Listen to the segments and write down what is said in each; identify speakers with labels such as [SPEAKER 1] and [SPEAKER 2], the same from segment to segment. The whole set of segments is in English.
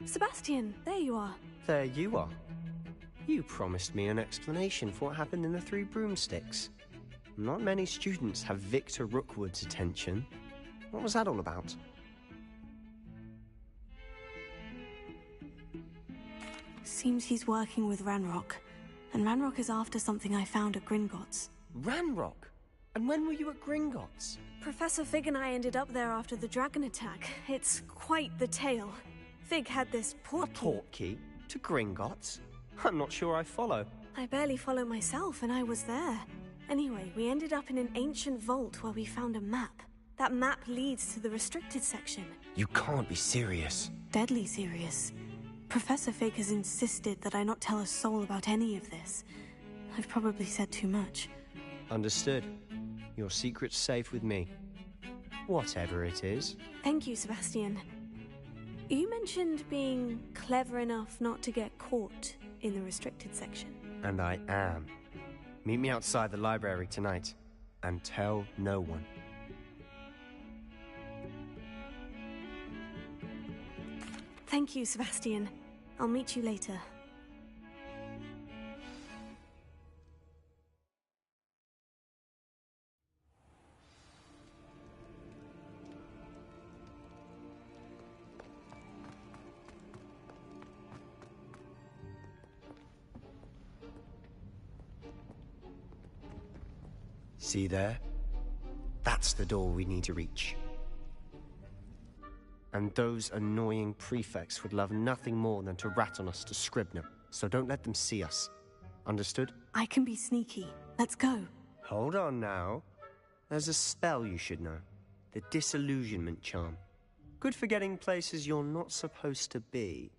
[SPEAKER 1] Sebastian, there you are.
[SPEAKER 2] There you are. You promised me an explanation for what happened in the Three Broomsticks. Not many students have Victor Rookwood's attention. What was that all about?
[SPEAKER 1] Seems he's working with Ranrock. And Ranrock is after something I found at Gringotts.
[SPEAKER 2] Ranrock? And when were you at Gringotts?
[SPEAKER 1] Professor Fig and I ended up there after the dragon attack. It's quite the tale. Fig had this portkey.
[SPEAKER 2] A portkey? To Gringotts? I'm not sure I follow.
[SPEAKER 1] I barely follow myself, and I was there. Anyway, we ended up in an ancient vault where we found a map. That map leads to the restricted section.
[SPEAKER 2] You can't be serious.
[SPEAKER 1] Deadly serious. Professor Fig has insisted that I not tell a soul about any of this. I've probably said too much.
[SPEAKER 2] Understood. Your secret's safe with me. Whatever it is.
[SPEAKER 1] Thank you, Sebastian. You mentioned being clever enough not to get caught in the restricted section.
[SPEAKER 2] And I am. Meet me outside the library tonight, and tell no one.
[SPEAKER 1] Thank you, Sebastian. I'll meet you later.
[SPEAKER 2] See there? That's the door we need to reach. And those annoying prefects would love nothing more than to rat on us to Scribner, so don't let them see us. Understood?
[SPEAKER 1] I can be sneaky. Let's go.
[SPEAKER 2] Hold on now. There's a spell you should know. The Disillusionment Charm. Good for getting places you're not supposed to be.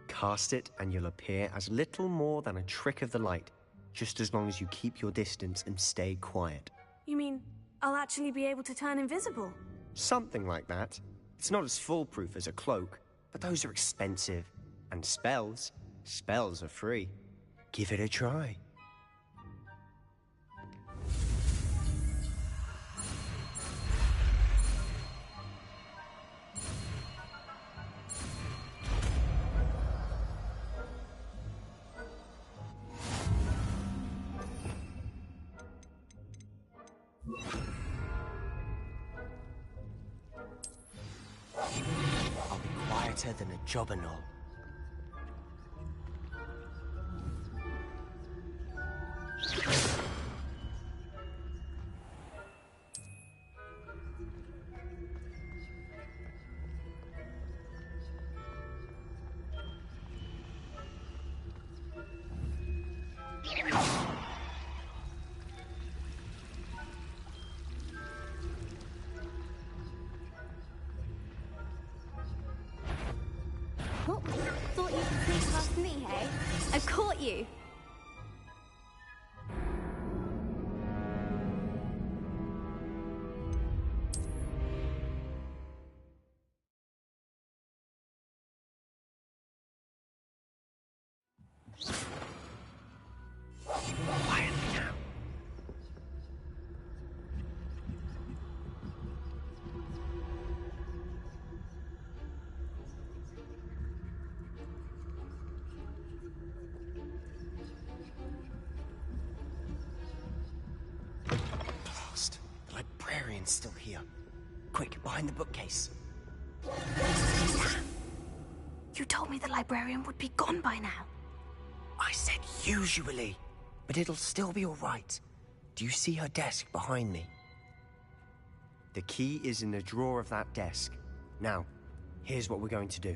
[SPEAKER 2] Cast it and you'll appear as little more than a trick of the light, just as long as you keep your distance and stay quiet.
[SPEAKER 1] You mean I'll actually be able to turn invisible?
[SPEAKER 2] Something like that. It's not as foolproof as a cloak, but those are expensive. And spells are free. Give it a try. I'll be quieter than a jobberknoll.
[SPEAKER 3] Oh, thought you could sneak past me, hey? I caught you!
[SPEAKER 2] Quietly now. Blast. The librarian's still here. Quick, behind the bookcase.
[SPEAKER 1] You told me the librarian would be gone by now.
[SPEAKER 2] I said usually, but it'll still be all right. Do you see her desk behind me? The key is in the drawer of that desk. Now, here's what we're going to do.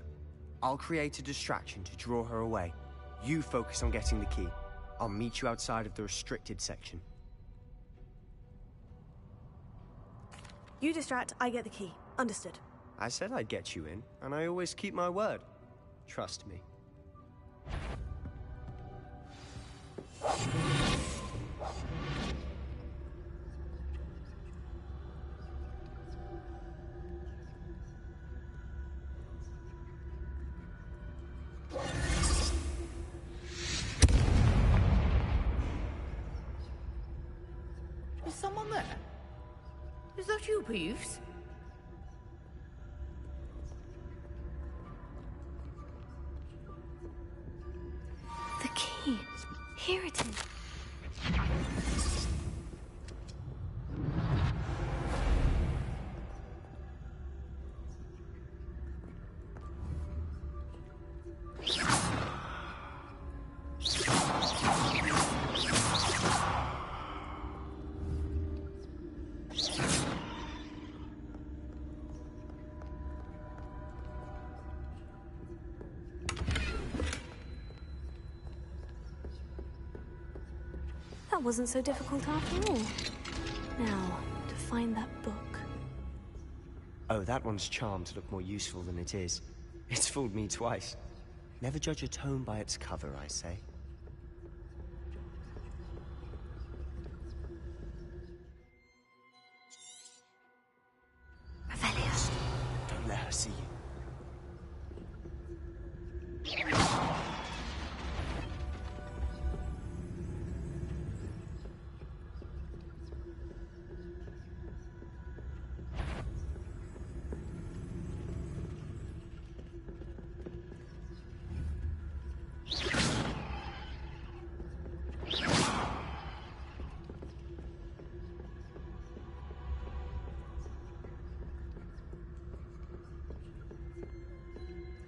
[SPEAKER 2] I'll create a distraction to draw her away. You focus on getting the key. I'll meet you outside of the restricted section.
[SPEAKER 1] You distract, I get the key. Understood.
[SPEAKER 2] I said I'd get you in, and I always keep my word. Trust me.
[SPEAKER 4] Is someone there? Is that you, Peeves?
[SPEAKER 1] Here it is. That wasn't so difficult after all. Now, to find that book.
[SPEAKER 2] Oh, that one's charmed to look more useful than it is. It's fooled me twice. Never judge a tome by its cover, I say.
[SPEAKER 1] Revelio.
[SPEAKER 2] Don't let her see you.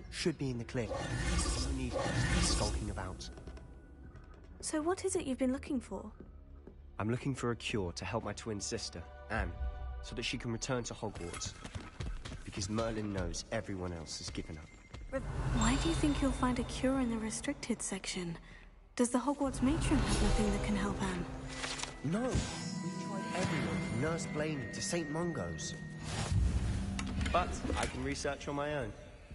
[SPEAKER 2] Should be in the clear. No need to be skulking about.
[SPEAKER 1] So what is it you've been looking for?
[SPEAKER 2] I'm looking for a cure to help my twin sister, Anne, so that she can return to Hogwarts. Because Merlin knows everyone else has given up.
[SPEAKER 1] Why do you think you'll find a cure in the restricted section? Does the Hogwarts matron have nothing that can help Anne?
[SPEAKER 2] No! We've tried everyone from Nurse Blaney to St. Mungo's. But I can research on my own.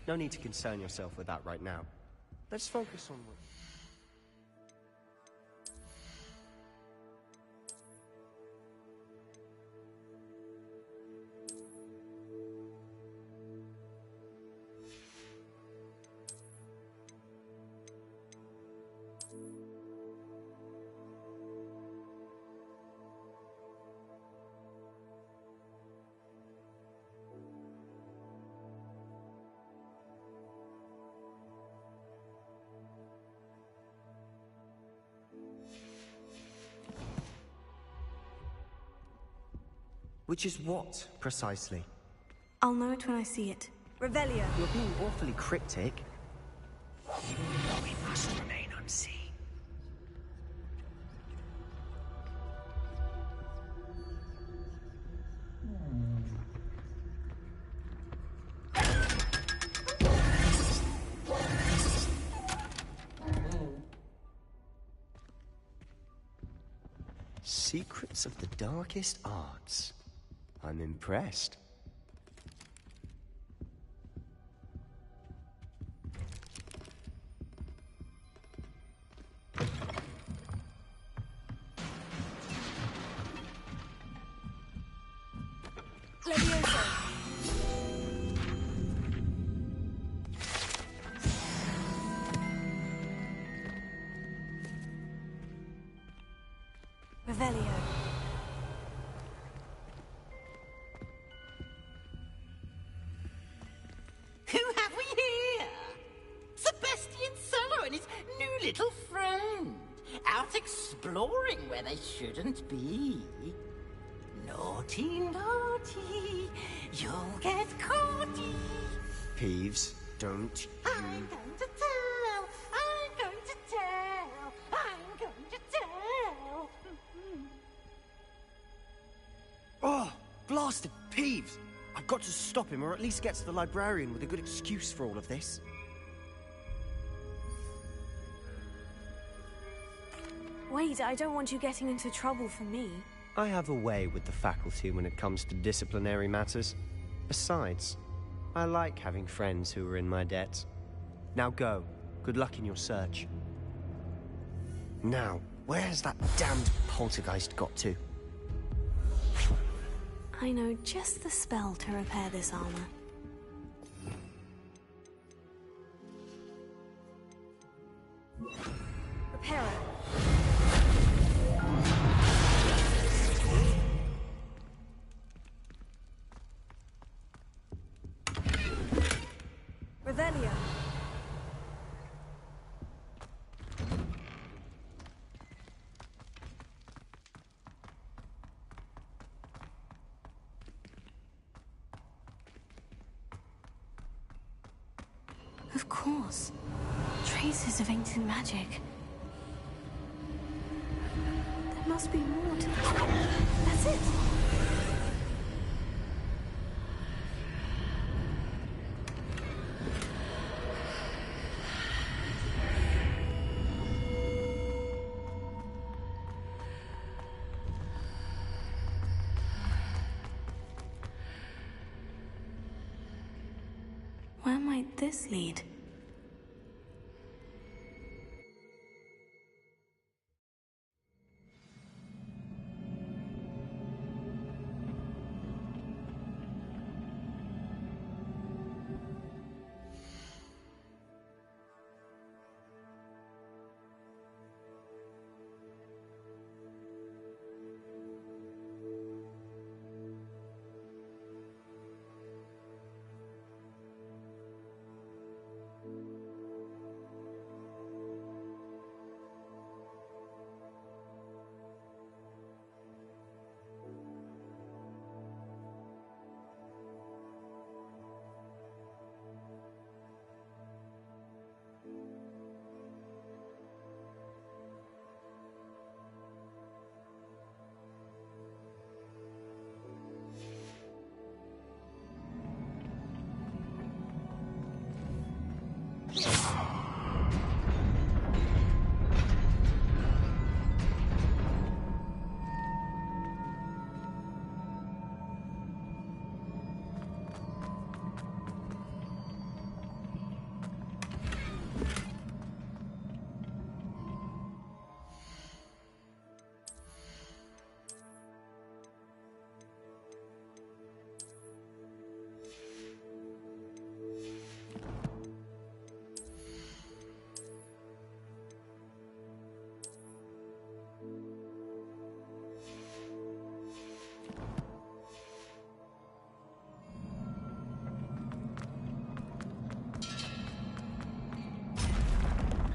[SPEAKER 2] No need to concern yourself with that right now. Let's focus on what... Which is what, precisely?
[SPEAKER 1] I'll know it when I see it. Revelio.
[SPEAKER 2] You're being awfully cryptic.
[SPEAKER 5] We must remain unseen.
[SPEAKER 2] Secrets of the darkest arts. I'm impressed.
[SPEAKER 1] Revelio.
[SPEAKER 4] Who have we here? Sebastian Sallow and his new little friend. Out exploring where they shouldn't be. Naughty, naughty. You'll get caughty.
[SPEAKER 2] Peeves, don't
[SPEAKER 4] I'm going to tell. I'm going to tell. I'm going to tell.
[SPEAKER 2] Oh, blasted Peeves! I've got to stop him, or at least get to the librarian with a good excuse for all of this.
[SPEAKER 1] Wait, I don't want you getting into trouble for me.
[SPEAKER 2] I have a way with the faculty when it comes to disciplinary matters. Besides, I like having friends who are in my debt. Now go. Good luck in your search. Now, where has that damned poltergeist got to?
[SPEAKER 1] I know just the spell to repair this armor. Reparo. Revelio. course. Traces of ancient magic. There must be more to this. That's it! Where might this lead?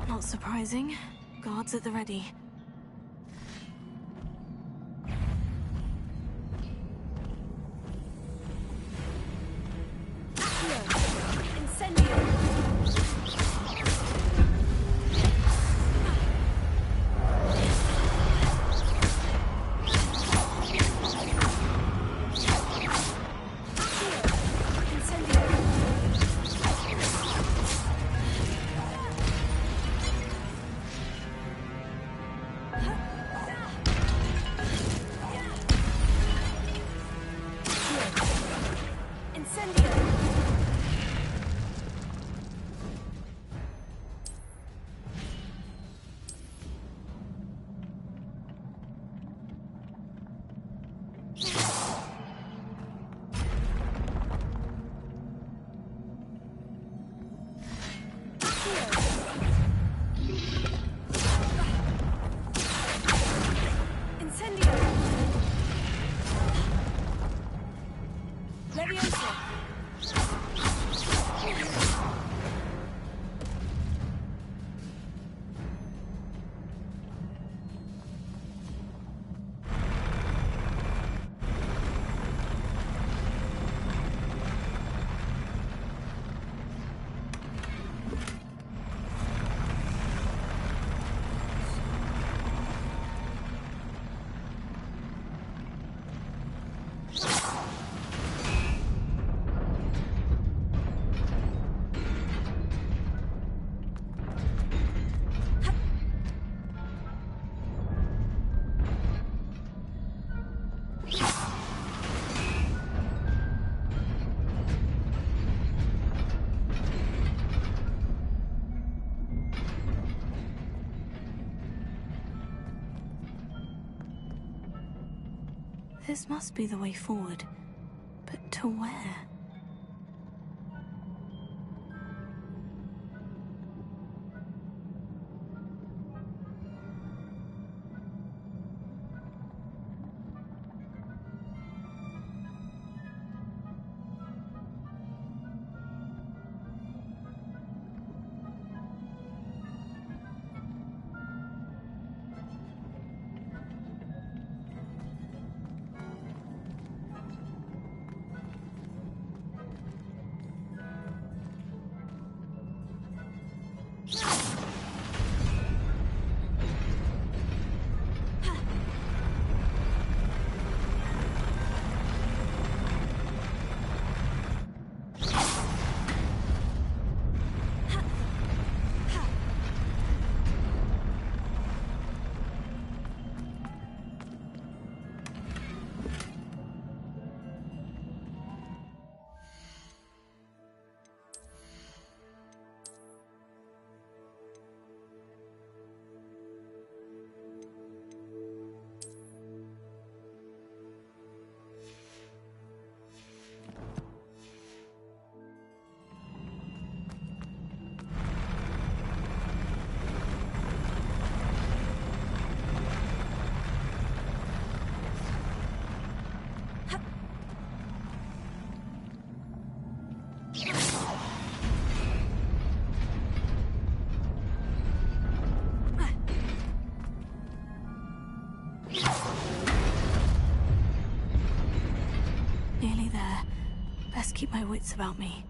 [SPEAKER 1] Not surprising. Guards at the ready. This must be the way forward. But to where? keep my wits about me.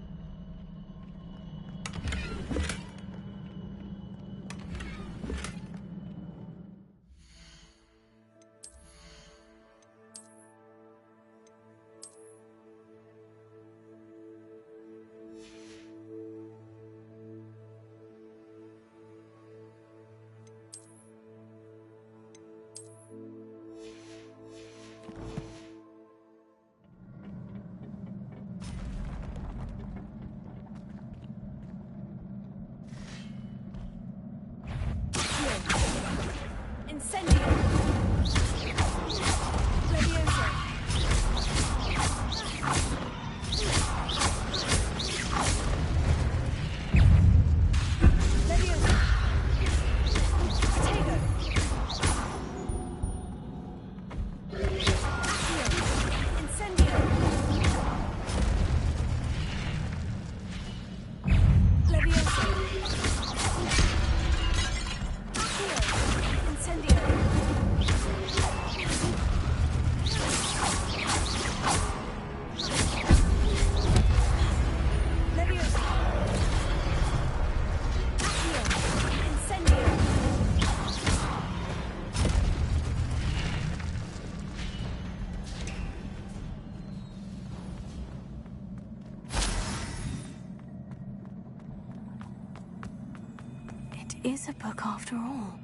[SPEAKER 1] Is a book after all.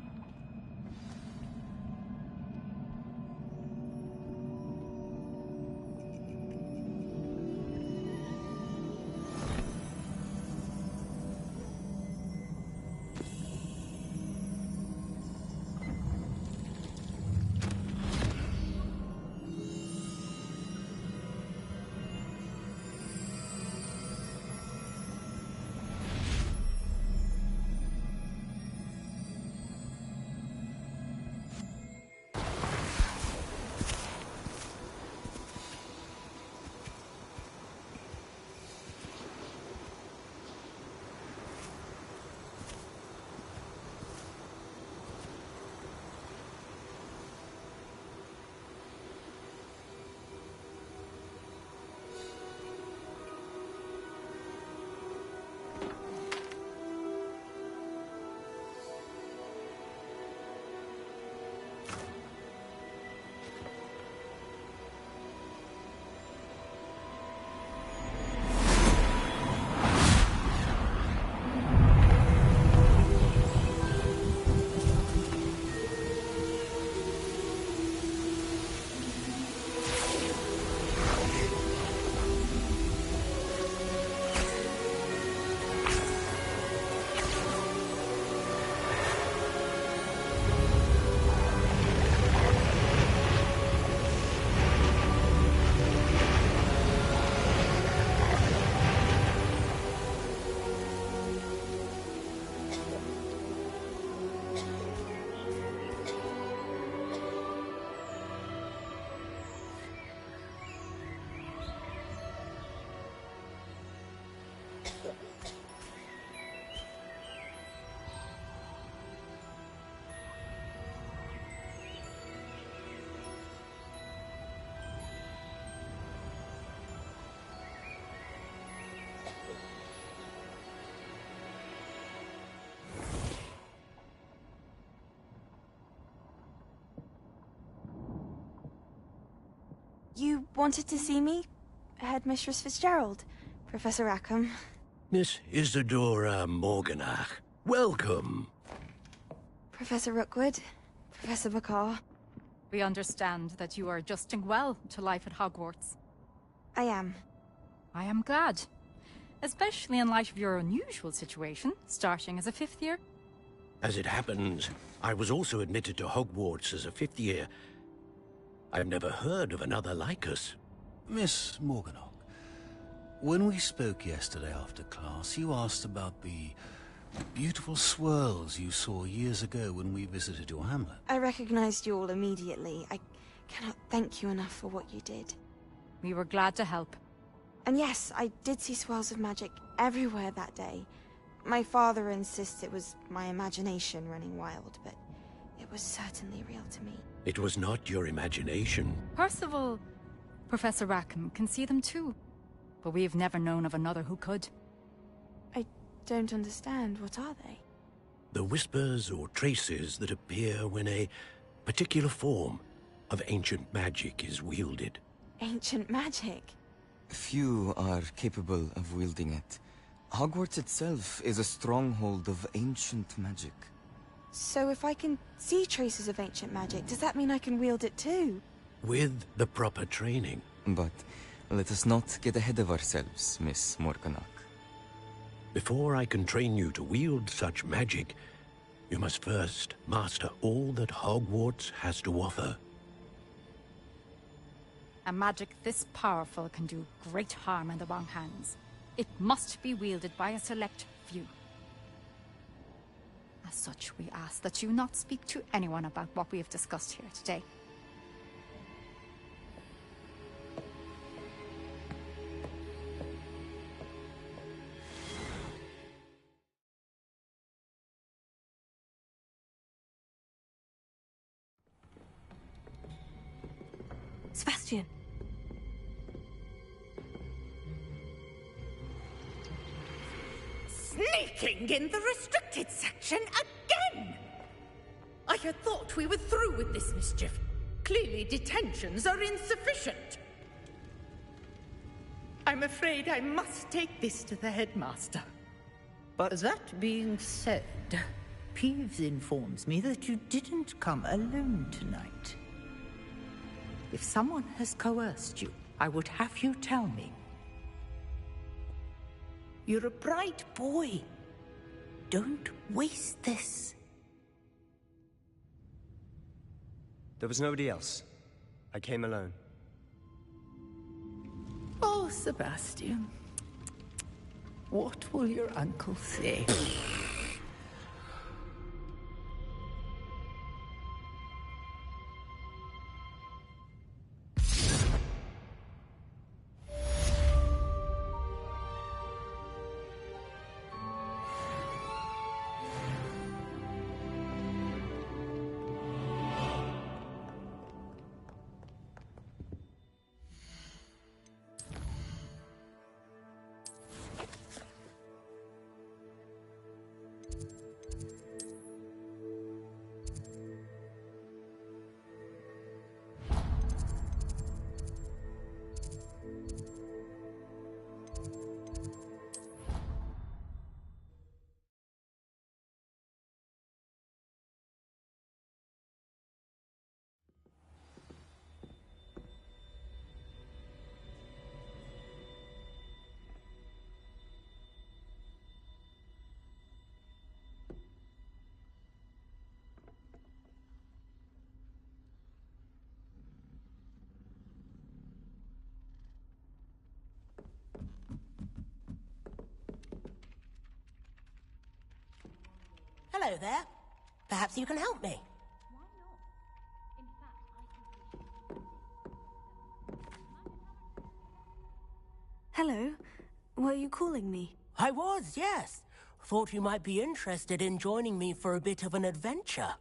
[SPEAKER 1] You wanted to see me? Headmistress Fitzgerald? Professor Rackham?
[SPEAKER 6] Miss Isadora Morganach, welcome.
[SPEAKER 1] Professor Rookwood? Professor McCaw?
[SPEAKER 7] We understand that you are adjusting well to life at Hogwarts.
[SPEAKER 1] I am.
[SPEAKER 7] I am glad. Especially in light of your unusual situation, starting as a 5th year.
[SPEAKER 6] As it happens, I was also admitted to Hogwarts as a 5th year. I've never heard of another like us.
[SPEAKER 8] Miss Morganach, when we spoke yesterday after class, you asked about the beautiful swirls you saw years ago when we visited your hamlet.
[SPEAKER 1] I recognized you all immediately. I cannot thank you enough for what you did.
[SPEAKER 7] We were glad to help.
[SPEAKER 1] And yes, I did see swirls of magic everywhere that day. My father insists it was my imagination running wild, but it was certainly real to me.
[SPEAKER 6] It was not your imagination.
[SPEAKER 7] Percival, Professor Rackham can see them too. but we've never known of another who could.
[SPEAKER 1] I don't understand. What are they?
[SPEAKER 6] The whispers or traces that appear when a particular form of ancient magic is wielded.
[SPEAKER 1] Ancient magic?
[SPEAKER 9] Few are capable of wielding it. Hogwarts itself is a stronghold of ancient magic.
[SPEAKER 1] So if I can see traces of ancient magic, does that mean I can wield it too?
[SPEAKER 6] With the proper training.
[SPEAKER 9] But let us not get ahead of ourselves, Miss Morganach.
[SPEAKER 6] Before I can train you to wield such magic, you must first master all that Hogwarts has to offer.
[SPEAKER 7] A magic this powerful can do great harm in the wrong hands. It must be wielded by a select few. As such, we ask that you not speak to anyone about what we have discussed here today.
[SPEAKER 10] Sebastian.
[SPEAKER 4] Sneaking in the restricted section again! I had thought we were through with this mischief. Clearly detentions are insufficient. I'm afraid I must take this to the headmaster.
[SPEAKER 11] But that being said, Peeves informs me that you didn't come alone tonight. If someone has coerced you, I would have you tell me. You're a bright boy. Don't waste this.
[SPEAKER 2] There was nobody else. I came alone.
[SPEAKER 11] Oh, Sebastian. What will your uncle say?
[SPEAKER 12] Hello there. Perhaps you can help me.
[SPEAKER 10] Hello. Were you calling me?
[SPEAKER 12] I was, yes. Thought you might be interested in joining me for a bit of an adventure.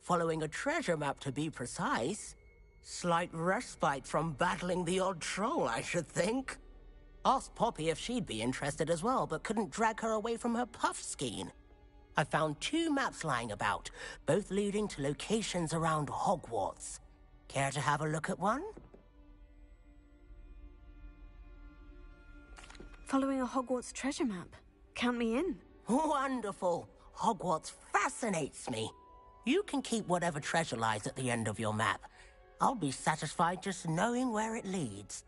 [SPEAKER 12] Following a treasure map, to be precise. Slight respite from battling the odd troll, I should think. Asked Poppy if she'd be interested as well, but couldn't drag her away from her puff skein. I found 2 maps lying about, both leading to locations around Hogwarts. Care to have a look at one?
[SPEAKER 10] Following a Hogwarts treasure map. Count me in.
[SPEAKER 12] Wonderful. Hogwarts fascinates me. You can keep whatever treasure lies at the end of your map. I'll be satisfied just knowing where it leads.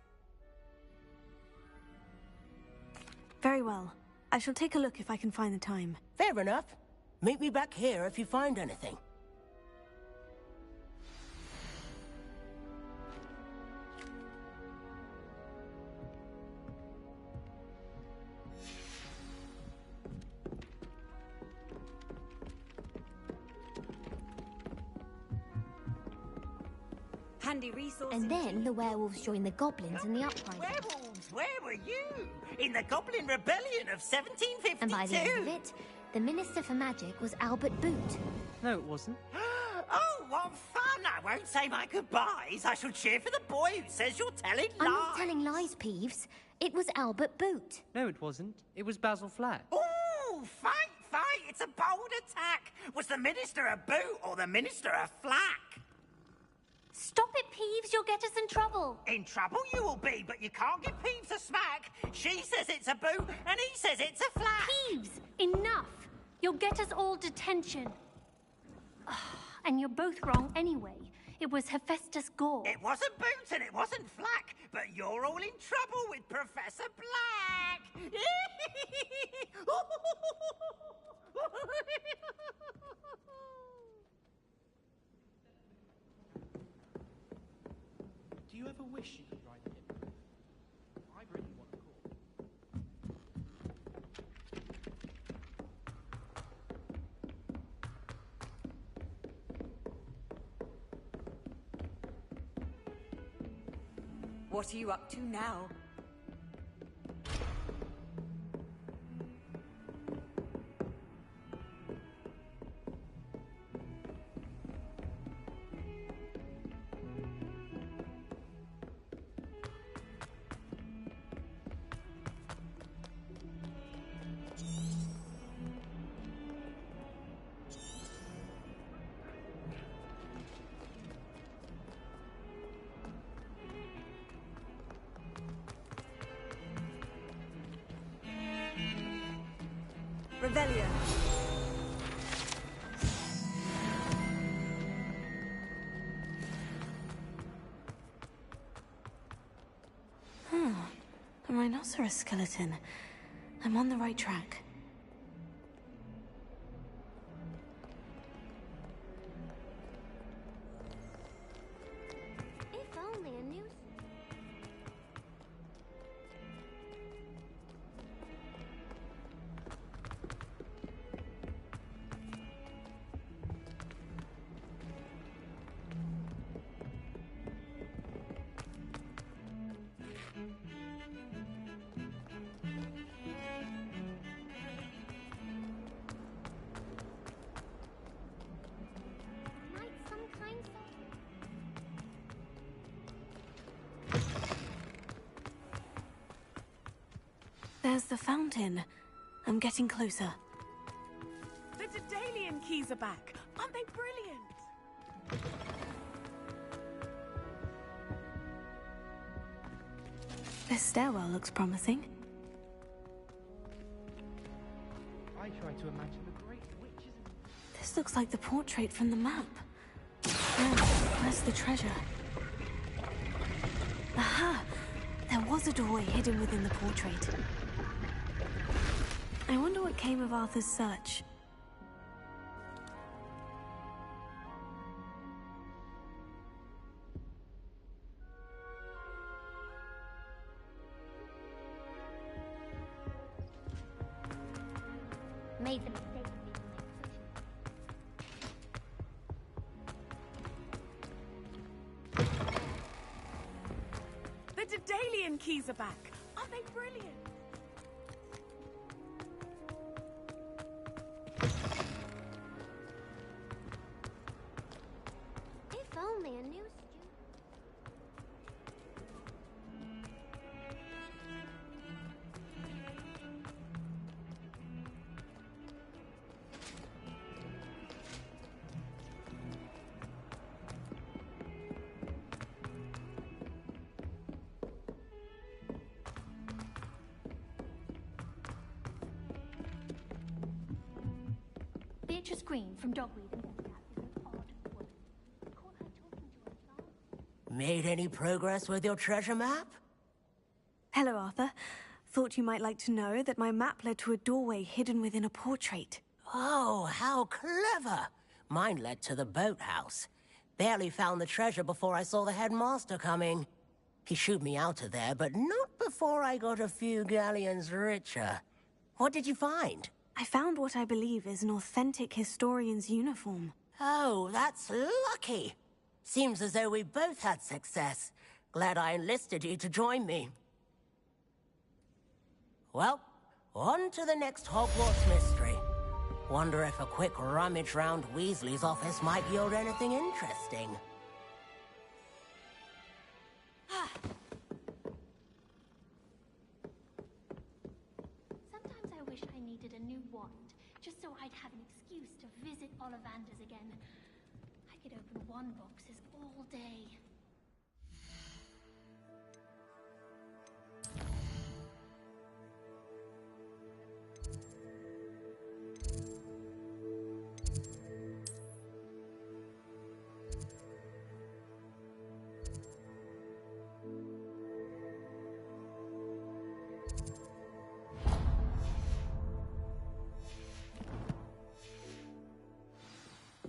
[SPEAKER 10] Very well. I shall take a look if I can find the time.
[SPEAKER 12] Fair enough. Meet me back here if you find anything.
[SPEAKER 3] Handy resource. And then the werewolves joined the goblins in the uprising.
[SPEAKER 13] Werewolves, where were you? In the Goblin Rebellion of 1752?
[SPEAKER 3] And by the end of it, the Minister for Magic was Albert Boot.
[SPEAKER 14] No, it wasn't.
[SPEAKER 13] Oh, what fun! I won't say my goodbyes. I shall cheer for the boy who says you're telling lies.
[SPEAKER 3] I'm not telling lies, Peeves. It was Albert Boot.
[SPEAKER 14] No, it wasn't. It was Basil Flack.
[SPEAKER 13] Ooh, fight! It's a bold attack. Was the Minister a boot or the Minister a flack?
[SPEAKER 3] Stop it, Peeves. You'll get us in trouble.
[SPEAKER 13] In trouble you will be, but you can't give Peeves a smack. She says it's a boot, and he says it's a flack.
[SPEAKER 3] Peeves, enough. You'll get us all detention. And you're both wrong anyway. It was Hephaestus Gore.
[SPEAKER 13] It wasn't Boot and it wasn't Flack, but you're all in trouble with Professor Black.
[SPEAKER 14] Do you ever wish you could ride the Hippogriff? I really want to call.
[SPEAKER 15] What are you up to now? Revelio.
[SPEAKER 10] A rhinoceros skeleton. I'm on the right track.
[SPEAKER 3] If only a new...
[SPEAKER 10] There's the fountain. I'm getting closer.
[SPEAKER 15] The Daedalian keys are back. Aren't they brilliant?
[SPEAKER 10] This stairwell looks promising.
[SPEAKER 14] I try to imagine the great witches.
[SPEAKER 10] This looks like the portrait from the map. Now, where's the treasure? Aha! There was a doorway hidden within the portrait. I wonder what came of Arthur's search.
[SPEAKER 3] Made the mistake of being
[SPEAKER 15] The Daedalian keys are back. Aren't they brilliant?
[SPEAKER 3] If only a new... Beatrice Green from Dogweed and Deathcap is an odd woman. Caught her talking to her class.
[SPEAKER 12] Made any progress with your treasure map?
[SPEAKER 10] Hello, Arthur. Thought you might like to know that my map led to a doorway hidden within a portrait.
[SPEAKER 12] Oh, how clever! Mine led to the boathouse. Barely found the treasure before I saw the headmaster coming. He shooed me out of there, but not before I got a few galleons richer. What did you find?
[SPEAKER 10] I found what I believe is an authentic historian's uniform.
[SPEAKER 12] Oh, that's lucky. Seems as though we both had success. Glad I enlisted you to join me. Well, on to the next Hogwarts mystery. Wonder if a quick rummage round Weasley's office might yield anything interesting.
[SPEAKER 3] Ollivanders again. I could open one boxes all day.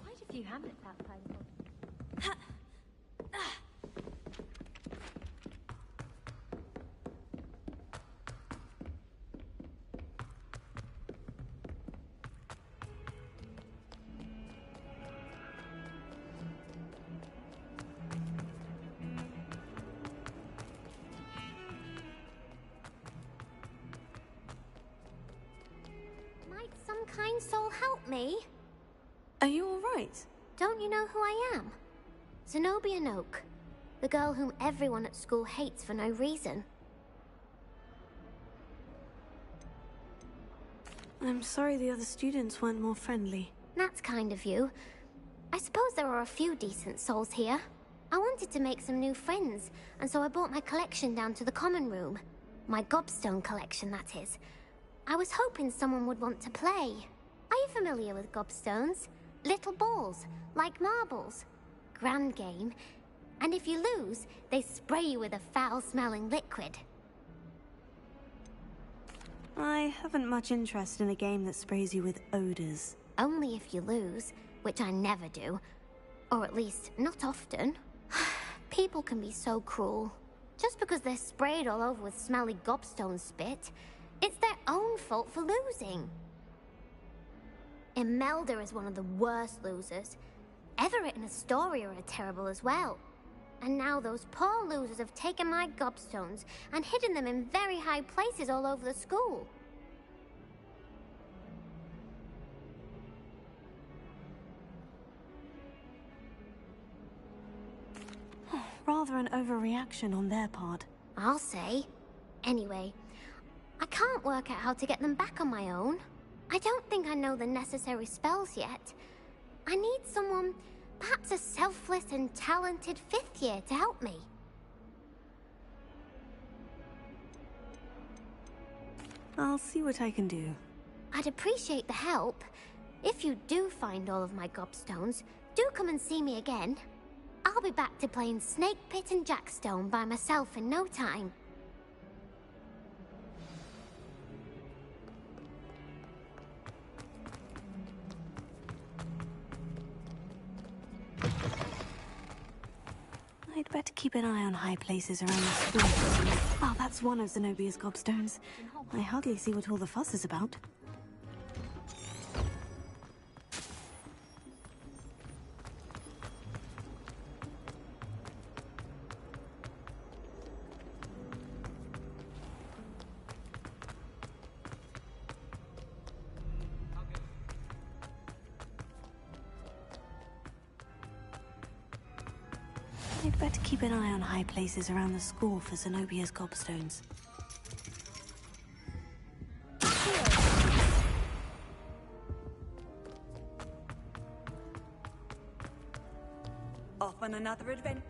[SPEAKER 3] Quite a few hamlets outside of Might some kind soul help me?
[SPEAKER 10] Are you all right?
[SPEAKER 3] Don't you know who I am? Zenobia Noak, the girl whom everyone at school hates for no reason.
[SPEAKER 10] I'm sorry the other students weren't more friendly.
[SPEAKER 3] That's kind of you. I suppose there are a few decent souls here. I wanted to make some new friends, and so I brought my collection down to the common room. My gobstone collection, that is. I was hoping someone would want to play. Are you familiar with gobstones? Little balls, like marbles. Grand game. And if you lose, they spray you with a foul-smelling liquid.
[SPEAKER 10] I haven't much interest in a game that sprays you with odors.
[SPEAKER 3] Only if you lose, which I never do. Or at least, not often. People can be so cruel. Just because they're sprayed all over with smelly gobstone spit, it's their own fault for losing. Imelda is one of the worst losers. Everett and Astoria are terrible as well. And now those poor losers have taken my gobstones and hidden them in very high places all over the school.
[SPEAKER 10] Rather an overreaction on their part.
[SPEAKER 3] I'll say. Anyway, I can't work out how to get them back on my own. I don't think I know the necessary spells yet. I need someone, perhaps a selfless and talented 5th year to help me.
[SPEAKER 10] I'll see what I can do.
[SPEAKER 3] I'd appreciate the help. If you do find all of my gobstones, do come and see me again. I'll be back to playing Snake Pit and Jackstone by myself in no time.
[SPEAKER 10] I'd better keep an eye on high places around the school. Oh, that's one of Zenobia's gobstones. I hardly see what all the fuss is about. I'd better keep an eye on high places around the school for Zenobia's gobstones.
[SPEAKER 16] Off on another adventure.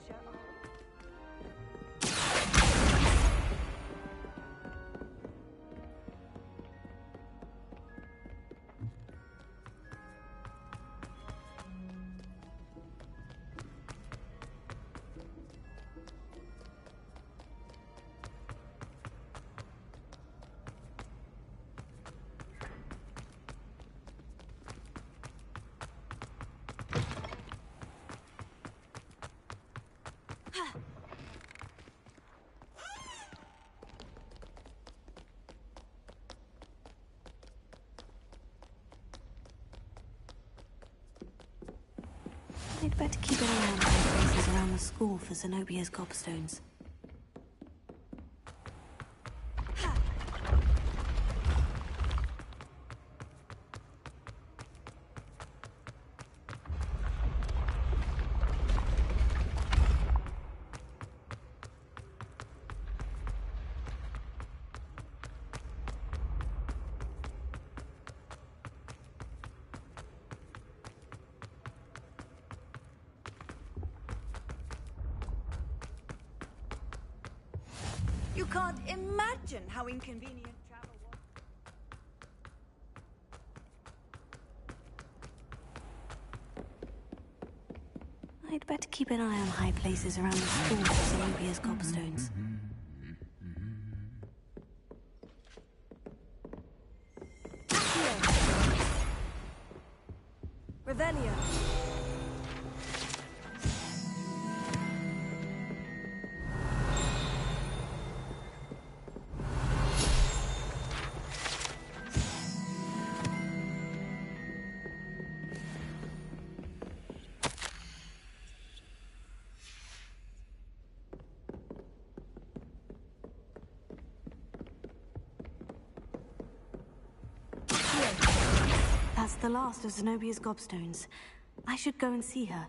[SPEAKER 10] I'd better keep an eye on high places around the school for Zenobia's gobstones.
[SPEAKER 16] You can't imagine how inconvenient travel was.
[SPEAKER 10] I'd better keep an eye on high places around the school for Zenubia's gobstones.
[SPEAKER 16] Revelio.
[SPEAKER 10] That's the last of Zenobia's gobstones. I should go and see her.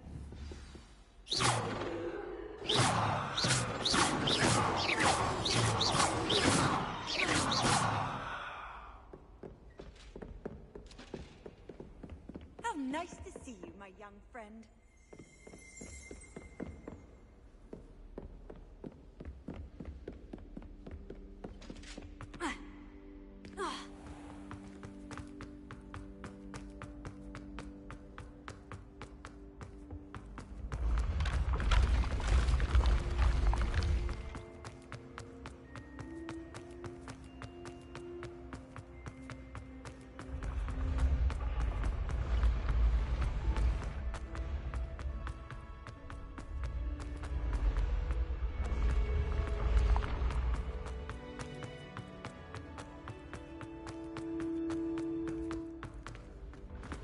[SPEAKER 16] How nice to see you, my young friend.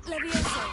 [SPEAKER 16] Levioso.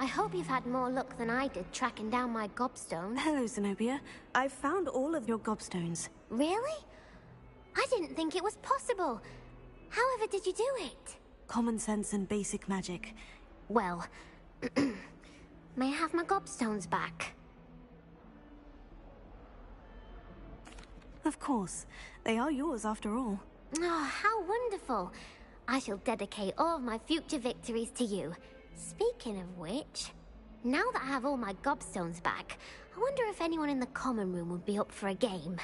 [SPEAKER 3] I hope you've had more luck than I did tracking down my gobstones.
[SPEAKER 10] Hello, Zenobia. I've found all of your gobstones.
[SPEAKER 3] Really? I didn't think it was possible. However did you do it?
[SPEAKER 10] Common sense and basic magic.
[SPEAKER 3] Well, may I have my gobstones back?
[SPEAKER 10] Of course. They are yours after all.
[SPEAKER 3] Oh, how wonderful. I shall dedicate all of my future victories to you. Speaking of which, now that I have all my gobstones back, I wonder if anyone in the common room would be up for a game.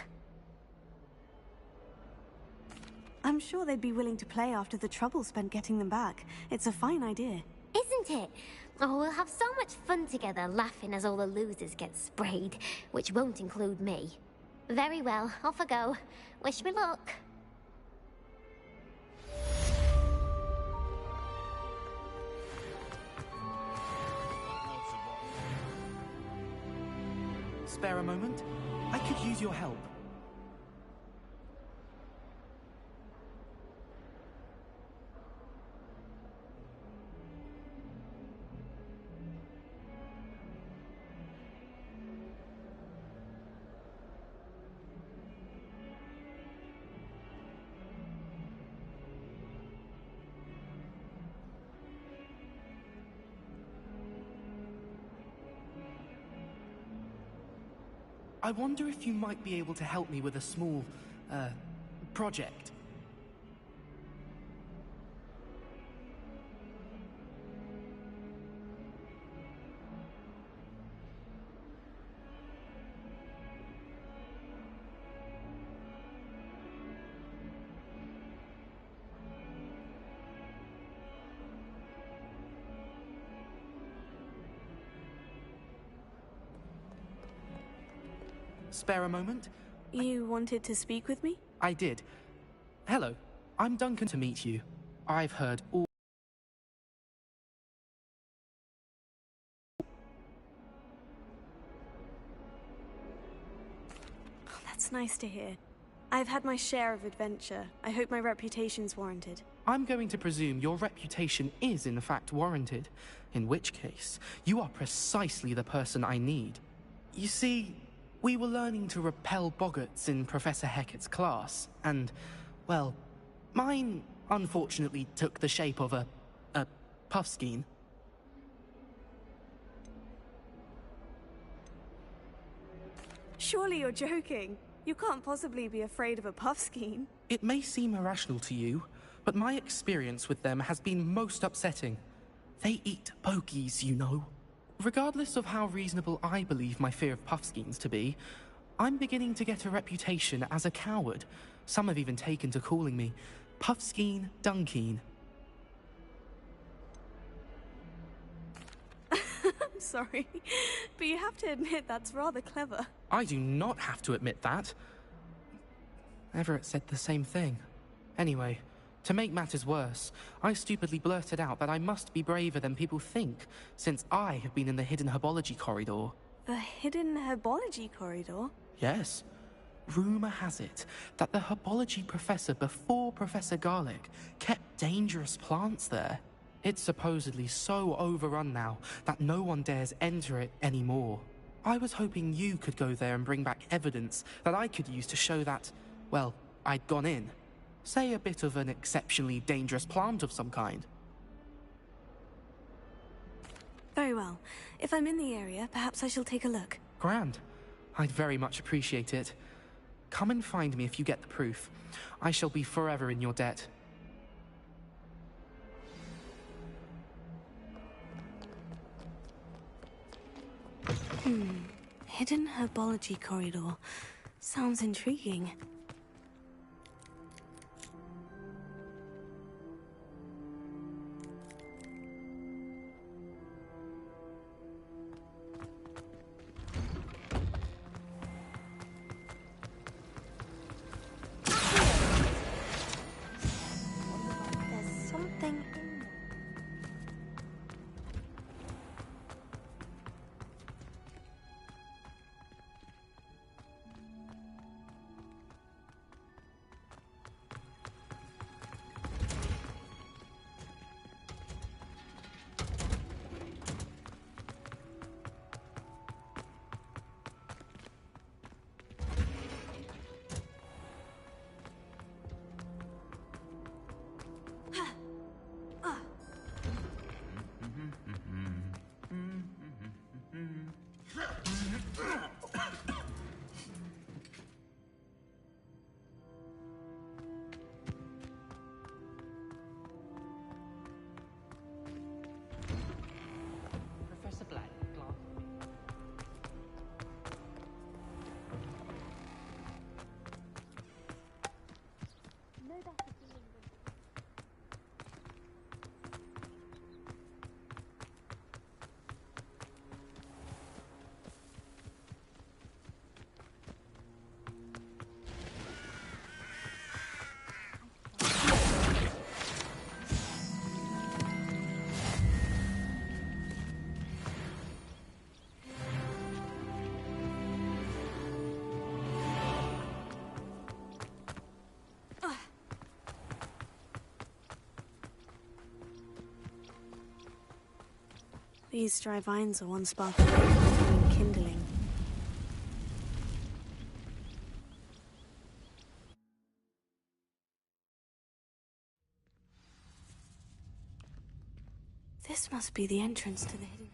[SPEAKER 10] I'm sure they'd be willing to play after the trouble spent getting them back. It's a fine idea.
[SPEAKER 3] Isn't it? Oh, we'll have so much fun together, laughing as all the losers get sprayed, which won't include me. Very well, off I go. Wish me luck.
[SPEAKER 14] Spare a moment? I could use your help. I wonder if you might be able to help me with a small, project.
[SPEAKER 17] spare a moment?
[SPEAKER 10] You wanted to speak with me?
[SPEAKER 17] I did. Hello, I'm Duncan to meet you. I've heard all...
[SPEAKER 10] Oh, that's nice to hear. I've had my share of adventure. I hope my reputation's warranted.
[SPEAKER 17] I'm going to presume your reputation is in fact warranted, in which case, you are precisely the person I need. You see, we were learning to repel boggarts in Professor Hecat's class, and, well, mine unfortunately took the shape of a puffskein.
[SPEAKER 10] Surely you're joking. You can't possibly be afraid of a puffskein.
[SPEAKER 17] It may seem irrational to you, but my experience with them has been most upsetting. They eat bogies, you know. Regardless of how reasonable I believe my fear of puffskeins to be, I'm beginning to get a reputation as a coward. Some have even taken to calling me Puffskeen Dunkeen.
[SPEAKER 10] I'm sorry, but you have to admit that's rather clever.
[SPEAKER 17] I do not have to admit that. Everett said the same thing. Anyway, to make matters worse, I stupidly blurted out that I must be braver than people think, since I have been in the hidden herbology corridor.
[SPEAKER 10] The hidden herbology corridor?
[SPEAKER 17] Yes. Rumor has it that the herbology professor before Professor Garlick kept dangerous plants there. It's supposedly so overrun now that no one dares enter it anymore. I was hoping you could go there and bring back evidence that I could use to show that, well, I'd gone in. Say a bit of an exceptionally dangerous plant of some kind.
[SPEAKER 10] Very well. If I'm in the area, perhaps I shall take a look.
[SPEAKER 17] Grand. I'd very much appreciate it. Come and find me if you get the proof. I shall be forever in your debt.
[SPEAKER 10] Hidden herbology corridor. Sounds intriguing.
[SPEAKER 1] There's something...
[SPEAKER 14] Professor Black glanced at me.
[SPEAKER 10] These dry vines are one spark away from kindling. This must be the entrance to the hidden...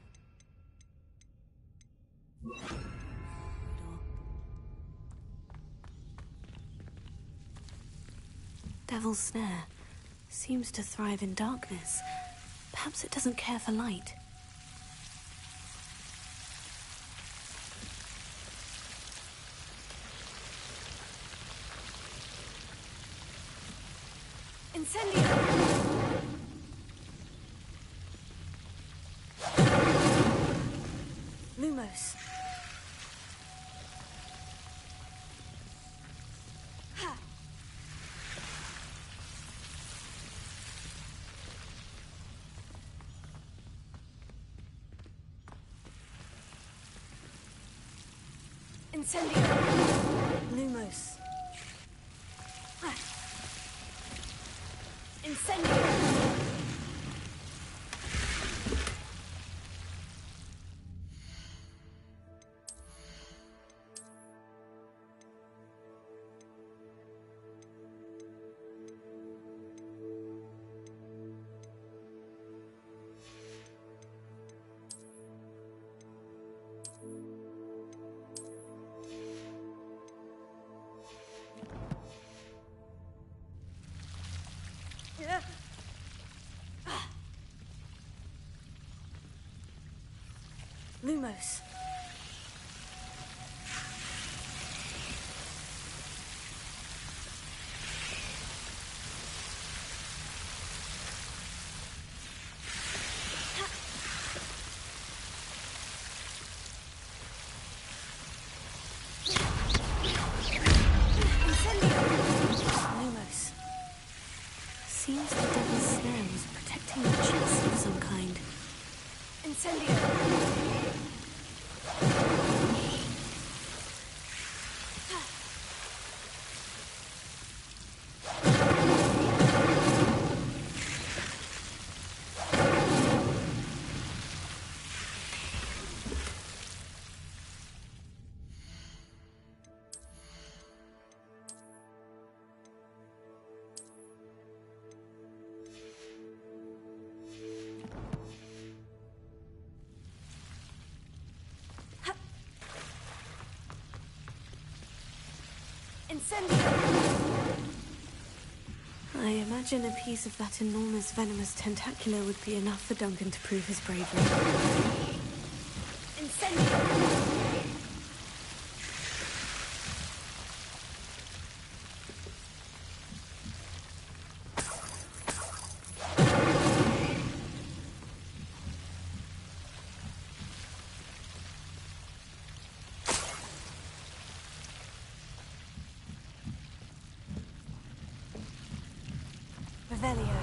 [SPEAKER 10] Devil's Snare seems to thrive in darkness. Perhaps it doesn't care for light. Incendio! Lumos.
[SPEAKER 16] Incendio! Lumos. Incendio! Lumos. Lumos. Seems the devil's snare was protecting the chest of some kind. Incendio! I imagine a piece of that enormous venomous tentacular would be enough for Duncan to prove his bravery. Incendio! Revelio.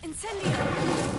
[SPEAKER 16] Incendio!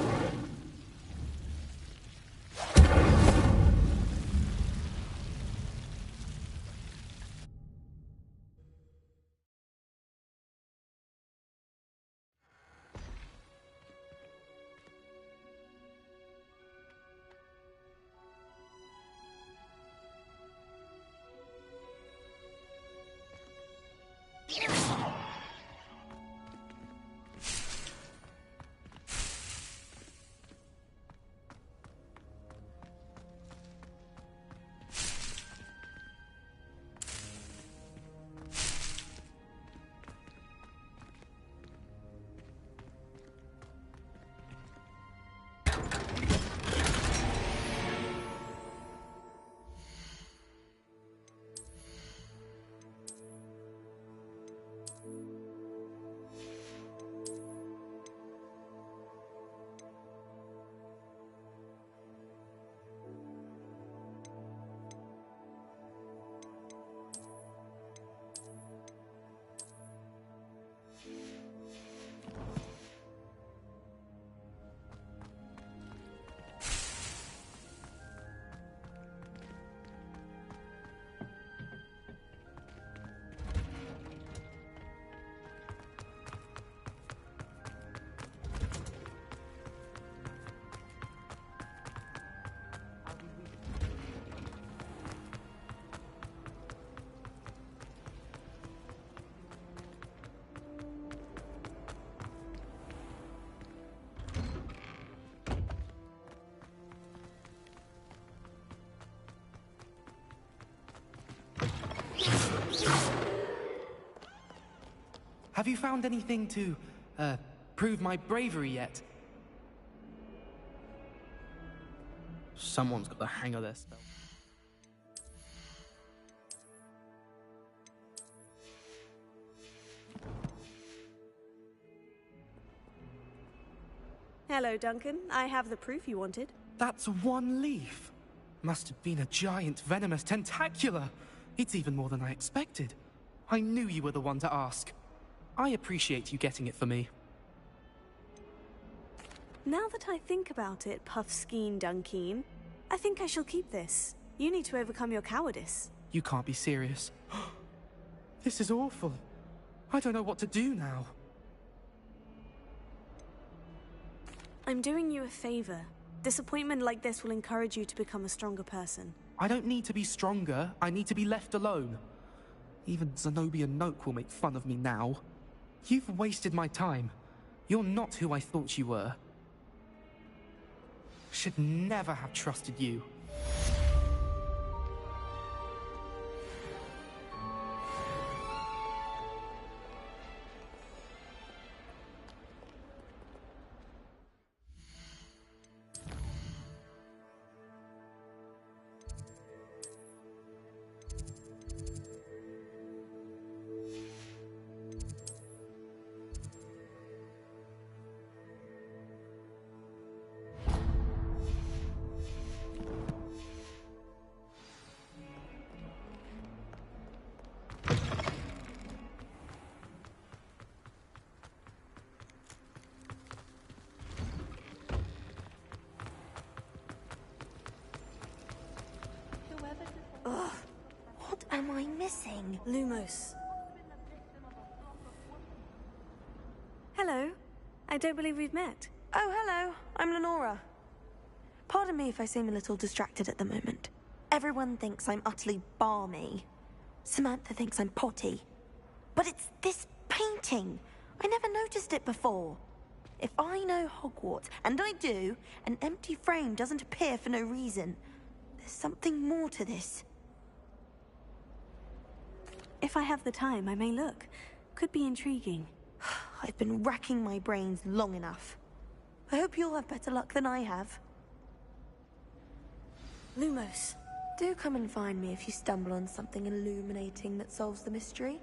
[SPEAKER 17] Have you found anything to, prove my bravery yet? Someone's got the hang of this spell.
[SPEAKER 10] Hello, Duncan. I have the proof you wanted.
[SPEAKER 17] That's one leaf. Must have been a giant venomous tentacular. It's even more than I expected. I knew you were the one to ask. I appreciate you getting it for me.
[SPEAKER 10] Now that I think about it, Puffskein Dunkeen, I think I shall keep this. You need to overcome your cowardice.
[SPEAKER 17] You can't be serious. This is awful. I don't know what to do now.
[SPEAKER 10] I'm doing you a favor. Disappointment like this will encourage you to become a stronger person.
[SPEAKER 17] I don't need to be stronger. I need to be left alone. Even Zenobia Noak will make fun of me now. You've wasted my time. You're not who I thought you were. Should never have trusted you.
[SPEAKER 1] Ugh. What am I missing?
[SPEAKER 10] Lumos. Hello. I don't believe we've met.
[SPEAKER 1] Oh, hello. I'm Lenora. Pardon me if I seem a little distracted at the moment. Everyone thinks I'm utterly balmy. Samantha thinks I'm potty. But it's this painting. I never noticed it before. If I know Hogwarts, and I do, an empty frame doesn't appear for no reason. There's something more to this.
[SPEAKER 10] If I have the time, I may look. Could be intriguing.
[SPEAKER 1] I've been racking my brains long enough. I hope you'll have better luck than I have.
[SPEAKER 10] Lumos.
[SPEAKER 1] Do come and find me if you stumble on something illuminating that solves the mystery.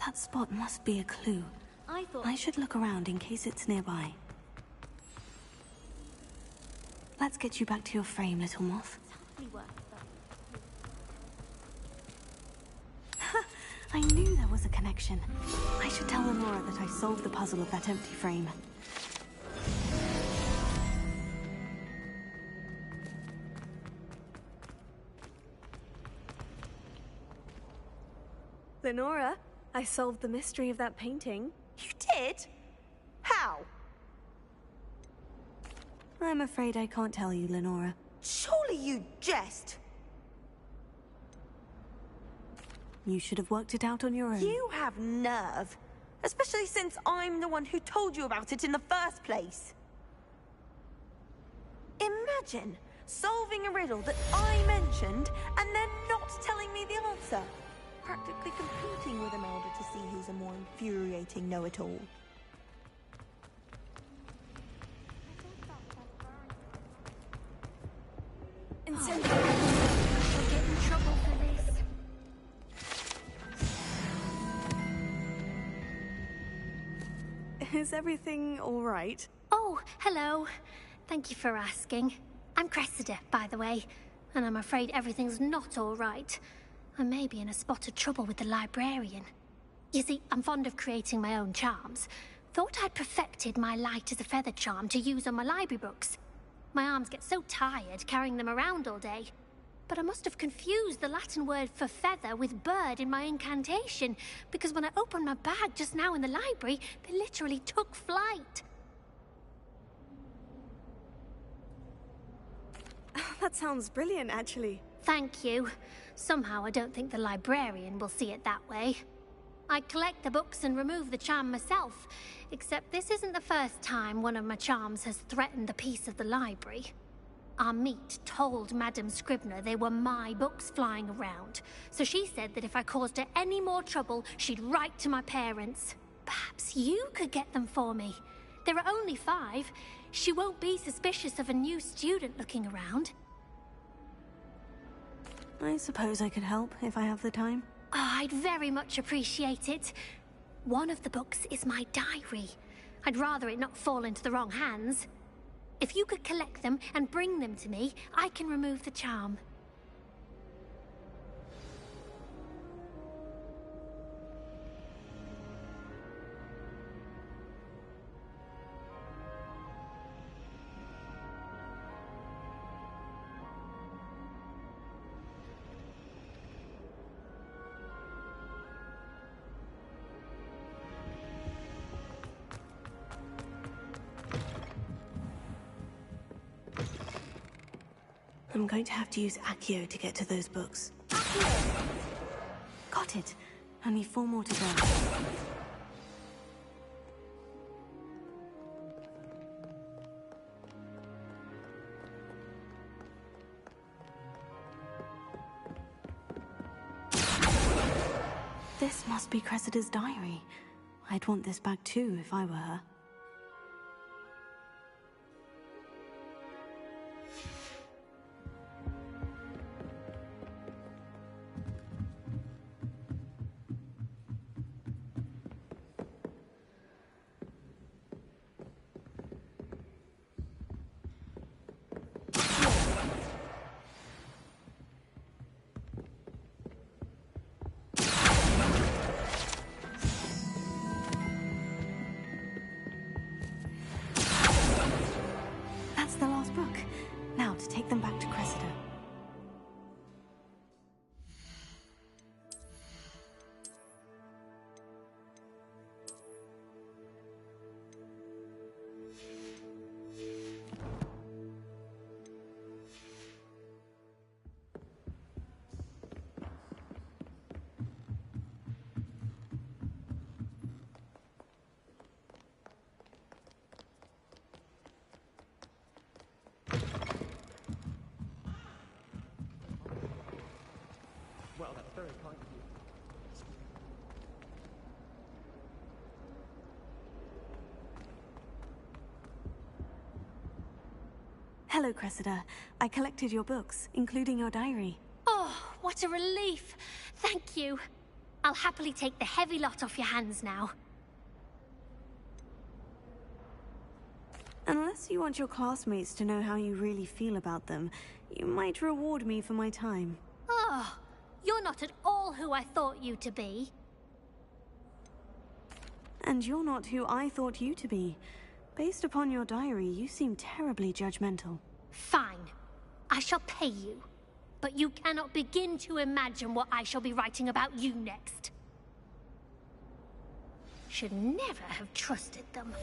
[SPEAKER 10] That spot must be a clue. I should look around in case it's nearby. Let's get you back to your frame, little moth. I knew there was a connection. I should tell Lenora that I solved the puzzle of that empty frame. Lenora, I solved the mystery of that painting.
[SPEAKER 1] You did? How?
[SPEAKER 10] I'm afraid I can't tell you, Lenora.
[SPEAKER 1] Surely you jest.
[SPEAKER 10] You should have worked it out on your own.
[SPEAKER 1] You have nerve. Especially since I'm the one who told you about it in the first place. Imagine solving a riddle that I mentioned and then not telling me the answer. Practically competing with Imelda to see who's a more infuriating know-it-all.
[SPEAKER 3] Incendio. We'll get in trouble for this.
[SPEAKER 10] Is everything all right?
[SPEAKER 3] Oh, hello. Thank you for asking. I'm Cressida, by the way, and I'm afraid everything's not all right. I may be in a spot of trouble with the librarian. You see, I'm fond of creating my own charms. Thought I'd perfected my light as a feather charm to use on my library books. My arms get so tired carrying them around all day. But I must have confused the Latin word for feather with bird in my incantation, because when I opened my bag just now in the library, they literally took flight.
[SPEAKER 10] That sounds brilliant, actually.
[SPEAKER 3] Thank you. Somehow I don't think the librarian will see it that way. I collect the books and remove the charm myself, except this isn't the first time one of my charms has threatened the peace of the library. Our meet told Madame Scribner they were my books flying around, so she said that if I caused her any more trouble, she'd write to my parents. Perhaps you could get them for me. There are only 5. She won't be suspicious of a new student looking around.
[SPEAKER 10] I suppose I could help if I have the time.
[SPEAKER 3] Oh, I'd very much appreciate it. One of the books is my diary. I'd rather it not fall into the wrong hands. If you could collect them and bring them to me, I can remove the charm.
[SPEAKER 10] I'm going to have to use Accio to get to those books. Got it. Only 4 more to go. This must be Cressida's diary. I'd want this back too if I were her. That's the last book. Now to take them back to Cressida.
[SPEAKER 14] Well, that's very kind of you.
[SPEAKER 10] Hello, Cressida. I collected your books, including your diary.
[SPEAKER 3] Oh, what a relief. Thank you. I'll happily take the heavy lot off your hands now.
[SPEAKER 10] Unless you want your classmates to know how you really feel about them, you might reward me for my time.
[SPEAKER 3] Oh, you're not at all who I thought you to be.
[SPEAKER 10] And you're not who I thought you to be. Based upon your diary, you seem terribly judgmental.
[SPEAKER 3] Fine. I shall pay you. But you cannot begin to imagine what I shall be writing about you next. Should never have trusted them.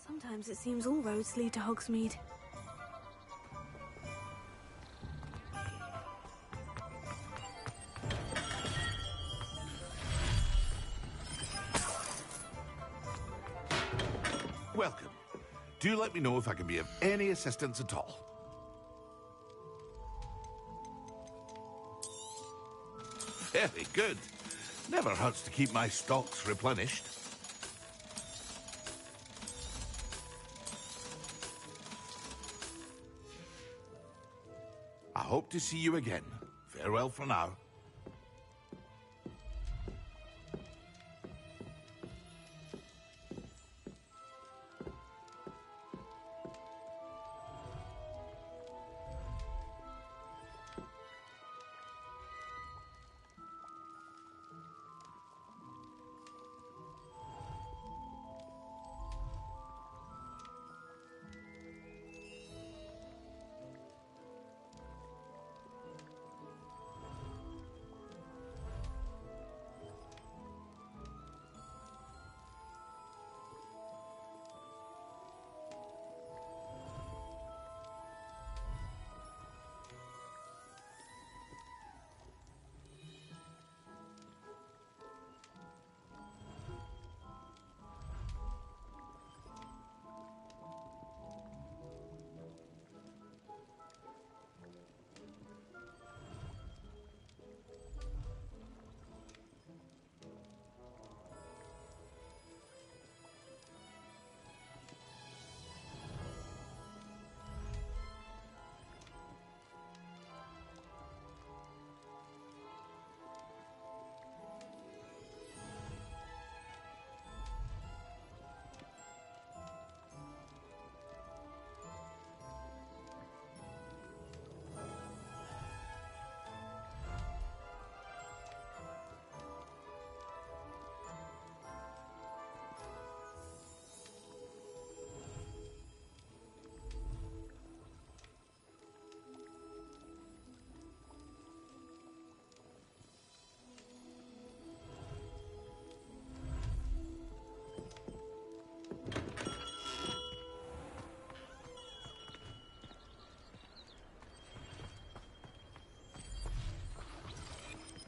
[SPEAKER 10] Sometimes it seems all roads lead to Hogsmeade.
[SPEAKER 18] Welcome. Do let me know if I can be of any assistance at all. Very good. Never hurts to keep my stocks replenished. I hope to see you again. Farewell for now.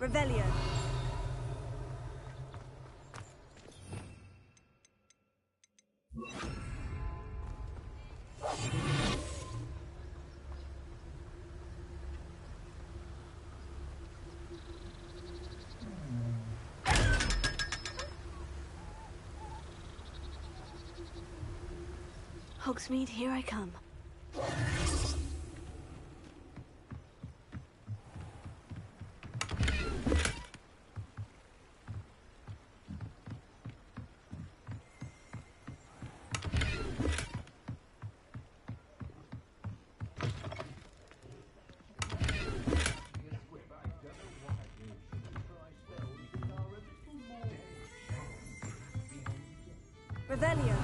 [SPEAKER 10] Revelio. Hogsmeade, here I come. Revelio.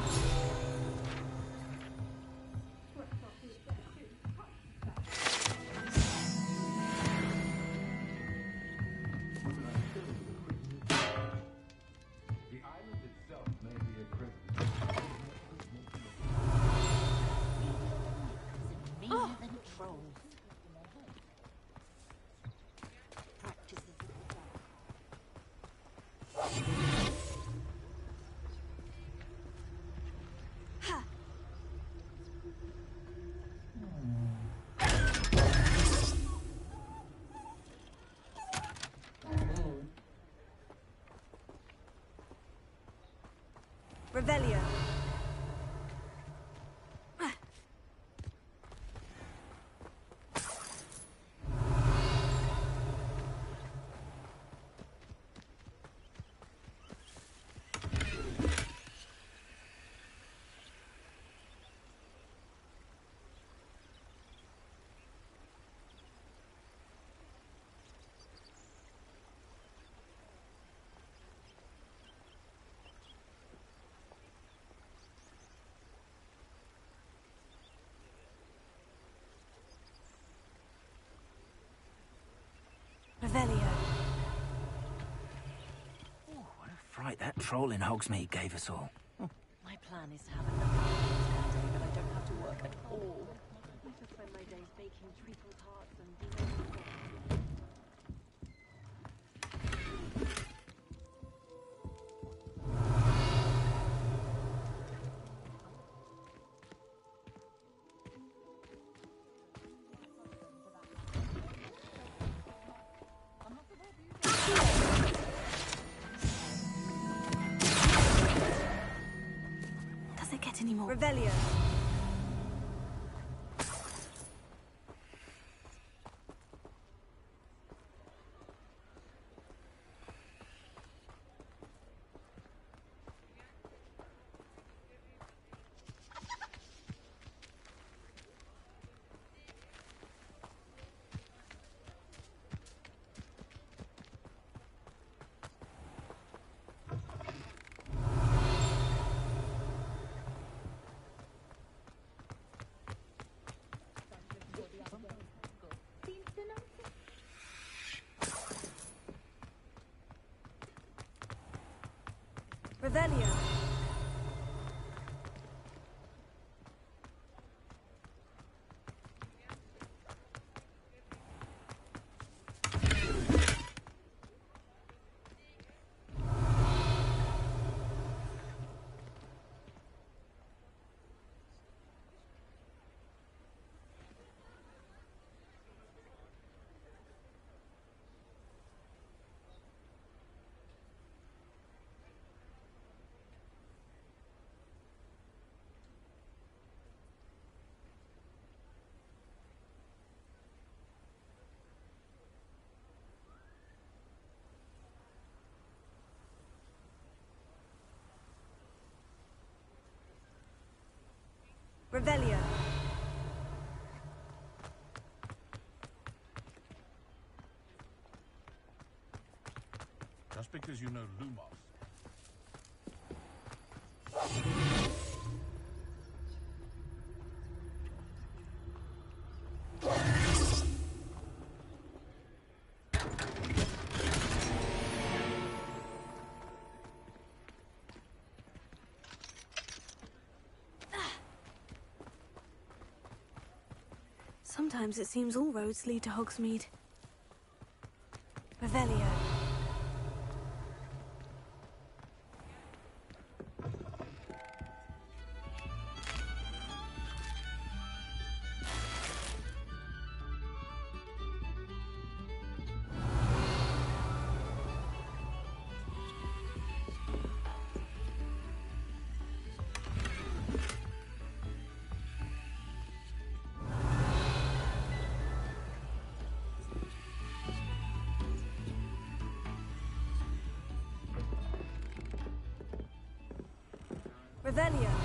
[SPEAKER 10] Revelio. Revelio.
[SPEAKER 13] What a fright that troll in Hogsmeade gave us all.
[SPEAKER 19] My plan is to have another day, but I don't have to work at all. I could spend my days baking treacle tarts and
[SPEAKER 10] Does it get any more?
[SPEAKER 1] Revelio. Revelio. Revelio.
[SPEAKER 18] Just because you know Lumos.
[SPEAKER 10] Sometimes it seems all roads lead to Hogsmeade. Revelio. Revelio.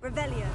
[SPEAKER 10] Revelio.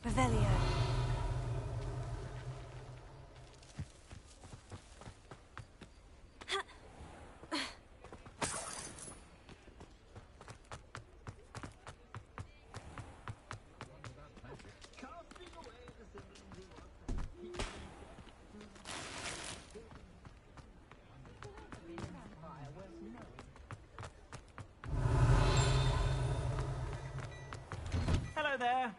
[SPEAKER 10] Revelio.
[SPEAKER 13] Hello there.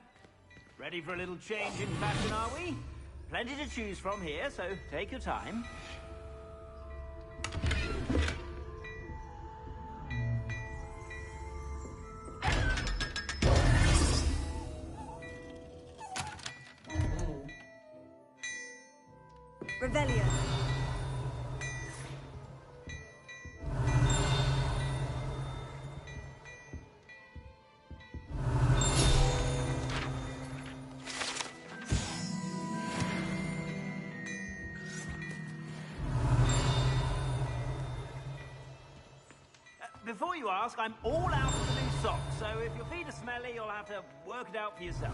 [SPEAKER 13] Ready for a little change in fashion, are we? Plenty to choose from here, so take your time.
[SPEAKER 10] Revelio.
[SPEAKER 13] Before you ask, I'm all out of the new socks, so if your feet are smelly, you'll have to work it out for yourself.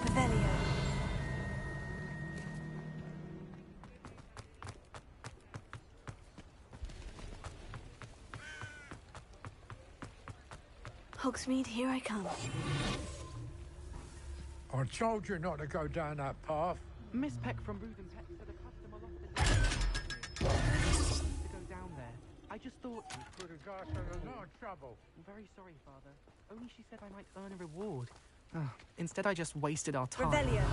[SPEAKER 10] Revelio. Hogsmeade, here I come.
[SPEAKER 20] I told you not to go down that path.
[SPEAKER 17] Miss Peck from Ruden Pet said a customer lost it. To go down there. I just thought
[SPEAKER 20] You could have got her in a lot of trouble.
[SPEAKER 17] I'm very sorry, Father. Only she said I might earn a reward. Instead, I just wasted our time.
[SPEAKER 10] Revelio.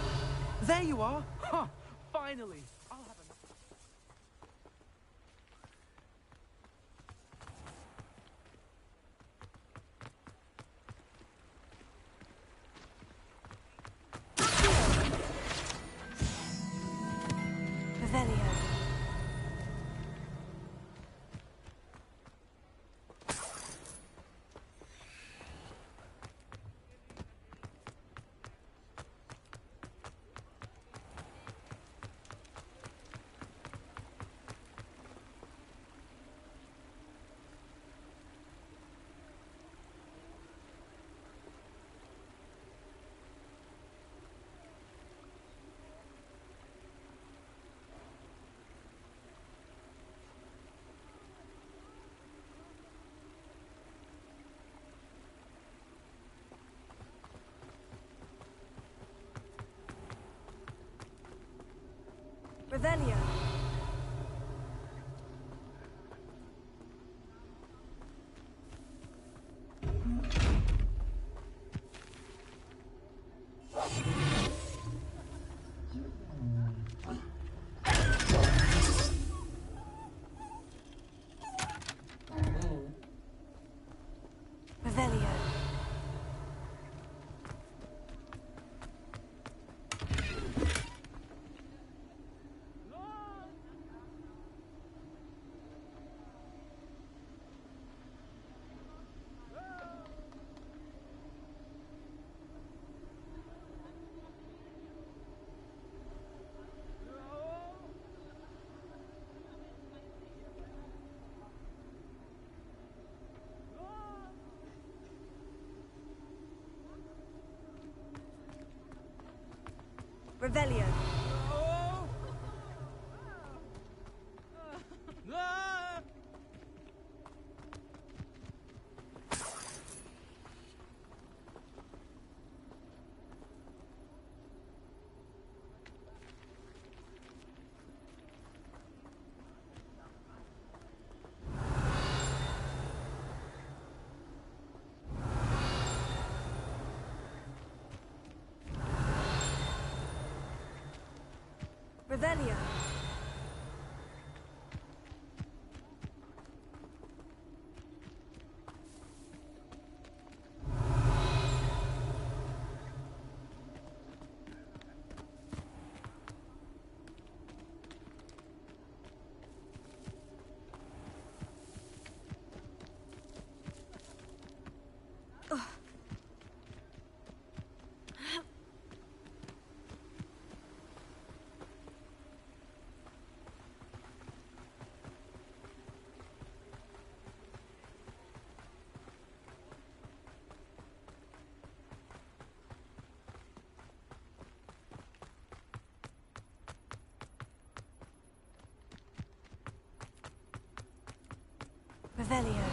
[SPEAKER 17] There you are! Huh! Finally! I'll have a...
[SPEAKER 10] Revelio.
[SPEAKER 1] Revelio. Revelio. Revelio. Revelio. Revelio.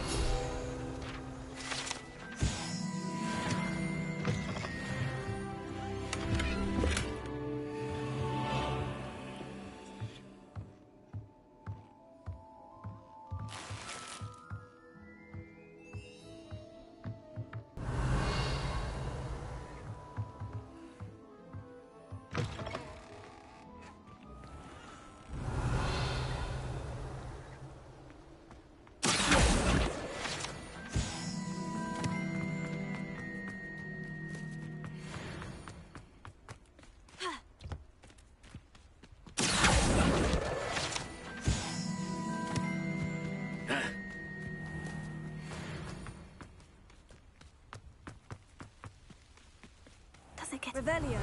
[SPEAKER 1] Does it get Revelio?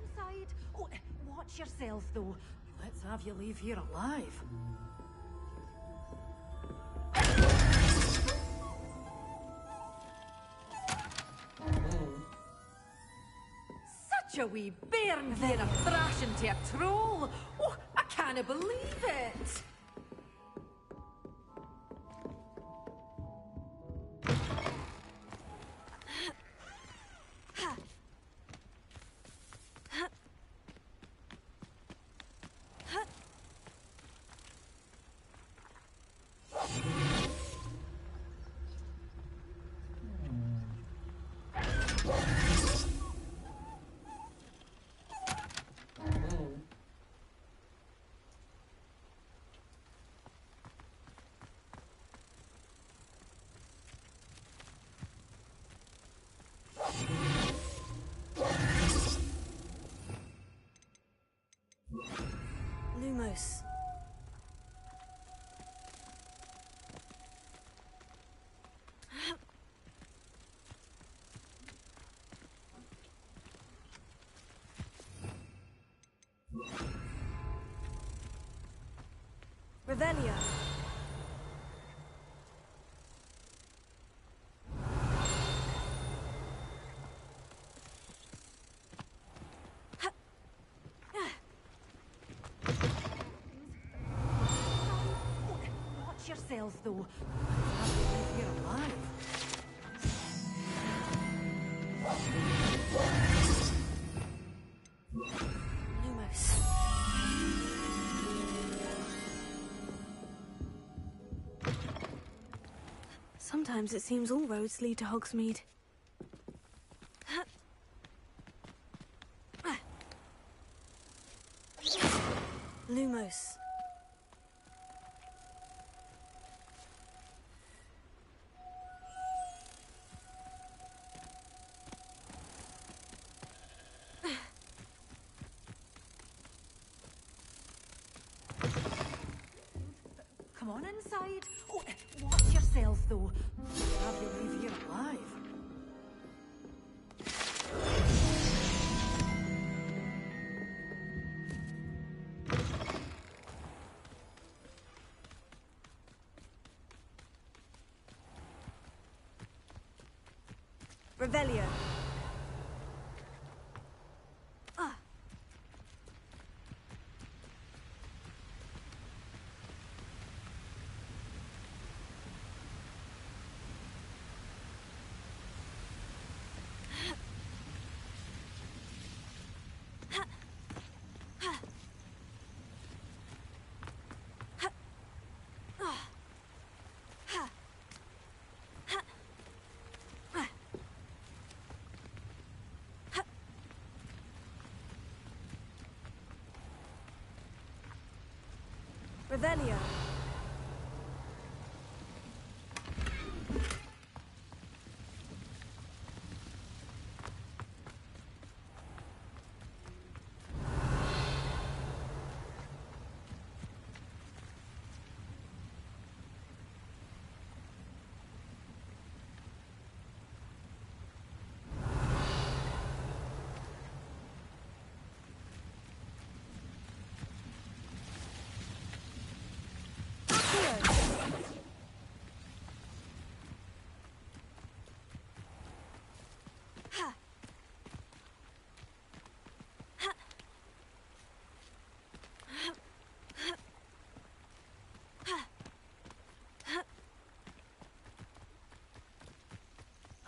[SPEAKER 19] Inside. Oh, watch yourself, though. Let's have you leave here alive. Such a wee bairn here a thrashing to a troll. Oh, I can't believe it. Lumos. Revelio.
[SPEAKER 11] Watch yourselves, though. I can't believe you're alive.
[SPEAKER 16] Lumos.
[SPEAKER 10] Sometimes it seems all roads lead to Hogsmeade. Lumos.
[SPEAKER 11] Come on inside. Oh, watch yourselves, though. I can't believe you're alive.
[SPEAKER 10] Revelio. Revelio.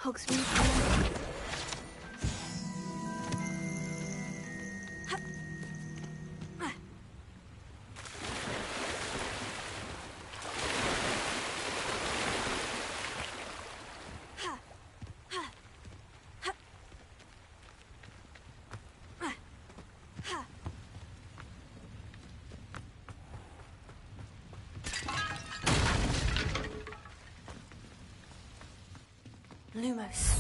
[SPEAKER 10] Hogsmeade.
[SPEAKER 16] Lumos.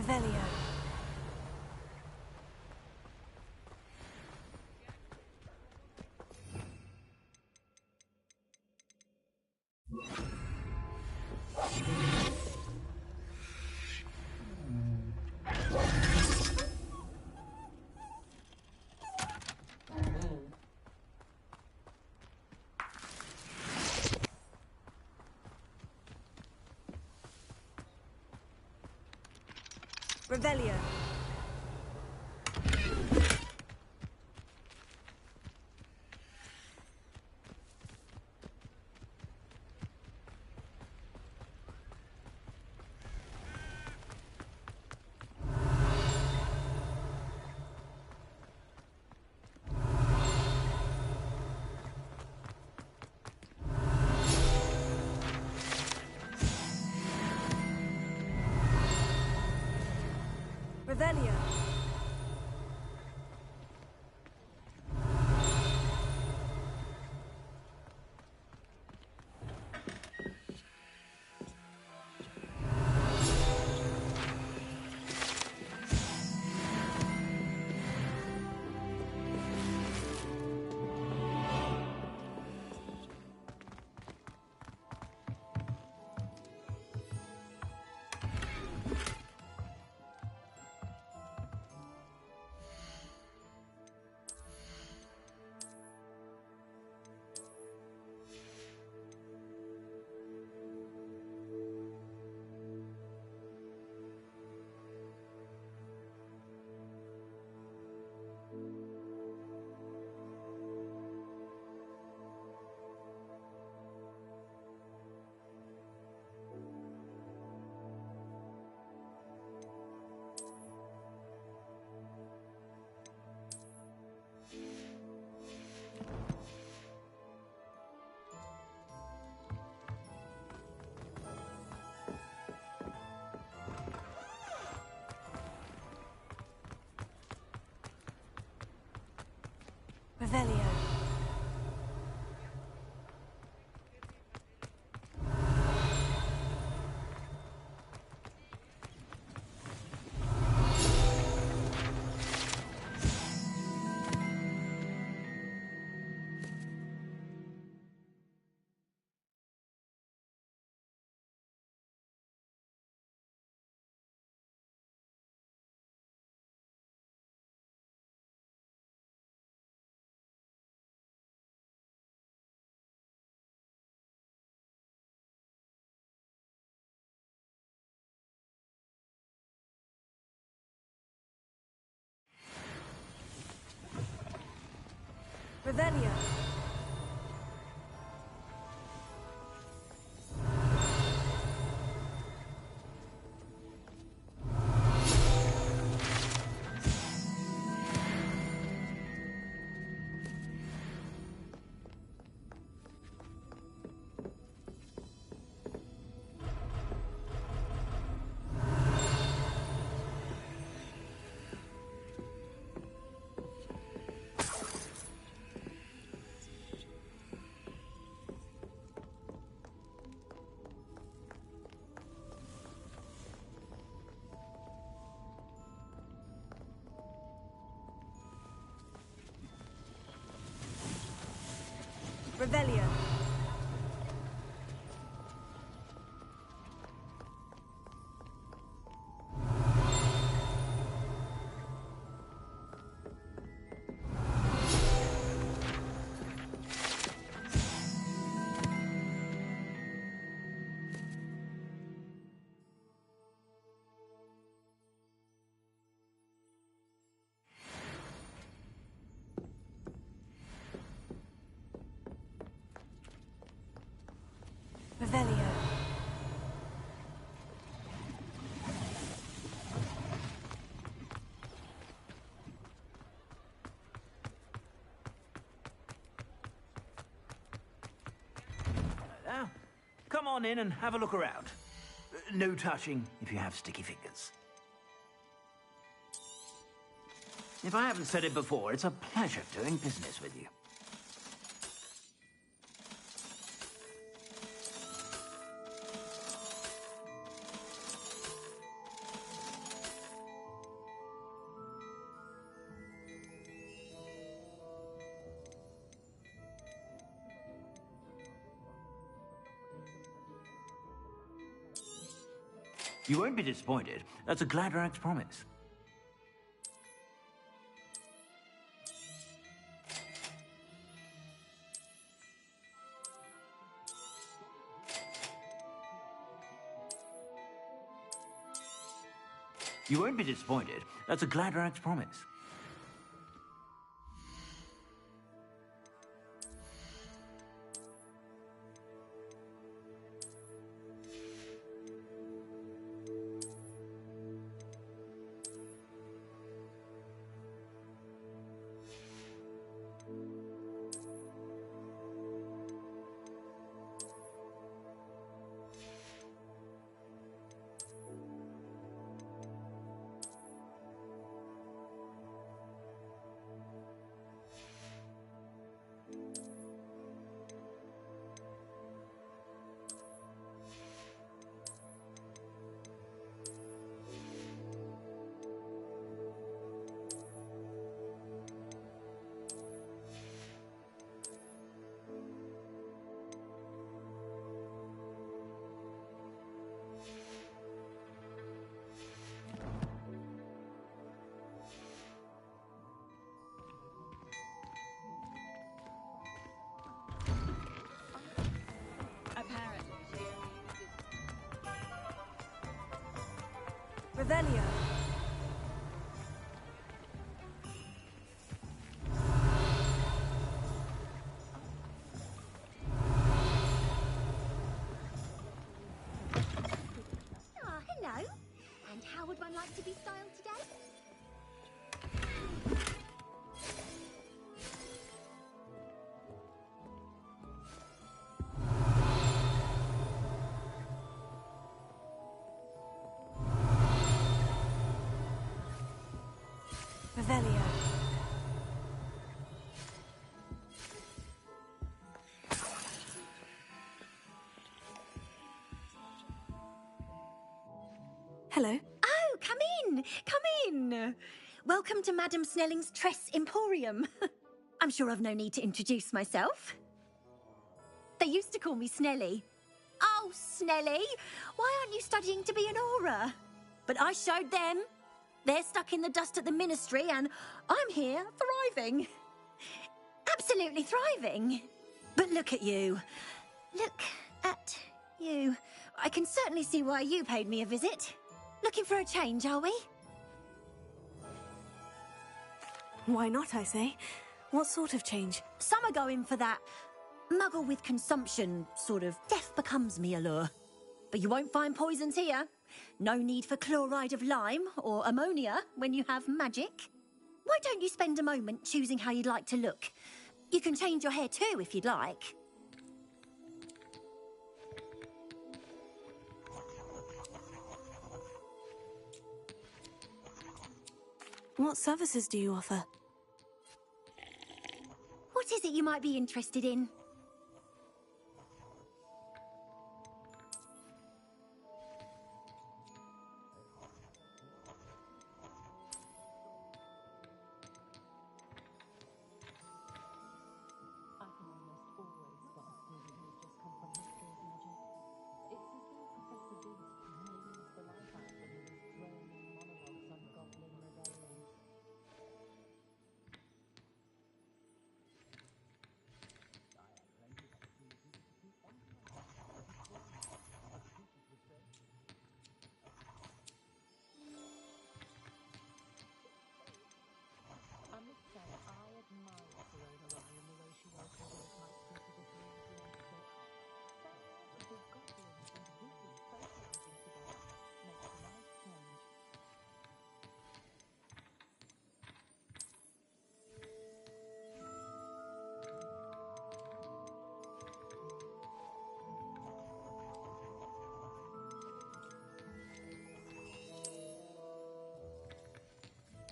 [SPEAKER 10] Revelio. Revelio. Revelio. Revelio. Revelio. Revelio. Revelio.
[SPEAKER 13] Now, come on in and have a look around. No touching if you have sticky fingers. If I haven't said it before, it's a pleasure doing business with you. You won't be disappointed. That's a Gladrax promise. You won't be disappointed. That's a Gladrax promise.
[SPEAKER 16] Revelio.
[SPEAKER 21] Ah, hello. And how would one like to be styled today?
[SPEAKER 16] Revelio. Hello.
[SPEAKER 21] Oh, come in! Come in! Welcome to Madame Snelling's Tress Emporium. I'm sure I've no need to introduce myself. They used to call me Snelly. Oh, Snelly, why aren't you studying to be an aura? But I showed them. They're stuck in the dust at the Ministry, and I'm here, thriving. Absolutely thriving. But look at you. Look at you. I can certainly see why you paid me a visit. Looking for a change, are we?
[SPEAKER 16] Why not, I say? What sort of change?
[SPEAKER 21] Some are going for that muggle with consumption, sort of death becomes me allure. But you won't find poisons here. No need for chloride of lime or ammonia when you have magic. Why don't you spend a moment choosing how you'd like to look? You can change your hair too if you'd like.
[SPEAKER 16] What services do you offer?
[SPEAKER 21] What is it you might be interested in?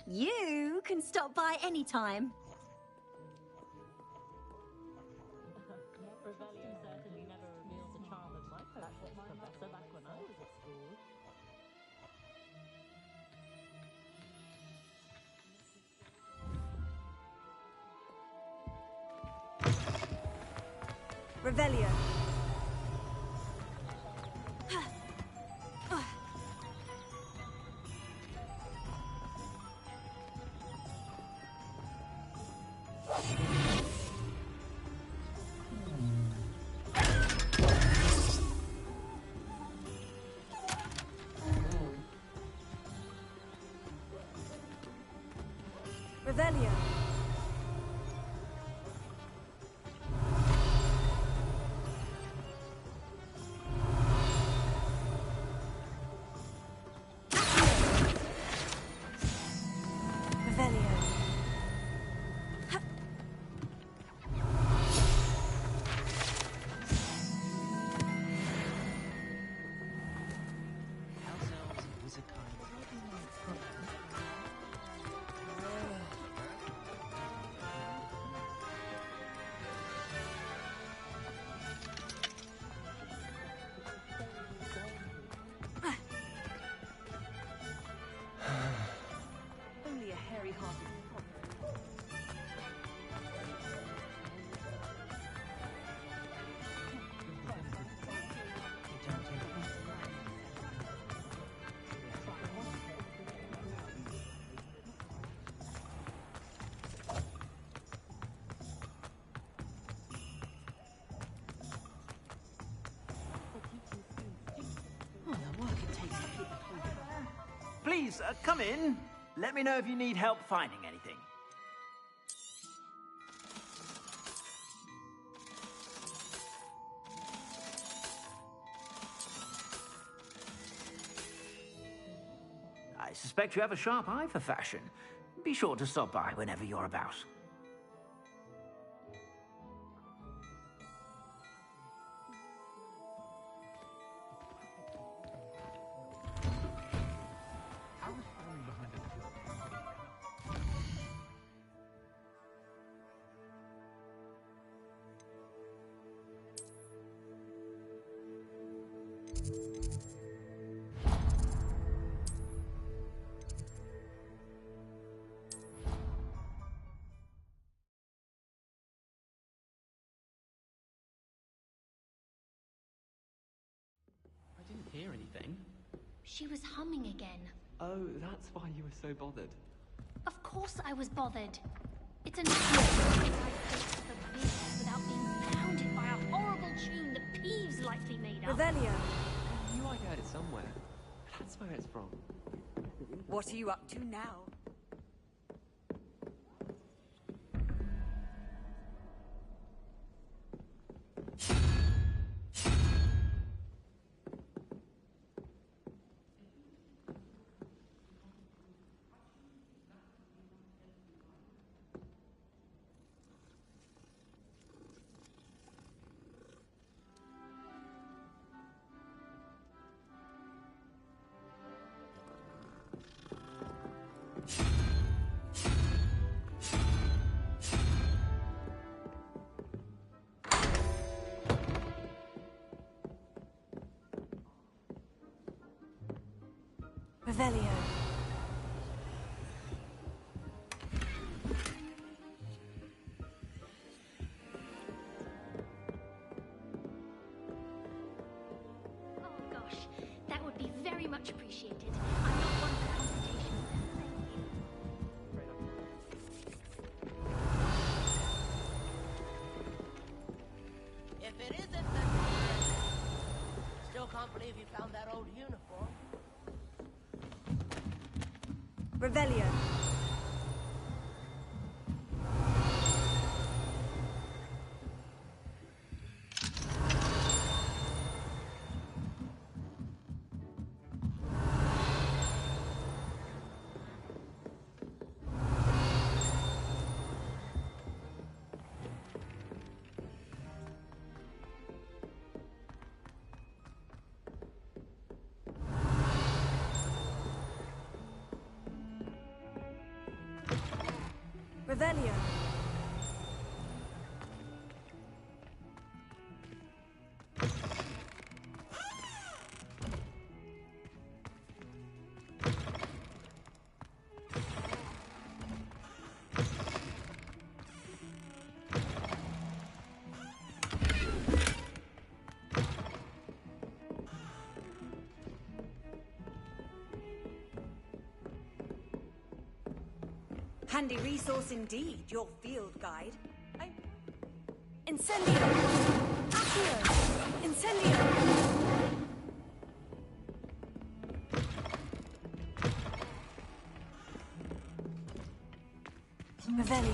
[SPEAKER 21] You can stop by any time.
[SPEAKER 19] Revelio certainly never reveals the charm of my potions professor back when I was at school.
[SPEAKER 16] Revelio. Revelio. Revelio. Only a hairy-hearted
[SPEAKER 5] Please, come in. Let me know if you need help finding anything. I suspect you have a sharp eye for fashion. Be sure to stop by whenever you're about.
[SPEAKER 17] I didn't hear anything.
[SPEAKER 3] She was humming again.
[SPEAKER 14] Oh, that's why you were so bothered.
[SPEAKER 3] Of course I was bothered. It's a nightmare for business without being pounded by a horrible tune that Peeves likely made up.
[SPEAKER 16] Revelio.
[SPEAKER 14] I knew I heard it somewhere. That's where it's from.
[SPEAKER 15] What are you up to now?
[SPEAKER 16] Revelio.
[SPEAKER 3] Oh gosh, that would be very much appreciated. I'm not one for confrontation.
[SPEAKER 12] If it isn't, then still can't believe you found that old uniform.
[SPEAKER 16] Revelio. Revelio.
[SPEAKER 15] Handy resource indeed, your field guide.
[SPEAKER 16] Incendio! Accio! Incendio!
[SPEAKER 10] Revelio.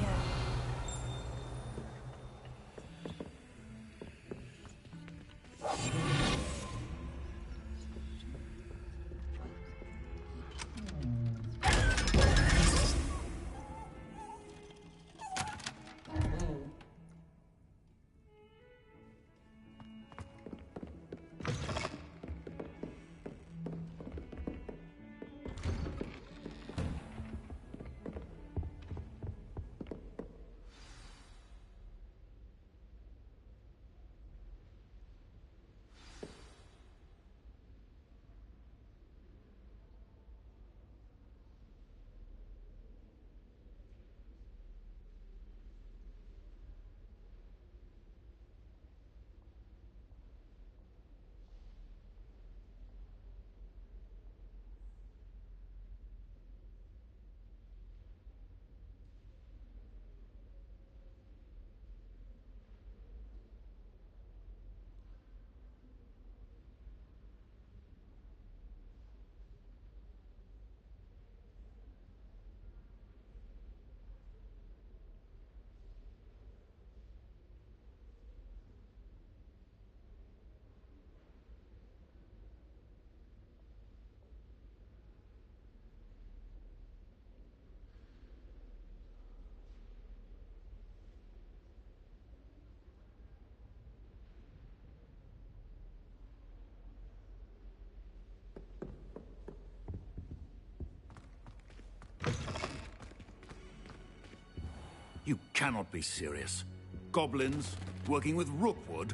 [SPEAKER 18] You cannot be serious. Goblins working with Rookwood?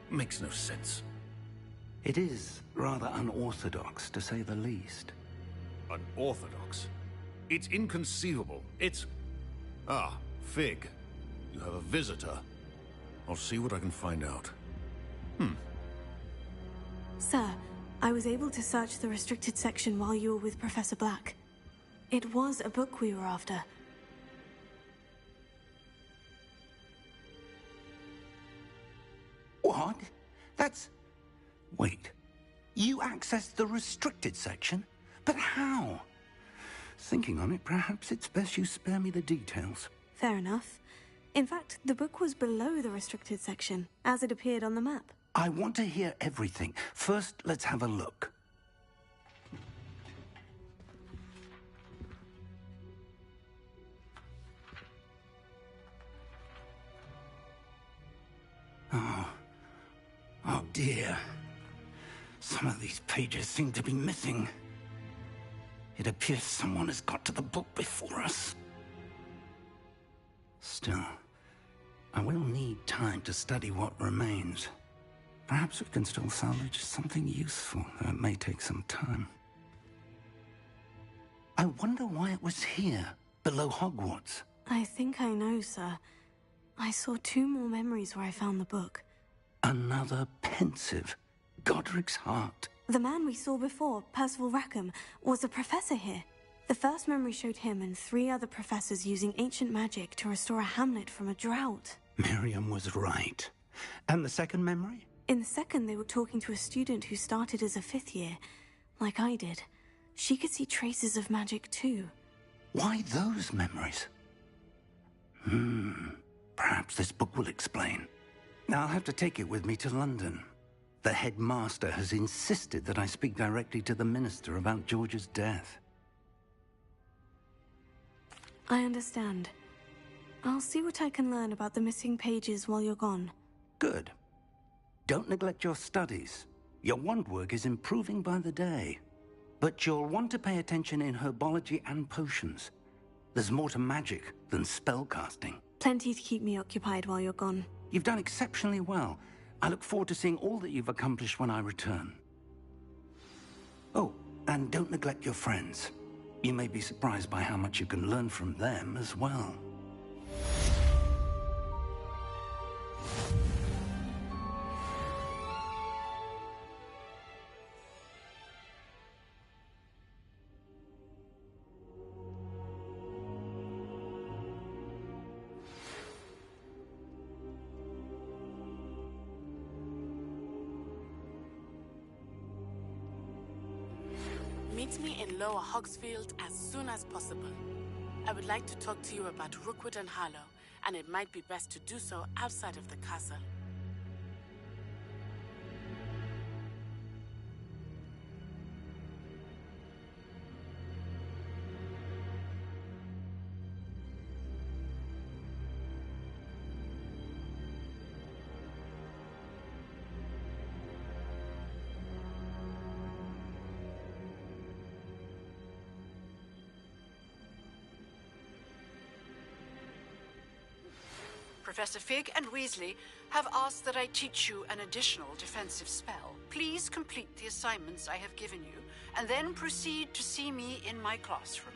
[SPEAKER 18] Makes no sense.
[SPEAKER 8] It is rather unorthodox, to say the least.
[SPEAKER 18] Unorthodox? It's inconceivable. It's... Ah, Fig. You have a visitor. I'll see what I can find out.
[SPEAKER 10] Sir, I was able to search the restricted section while you were with Professor Black. It was a book we were after.
[SPEAKER 8] What? That's... Wait. You accessed the restricted section? But how? Thinking on it, perhaps it's best you spare me the details.
[SPEAKER 10] Fair enough. In fact, the book was below the restricted section, as it appeared on the map.
[SPEAKER 8] I want to hear everything. First, let's have a look. Oh dear. Some of these pages seem to be missing. It appears someone has got to the book before us. Still, I will need time to study what remains. Perhaps we can still salvage something useful, though it may take some time. I wonder why it was here, below Hogwarts.
[SPEAKER 10] I think I know, sir. I saw 2 more memories where I found the book.
[SPEAKER 8] Another pensive. Godric's heart.
[SPEAKER 10] The man we saw before, Percival Rackham, was a professor here. The first memory showed him and 3 other professors using ancient magic to restore a hamlet from a drought.
[SPEAKER 8] Miriam was right. And the second memory?
[SPEAKER 10] In the second, they were talking to a student who started as a 5th year, like I did. She could see traces of magic too.
[SPEAKER 8] Why those memories? Perhaps this book will explain. Now I'll have to take it with me to London. The headmaster has insisted that I speak directly to the minister about George's death.
[SPEAKER 10] I understand. I'll see what I can learn about the missing pages while you're gone.
[SPEAKER 8] Good. Don't neglect your studies. Your wand work is improving by the day. But you'll want to pay attention in herbology and potions. There's more to magic than spellcasting.
[SPEAKER 10] Plenty to keep me occupied while you're gone.
[SPEAKER 8] You've done exceptionally well. I look forward to seeing all that you've accomplished when I return. Oh, and don't neglect your friends. You may be surprised by how much you can learn from them as well.
[SPEAKER 22] Meet me in Lower Hogsfield as soon as possible.
[SPEAKER 9] I would like to talk to you about Rookwood and Harlow, and it might be best to do so outside of the castle.
[SPEAKER 22] Professor Fig and Weasley have asked that I teach you an additional defensive spell. Please complete the assignments I have given you, and then proceed to see me in my classroom.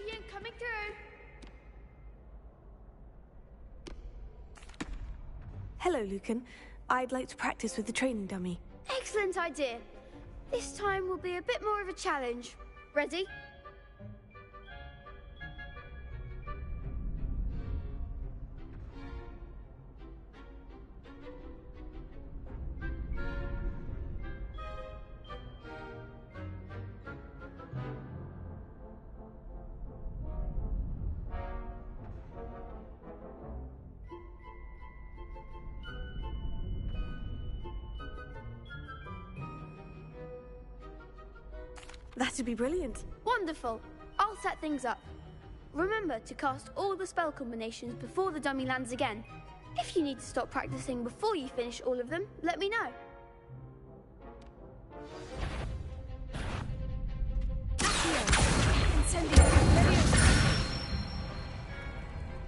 [SPEAKER 6] champion coming through.
[SPEAKER 10] Hello, Lucan. I'd like to practice with the training dummy.
[SPEAKER 6] Excellent idea. This time will be a bit more of a challenge. Ready?
[SPEAKER 10] That'd be brilliant.
[SPEAKER 6] Wonderful. I'll set things up. Remember to cast all the spell combinations before the dummy lands again. If you need to stop practicing before you finish all of them, let me know.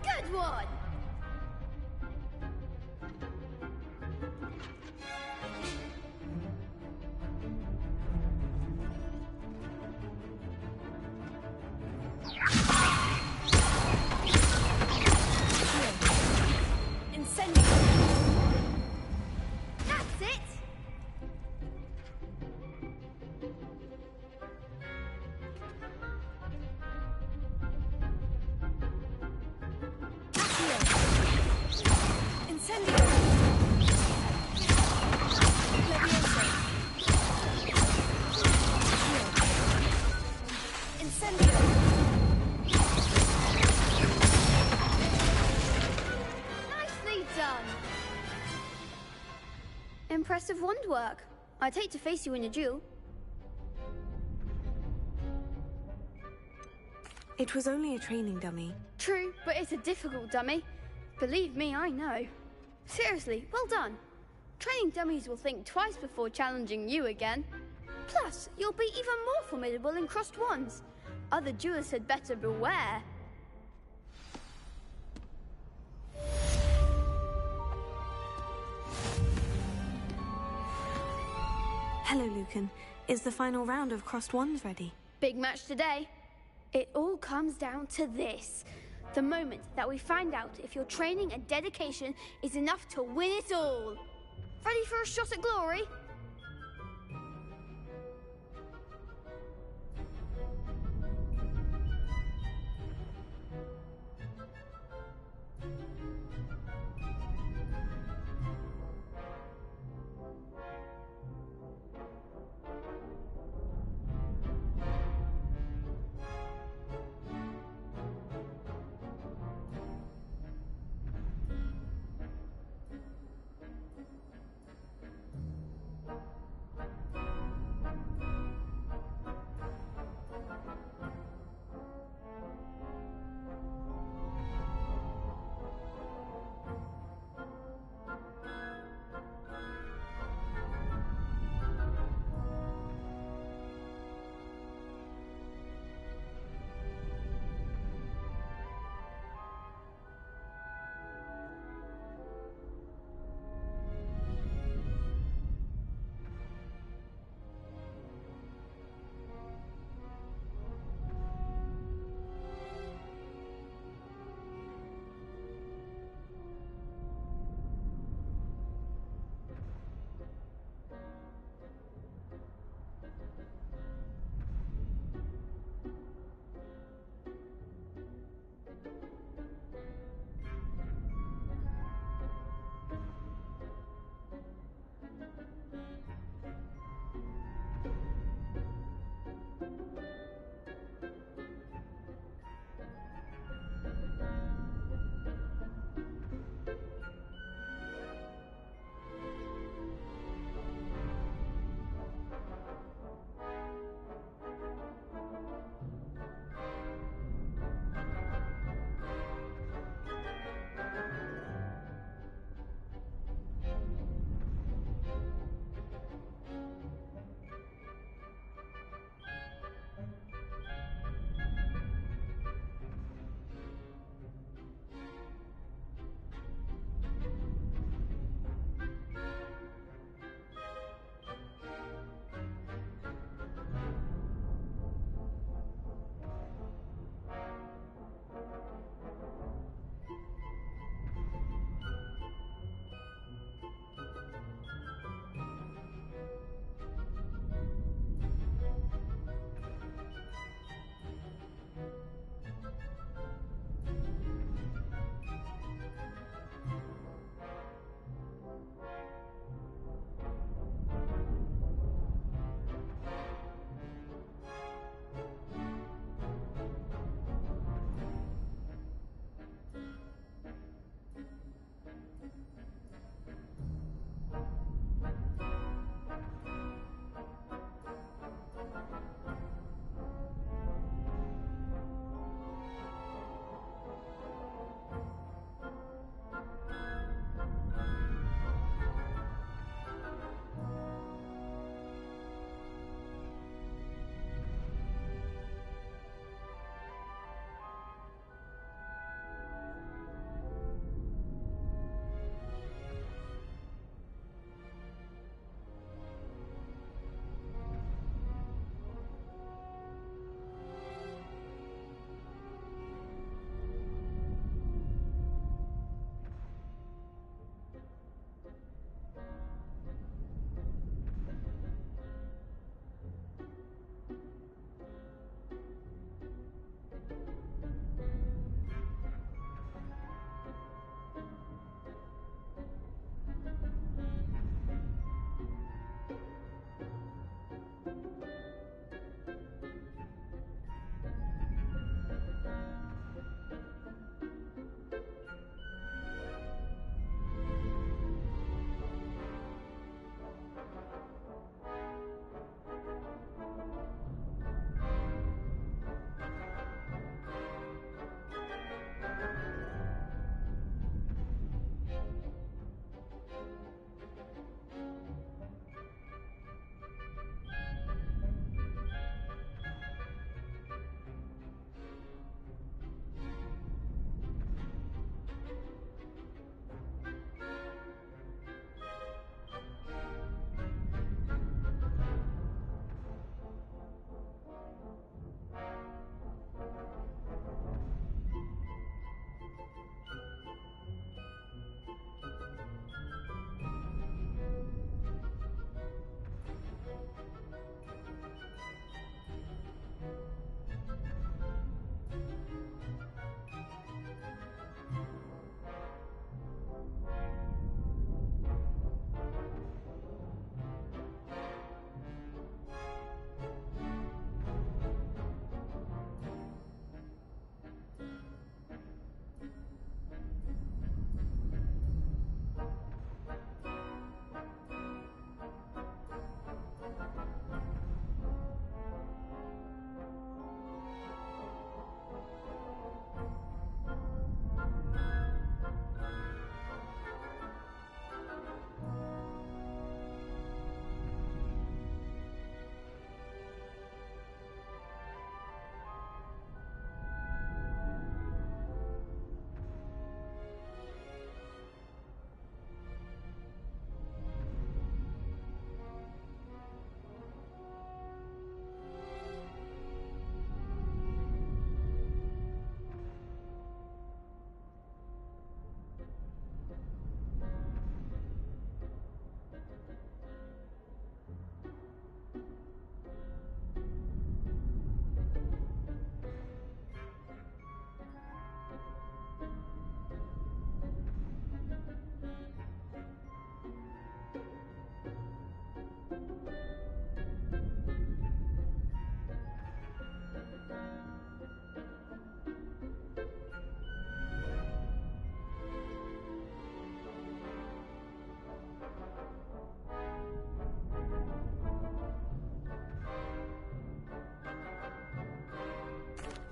[SPEAKER 6] Good one! That's it! Nicely done! Impressive wand work. I'd hate to face you in a duel.
[SPEAKER 10] It was only a training dummy.
[SPEAKER 6] True, but it's a difficult dummy. Believe me, I know. Seriously, well done. Training dummies will think twice before challenging you again. Plus, you'll be even more formidable in crossed wands. Other duelists had better beware.
[SPEAKER 10] Hello, Lucan. Is the final round of crossed wands ready?
[SPEAKER 6] Big match today. It all comes down to this. The moment that we find out if your training and dedication is enough to win it all. Ready for a shot at glory?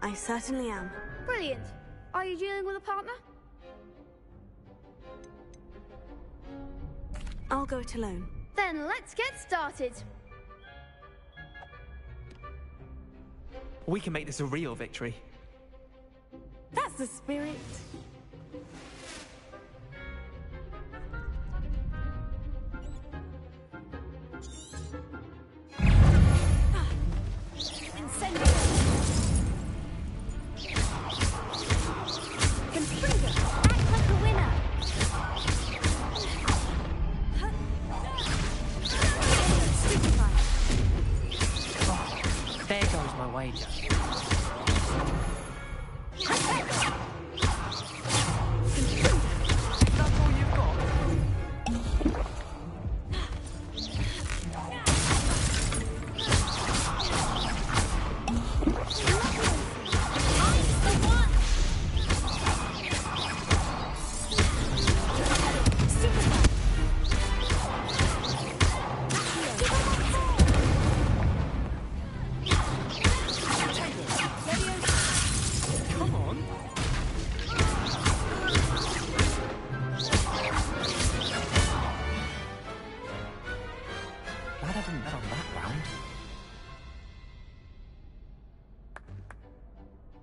[SPEAKER 10] I certainly am.
[SPEAKER 6] Brilliant. Are you dealing with a partner?
[SPEAKER 10] I'll go it alone.
[SPEAKER 6] Then let's get started.
[SPEAKER 14] We can make this a real victory.
[SPEAKER 10] That's the spirit.
[SPEAKER 14] There goes my wager. That's all you've got? Come on. Glad I didn't bet on that round.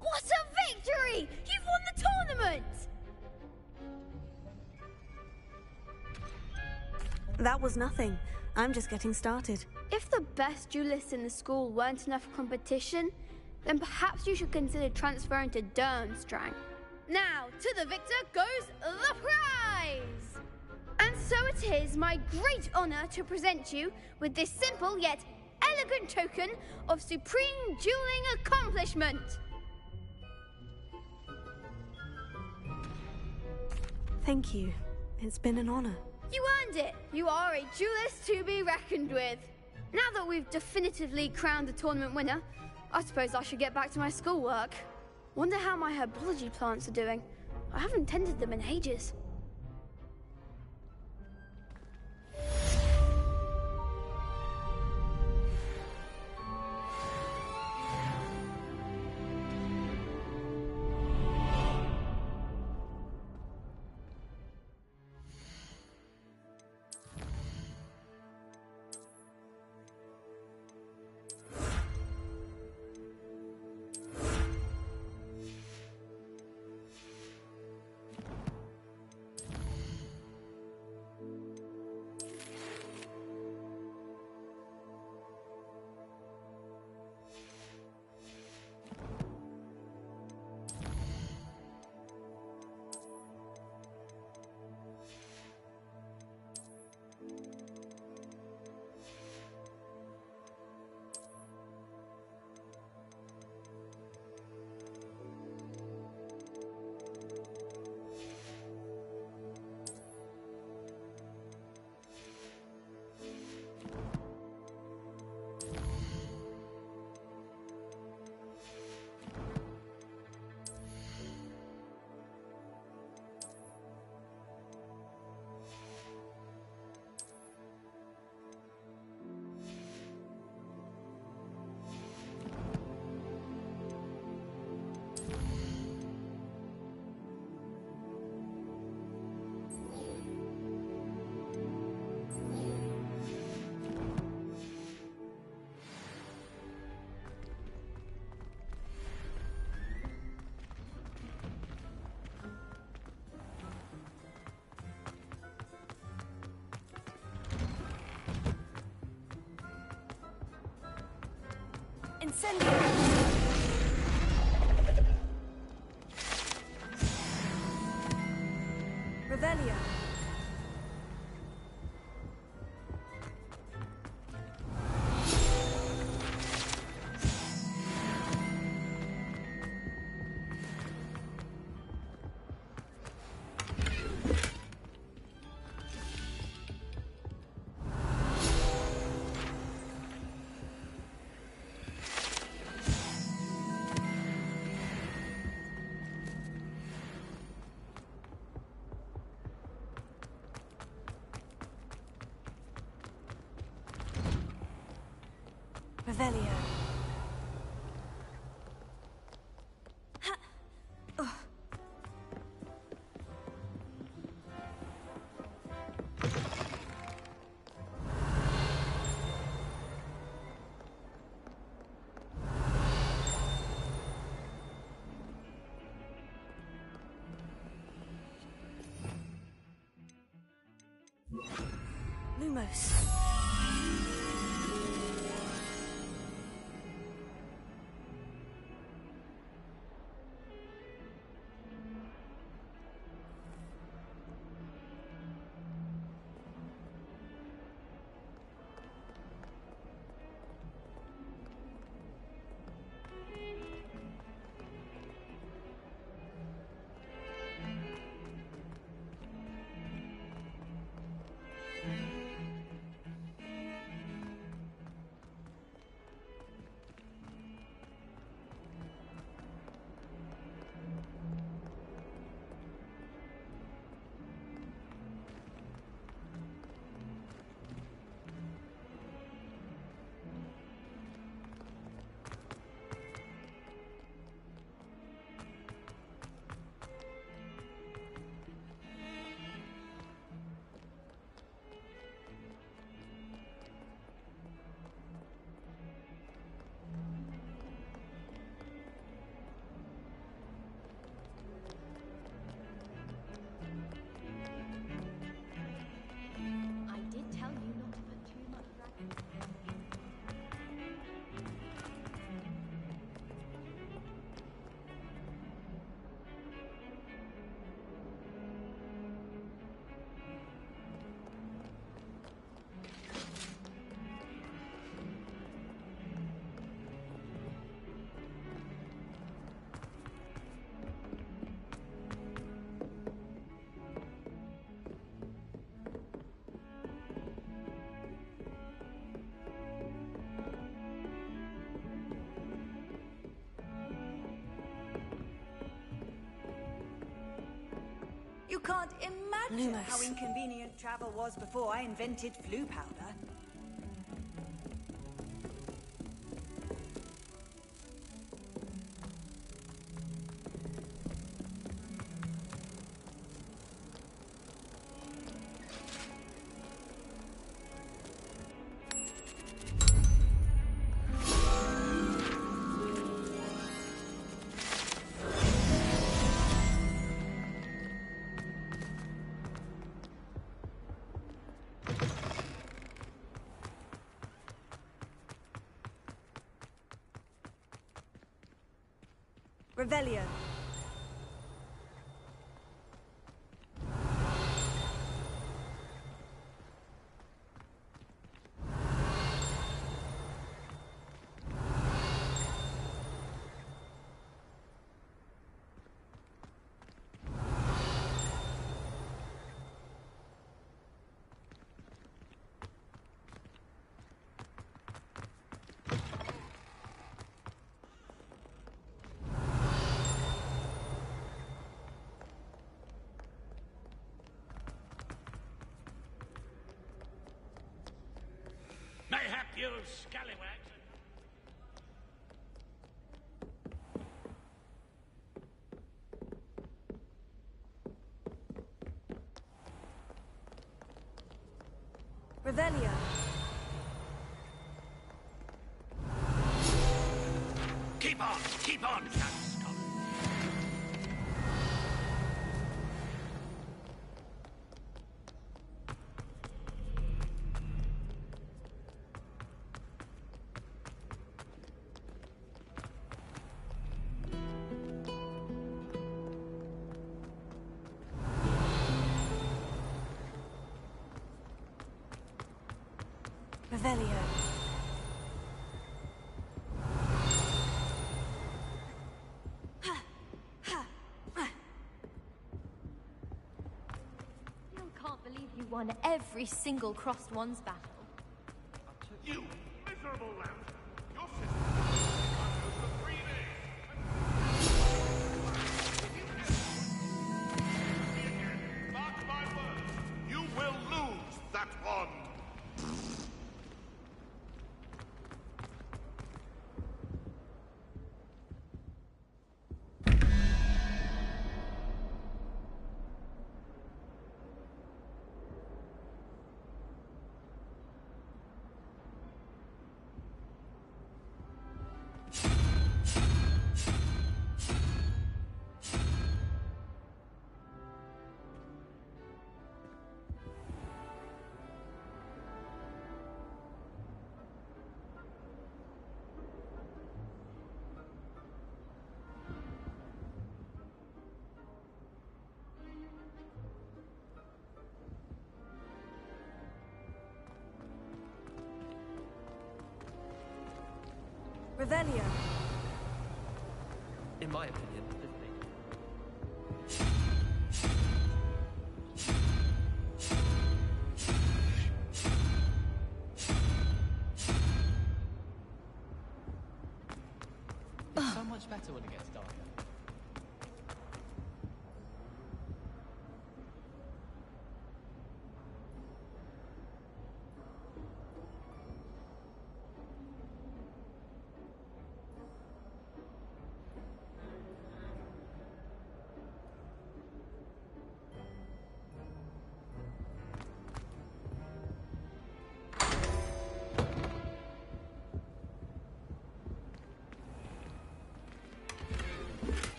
[SPEAKER 6] What a victory! You've won the tournament!
[SPEAKER 10] That was nothing. I'm just getting started.
[SPEAKER 6] If the best duelists in the school weren't enough for competition, then perhaps you should consider transferring to Durmstrang. Now, to the victor goes the prize! And so it is my great honor to present you with this simple yet elegant token of supreme dueling accomplishment.
[SPEAKER 10] Thank you. It's been an honor.
[SPEAKER 6] You earned it! You are a duelist to be reckoned with. Now that we've definitively crowned the tournament winner, I suppose I should get back to my schoolwork. Wonder how my herbology plants are doing. I haven't tended them in ages.
[SPEAKER 10] Incendio! Revelio. Revelio.
[SPEAKER 16] Lumos.
[SPEAKER 19] I did tell you not to put too much dragon.
[SPEAKER 4] You can't imagine
[SPEAKER 16] Lumos.
[SPEAKER 4] how inconvenient travel was before I invented flu powder. Revelio.
[SPEAKER 7] Mayhap you scallywags.
[SPEAKER 4] Revelio.
[SPEAKER 7] Keep on, young scholar.
[SPEAKER 4] Revelio.
[SPEAKER 23] Still can't believe you won every single Crossed Ones battle.
[SPEAKER 7] You miserable lout! Your sister has been unknown for 3 days. Mark my words, you will lose that one.
[SPEAKER 21] Revelio.
[SPEAKER 14] In my opinion, isn't It's so much better when it gets darker.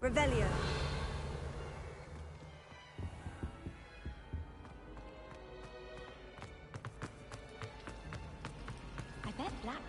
[SPEAKER 21] Revelio.
[SPEAKER 23] I bet Black.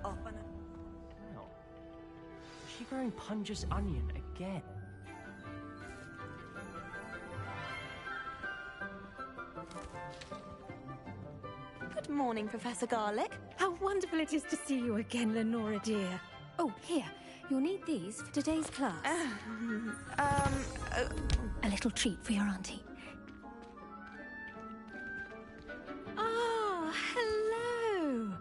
[SPEAKER 14] Wow. Is she growing Punja's onion again?
[SPEAKER 21] Good morning, Professor Garlick. How wonderful it is to see you again, Lenora dear. Oh, here. You'll need these for today's class. A little treat for your auntie. Ah, hello.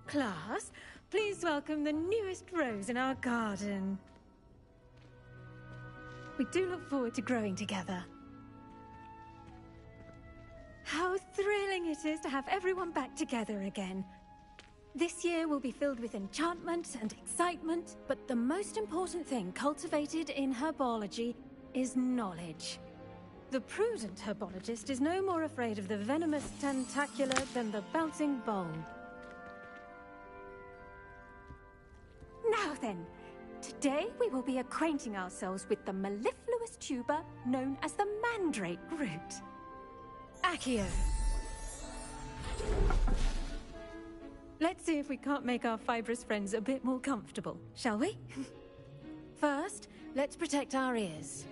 [SPEAKER 21] Class, please welcome the newest rose in our garden. We do look forward to growing together. How thrilling it is to have everyone back together again. This year will be filled with enchantment and excitement, but the most important thing cultivated in herbology is knowledge. The prudent herbologist is no more afraid of the venomous tentacula than the bouncing bulb. Now then, today we will be acquainting ourselves with the mellifluous tuber known as the mandrake root. Accio. Let's see if we can't make our fibrous friends a bit more comfortable, shall we? First, let's protect our ears.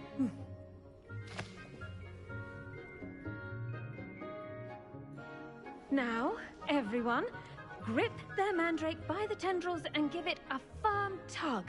[SPEAKER 21] Now, everyone, grip their mandrake by the tendrils and give it a firm tug.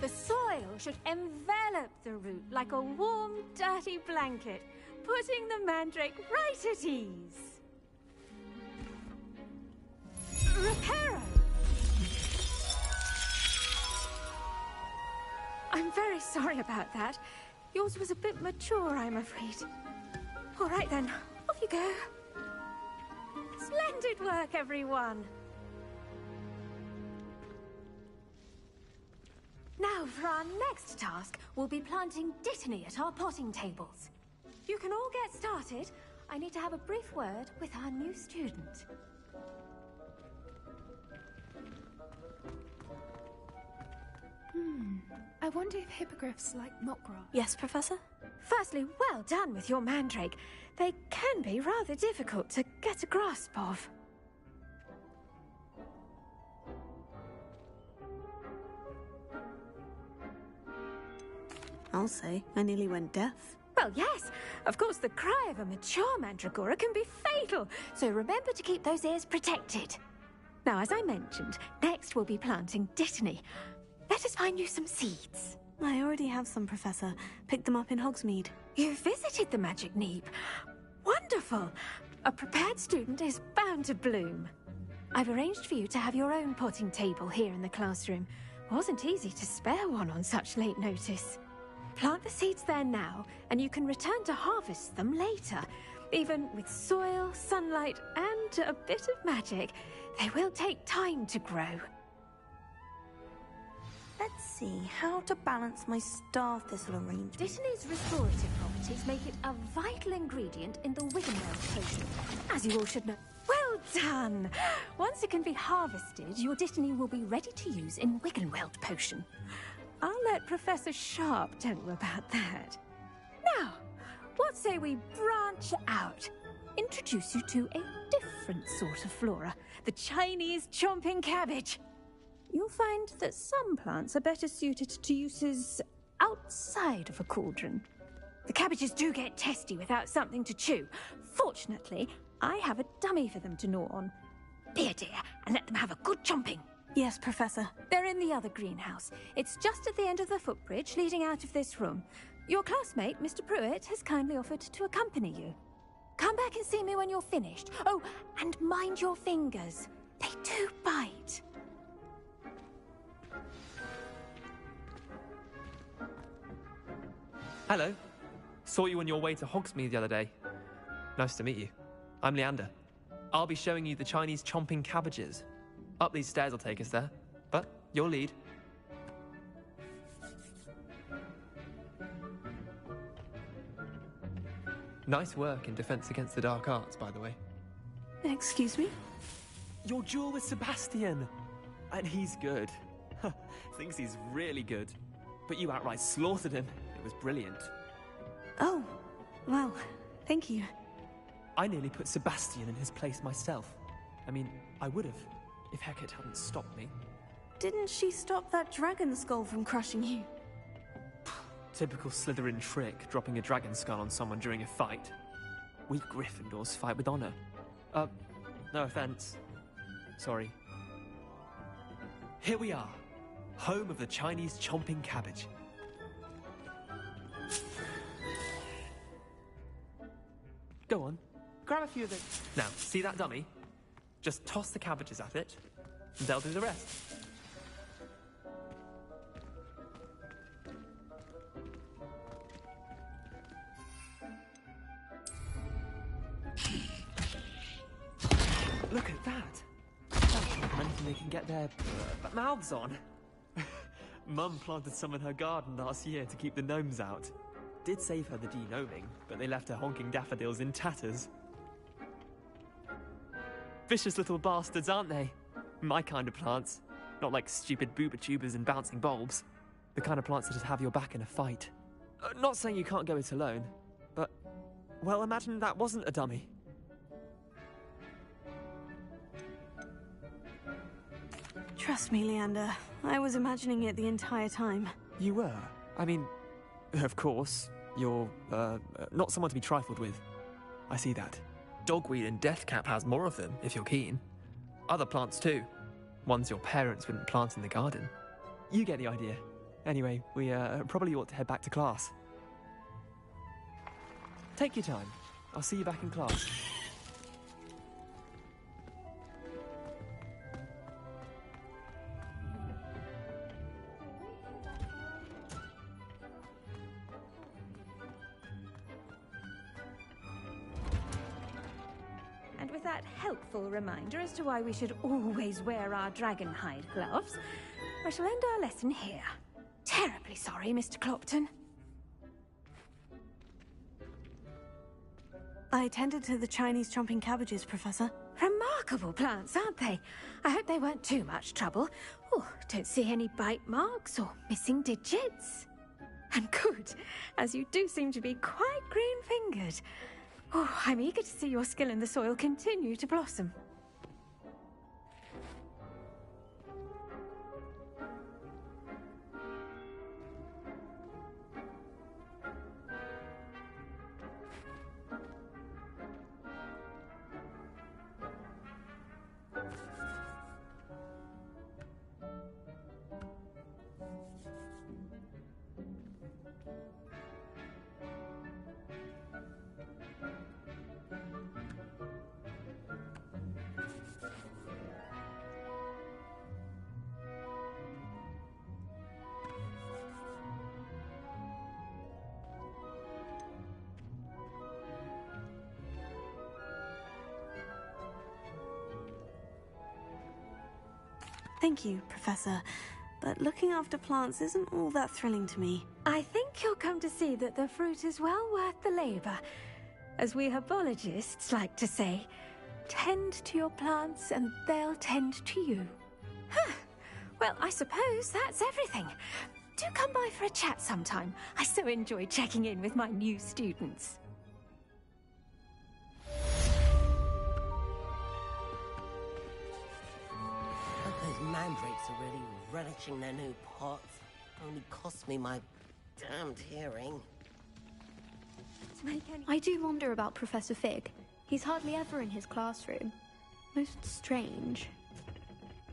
[SPEAKER 21] The soil should envelop the root like a warm, dirty blanket, putting the mandrake right at ease. Reparo! I'm very sorry about that. Yours was a bit mature, I'm afraid. All right then, off you go. Splendid work, everyone. Now, for our next task, we'll be planting Dittany at our potting tables. You can all get started. I need to have a brief word with our new student.
[SPEAKER 1] I wonder if hippogriffs like knotgrass.
[SPEAKER 10] Yes, Professor?
[SPEAKER 2] Firstly, well done with your mandrake. They can be rather difficult to get a grasp of.
[SPEAKER 10] I'll say, I nearly went deaf.
[SPEAKER 2] Well, yes. Of course, the cry of a mature mandragora can be fatal, so remember to keep those ears protected. Now, as I mentioned, next we'll be planting Dittany. Let us find you some seeds.
[SPEAKER 10] I already have some, Professor. Picked them up in Hogsmeade.
[SPEAKER 2] You visited the Magic Neep. Wonderful! A prepared student is bound to bloom. I've arranged for you to have your own potting table here in the classroom. Wasn't easy to spare one on such late notice. Plant the seeds there now, and you can return to harvest them later. Even with soil, sunlight, and a bit of magic, they will take time to grow.
[SPEAKER 10] Let's see, how to balance my star thistle arrangement.
[SPEAKER 2] Dittany's restorative properties make it a vital ingredient in the Wiggenweld potion, as you all should know. Well done! Once it can be harvested, your Dittany will be ready to use in Wiggenweld potion. I'll let Professor Sharp tell you about that. Now, what say we branch out? Introduce you to a different sort of flora, the Chinese chomping cabbage. You'll find that some plants are better suited to uses outside of a cauldron. The cabbages do get testy without something to chew. Fortunately, I have a dummy for them to gnaw on. Be a dear and let them have a good chomping.
[SPEAKER 10] Yes, Professor.
[SPEAKER 2] They're in the other greenhouse. It's just at the end of the footbridge leading out of this room. Your classmate, Mr. Pruitt, has kindly offered to accompany you. Come back and see me when you're finished. Oh, and mind your fingers. They do bite.
[SPEAKER 14] Hello. Saw you on your way to Hogsmeade the other day. Nice to meet you. I'm Leander. I'll be showing you the Chinese chomping cabbages. Up these stairs will take us there, but you'll lead. Nice work in Defense Against the Dark Arts, by the way.
[SPEAKER 10] Excuse me?
[SPEAKER 14] Your duel with Sebastian! And he's good. Thinks he's really good. But you outright slaughtered him. It was brilliant.
[SPEAKER 10] Oh, well, thank you.
[SPEAKER 14] I nearly put Sebastian in his place myself. I mean, I would have, if Hecate hadn't stopped me.
[SPEAKER 10] Didn't she stop that dragon skull from crushing you?
[SPEAKER 14] Typical Slytherin trick, dropping a dragon skull on someone during a fight. We Gryffindors fight with honor. No offense. Sorry. Here we are, home of the Chinese chomping cabbage. Go on, grab a few of them. Now, see that dummy? Just toss the cabbages at it, and they'll do the rest. Look at that! That's anything they can get their mouths on. Mum planted some in her garden last year to keep the gnomes out. Did save her the de-gnoming, but they left her honking daffodils in tatters. Vicious little bastards, aren't they? My kind of plants. Not like stupid booba tubers and bouncing bulbs. The kind of plants that just have your back in a fight. Not saying you can't go it alone, but, well, imagine that wasn't a dummy.
[SPEAKER 10] Trust me, Leander. I was imagining it the entire time.
[SPEAKER 14] You were? I mean, of course, you're, not someone to be trifled with. I see that. Dogweed and Deathcap has more of them, if you're keen. Other plants too. Ones your parents wouldn't plant in the garden. You get the idea. Anyway, we probably ought to head back to class. Take your time. I'll see you back in class.
[SPEAKER 2] And with that helpful reminder as to why we should always wear our dragon hide gloves, I shall end our lesson here. Terribly sorry, Mr. Clopton.
[SPEAKER 10] I attended to the Chinese chomping cabbages, Professor.
[SPEAKER 2] Remarkable. remarkable plants, aren't they? I hope they weren't too much trouble. Oh, don't see any bite marks or missing digits. And good, as you do seem to be quite green-fingered. Oh, I'm eager to see your skill in the soil continue to blossom.
[SPEAKER 10] Thank you, Professor, but looking after plants isn't all that thrilling to me.
[SPEAKER 2] I think you'll come to see that the fruit is well worth the labor. As we herbologists like to say, tend to your plants and they'll tend to you. Huh. Well, I suppose that's everything. Do come by for a chat sometime. I so enjoy checking in with my new students.
[SPEAKER 12] Those mandrakes are really relishing their new pots. Only cost me my damned hearing.
[SPEAKER 23] I do wonder about Professor Fig. He's hardly ever in his classroom. Most strange.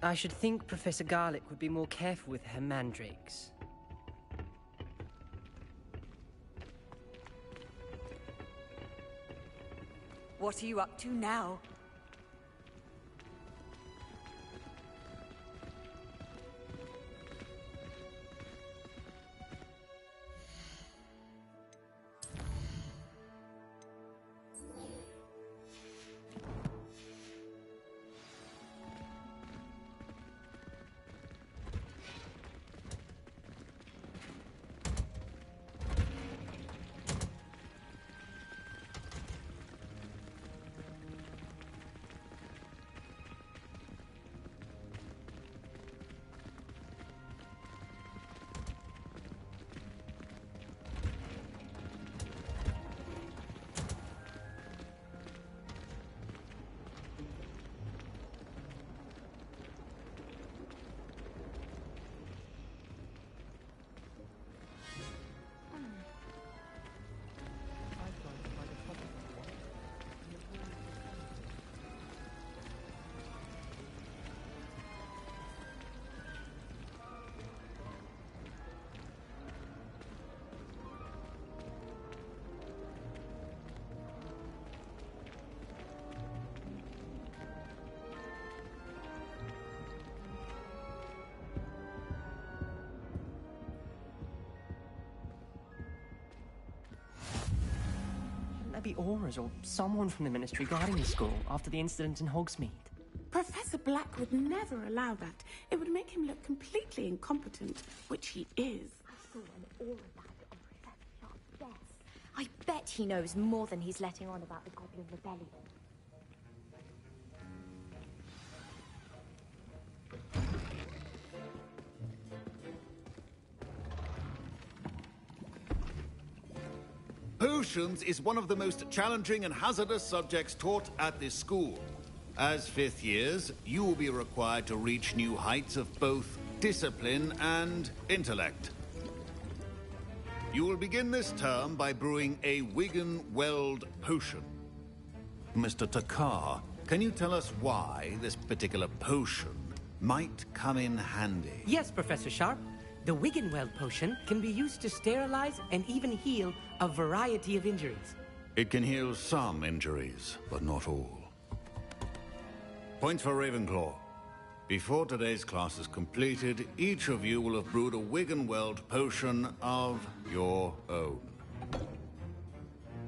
[SPEAKER 11] I should think Professor Garlick would be more careful with her mandrakes.
[SPEAKER 4] What are you up to now?
[SPEAKER 11] Be Auras or someone from the Ministry guarding the school after the incident in Hogsmeade.
[SPEAKER 13] Professor Black would never allow that. It would make him look completely incompetent, which he is.
[SPEAKER 23] I saw an aura bag on Professor Sharp's desk. I bet he knows more than he's letting on about the Goblin Rebellion.
[SPEAKER 18] Potions is one of the most challenging and hazardous subjects taught at this school. As fifth years, you will be required to reach new heights of both discipline and intellect. You will begin this term by brewing a Wiggenweld potion. Mr. Takar, can you tell us why this particular potion might come in handy?
[SPEAKER 11] Yes, Professor Sharp. The Wiggenweld potion can be used to sterilize and even heal a variety of injuries.
[SPEAKER 18] It can heal some injuries, but not all. Points for Ravenclaw. Before today's class is completed, each of you will have brewed a Wiggenweld potion of your own.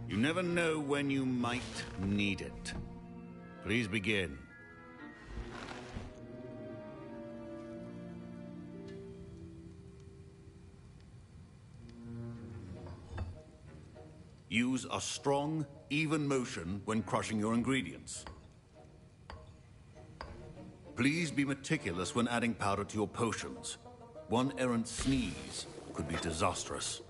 [SPEAKER 18] You never know when you might need it. Please begin. Use a strong, even motion when crushing your ingredients. Please be meticulous when adding powder to your potions. One errant sneeze could be disastrous.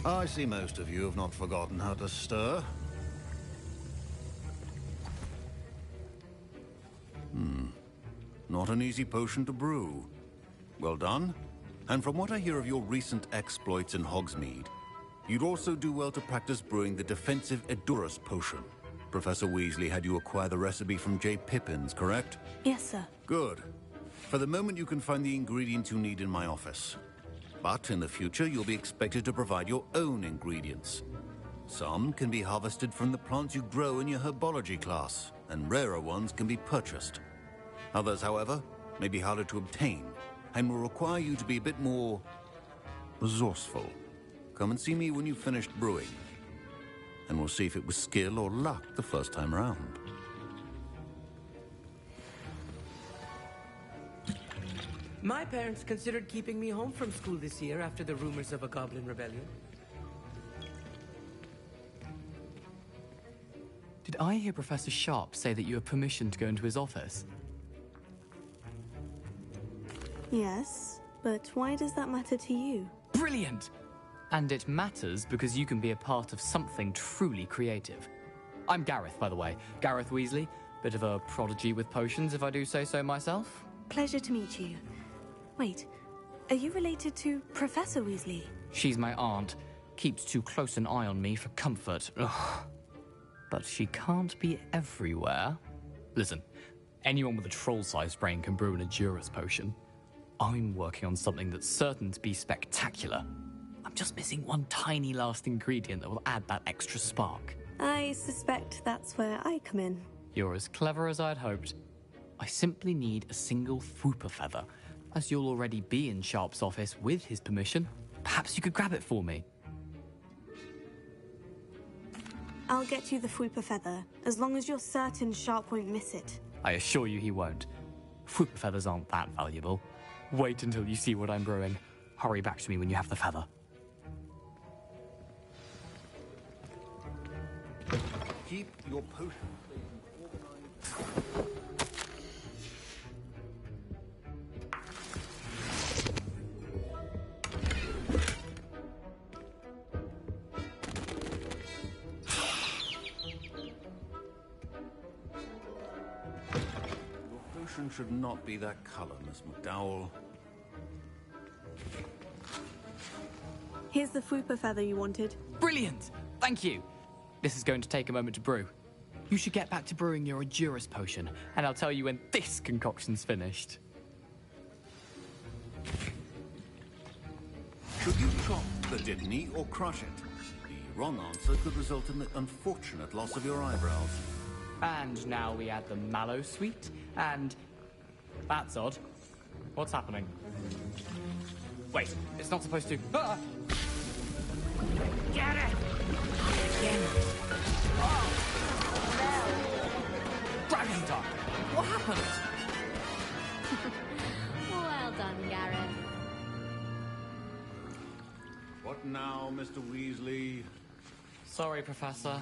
[SPEAKER 18] I see most of you have not forgotten how to stir. Not an easy potion to brew. Well done. And from what I hear of your recent exploits in Hogsmeade, you'd also do well to practice brewing the defensive Edurus potion. Professor Weasley had you acquire the recipe from J. Pippins, correct?
[SPEAKER 10] Yes, sir.
[SPEAKER 18] Good. For the moment, you can find the ingredients you need in my office. But in the future, you'll be expected to provide your own ingredients. Some can be harvested from the plants you grow in your herbology class, and rarer ones can be purchased. Others, however, may be harder to obtain, and will require you to be a bit more resourceful. Come and see me when you've finished brewing, and we'll see if it was skill or luck the first time around.
[SPEAKER 11] My parents considered keeping me home from school this year after the rumors of a goblin rebellion.
[SPEAKER 5] Did I hear Professor Sharp say that you have permission to go into his office?
[SPEAKER 10] Yes, but why does that matter to you?
[SPEAKER 5] Brilliant! And it matters because you can be a part of something truly creative. I'm Gareth, by the way. Gareth Weasley. Bit of a prodigy with potions, if I do say so myself.
[SPEAKER 10] Pleasure to meet you. Wait, are you related to Professor Weasley?
[SPEAKER 5] She's my aunt. Keeps too close an eye on me for comfort. Ugh. But she can't be everywhere. Listen, anyone with a troll-sized brain can brew an Edurus potion. I'm working on something that's certain to be spectacular. I'm just missing one tiny last ingredient that will add that extra spark.
[SPEAKER 10] I suspect that's where I come in.
[SPEAKER 5] You're as clever as I'd hoped. I simply need a single Fwooper feather. As you'll already be in Sharp's office with his permission, perhaps you could grab it for me.
[SPEAKER 10] I'll get you the Fwooper feather, as long as you're certain Sharp won't miss it.
[SPEAKER 5] I assure you he won't. Fwooper feathers aren't that valuable. Wait until you see what I'm brewing. Hurry back to me when you have the feather.
[SPEAKER 18] Keep your potion organized. Should not be that color, Miss McDowell.
[SPEAKER 10] Here's the Fwooper feather you wanted.
[SPEAKER 5] Brilliant! Thank you! This is going to take a moment to brew. You should get back to brewing your Edurus potion, and I'll tell you when this concoction's finished.
[SPEAKER 18] Should you chop the Dittany or crush it? The wrong answer could result in the unfortunate loss of your eyebrows.
[SPEAKER 5] And now we add the mallow sweet, and... That's odd. What's happening? Wait, it's not supposed to... Ah! Get it! Again! Oh! No! Dragon Duck! What happened?
[SPEAKER 3] Well done, Gareth.
[SPEAKER 18] What now, Mr. Weasley?
[SPEAKER 5] Sorry, Professor.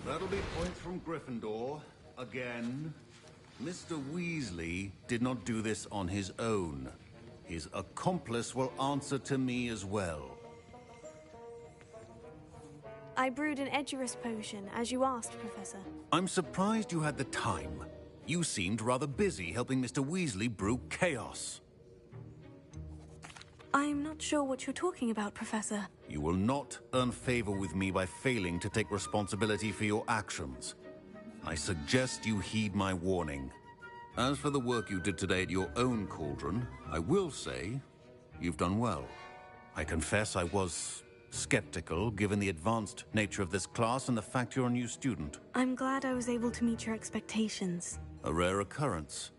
[SPEAKER 18] That'll be points from Gryffindor. Again. Mr. Weasley did not do this on his own. His accomplice will answer to me as well.
[SPEAKER 10] I brewed an Edurus potion, as you asked, Professor.
[SPEAKER 18] I'm surprised you had the time. You seemed rather busy helping Mr. Weasley brew chaos.
[SPEAKER 10] I'm not sure what you're talking about, Professor.
[SPEAKER 18] You will not earn favor with me by failing to take responsibility for your actions. I suggest you heed my warning. As for the work you did today at your own cauldron, I will say you've done well. I confess I was skeptical, given the advanced nature of this class and the fact you're a new student.
[SPEAKER 10] I'm glad I was able to meet your expectations.
[SPEAKER 18] A rare occurrence.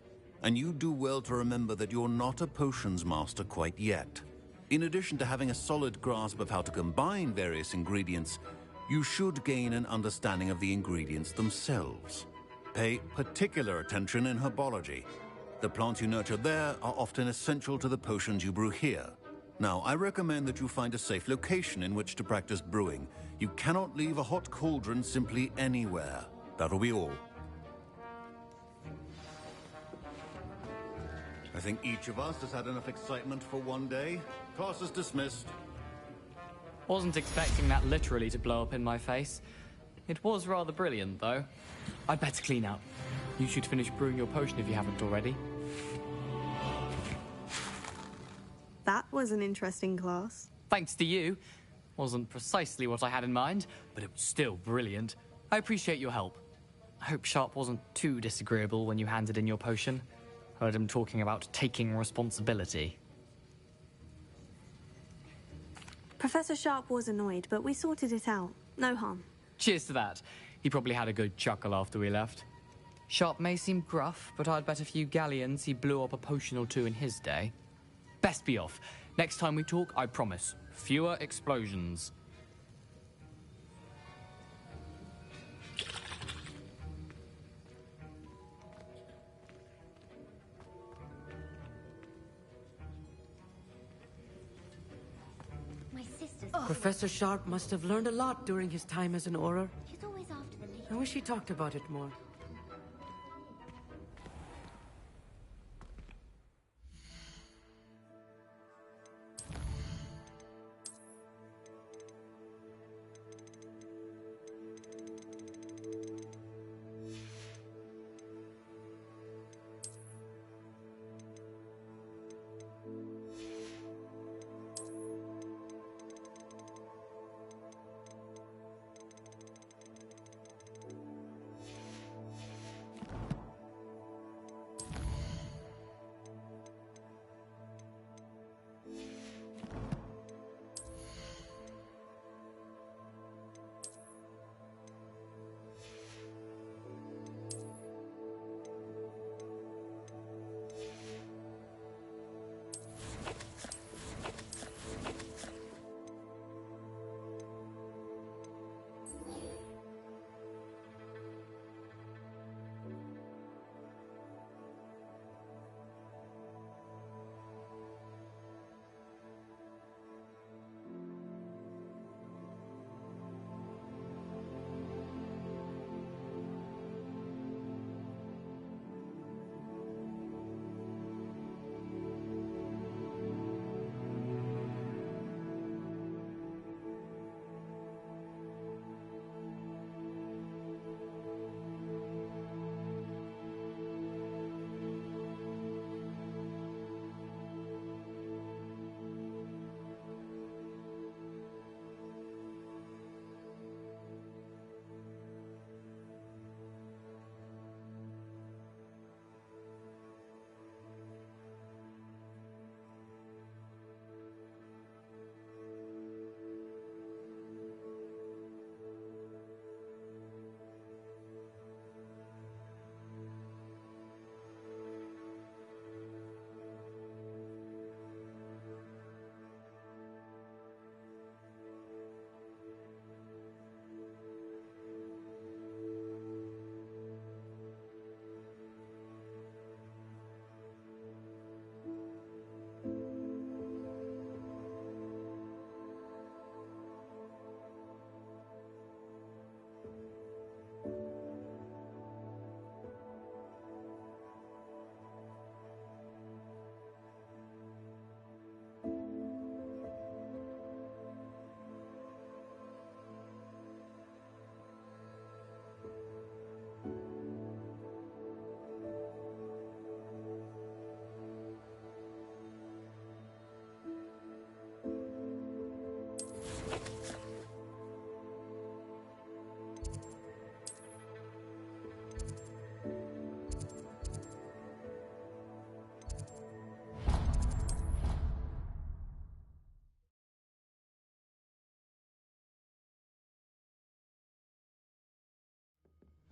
[SPEAKER 18] And you do well to remember that you're not a potions master quite yet. In addition to having a solid grasp of how to combine various ingredients, you should gain an understanding of the ingredients themselves. Pay particular attention in herbology. The plants you nurture there are often essential to the potions you brew here. Now, I recommend that you find a safe location in which to practice brewing. You cannot leave a hot cauldron simply anywhere. That'll be all. I think each of us has had enough excitement for one day. Class is dismissed.
[SPEAKER 5] Wasn't expecting that literally to blow up in my face. It was rather brilliant, though. I'd better clean up. You should finish brewing your potion if you haven't already.
[SPEAKER 10] That was an interesting class.
[SPEAKER 5] Thanks to you. Wasn't precisely what I had in mind, but it was still brilliant. I appreciate your help. I hope Sharp wasn't too disagreeable when you handed in your potion. Heard him talking about taking responsibility.
[SPEAKER 10] Professor Sharp was annoyed, but we sorted it out. No harm.
[SPEAKER 5] Cheers to that. He probably had a good chuckle after we left. Sharp may seem gruff, but I'd bet a few galleons he blew up a potion or two in his day. Best be off. Next time we talk, I promise, fewer explosions.
[SPEAKER 3] My sister's...
[SPEAKER 11] Professor Sharp must have learned a lot during his time as an Auror.
[SPEAKER 3] She's always after the lady.
[SPEAKER 11] I wish he talked about it more.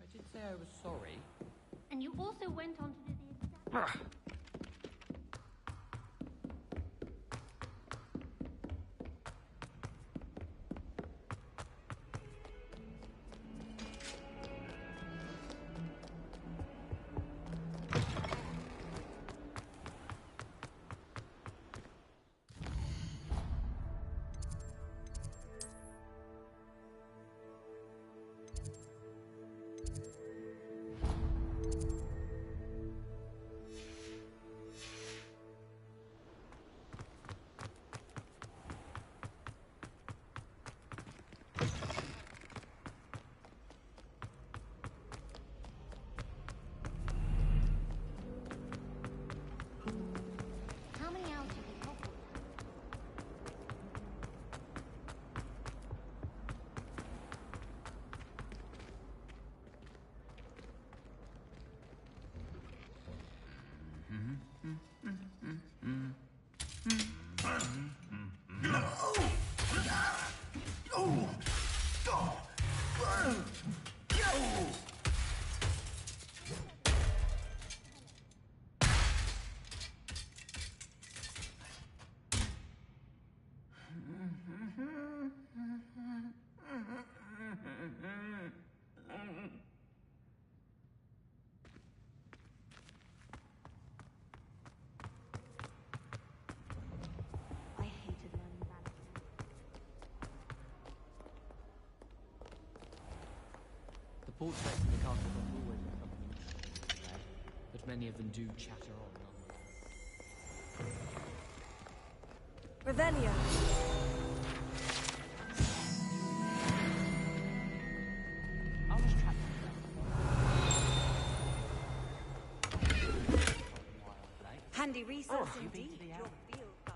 [SPEAKER 5] I did say I was sorry.
[SPEAKER 3] And you also went on to do the exact... How many hours have you got?
[SPEAKER 19] I hated learning ballet.
[SPEAKER 5] The portraits in the castle don't always accompany me, but many of them do chatter on nonetheless.
[SPEAKER 21] Revelio.
[SPEAKER 19] I was trapped
[SPEAKER 4] Handy resource
[SPEAKER 19] you've been
[SPEAKER 4] indeed,
[SPEAKER 19] to the
[SPEAKER 4] your
[SPEAKER 19] alley.
[SPEAKER 4] field guide.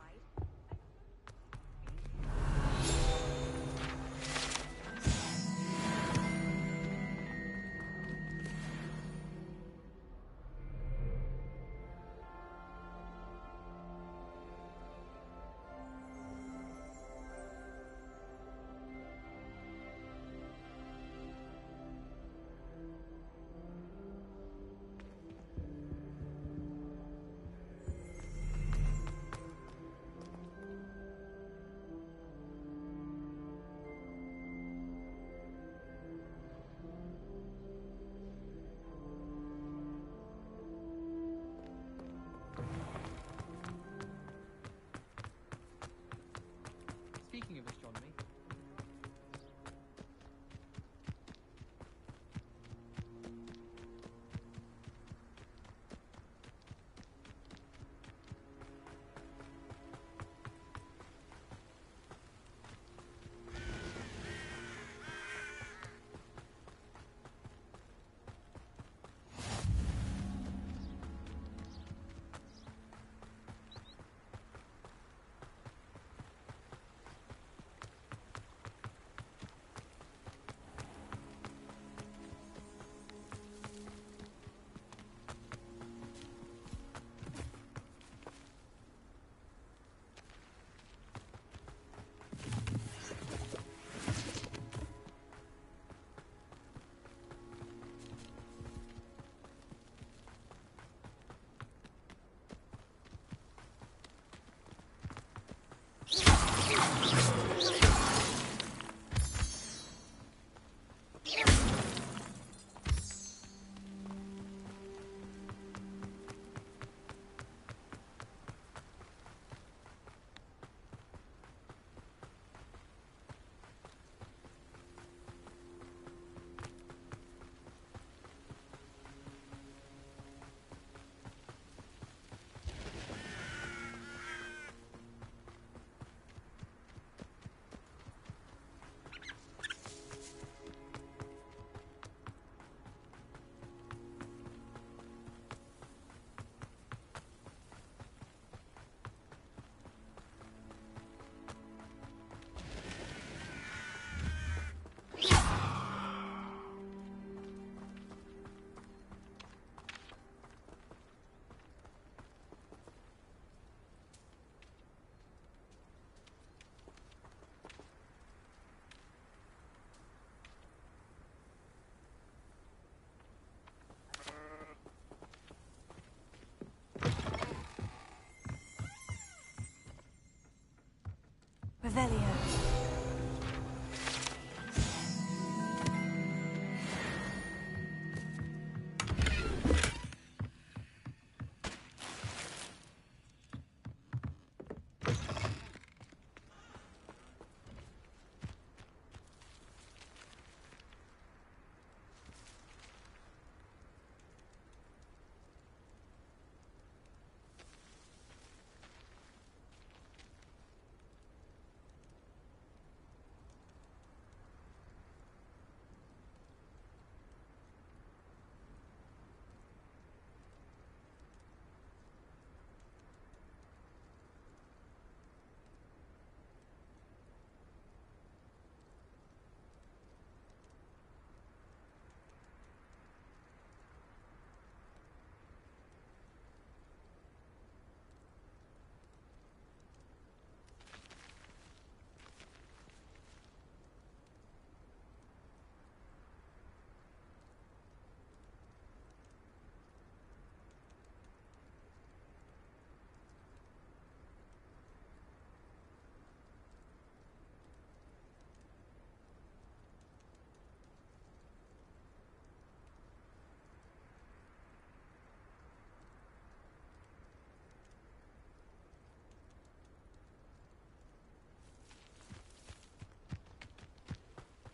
[SPEAKER 10] Revelio.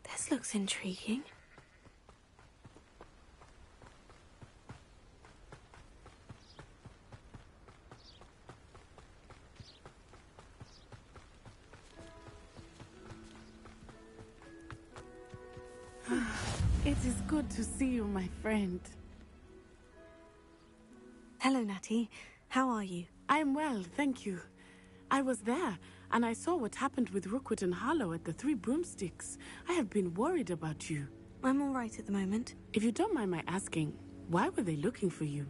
[SPEAKER 10] This looks intriguing.
[SPEAKER 13] It is good to see you, my friend.
[SPEAKER 10] Hello, Natty. How are you?
[SPEAKER 13] I'm well, thank you. I was there, and I saw what happened with Rookwood and Harlow at the Three Broomsticks. I have been worried about you.
[SPEAKER 10] I'm all right at the moment.
[SPEAKER 13] If you don't mind my asking, why were they looking for you?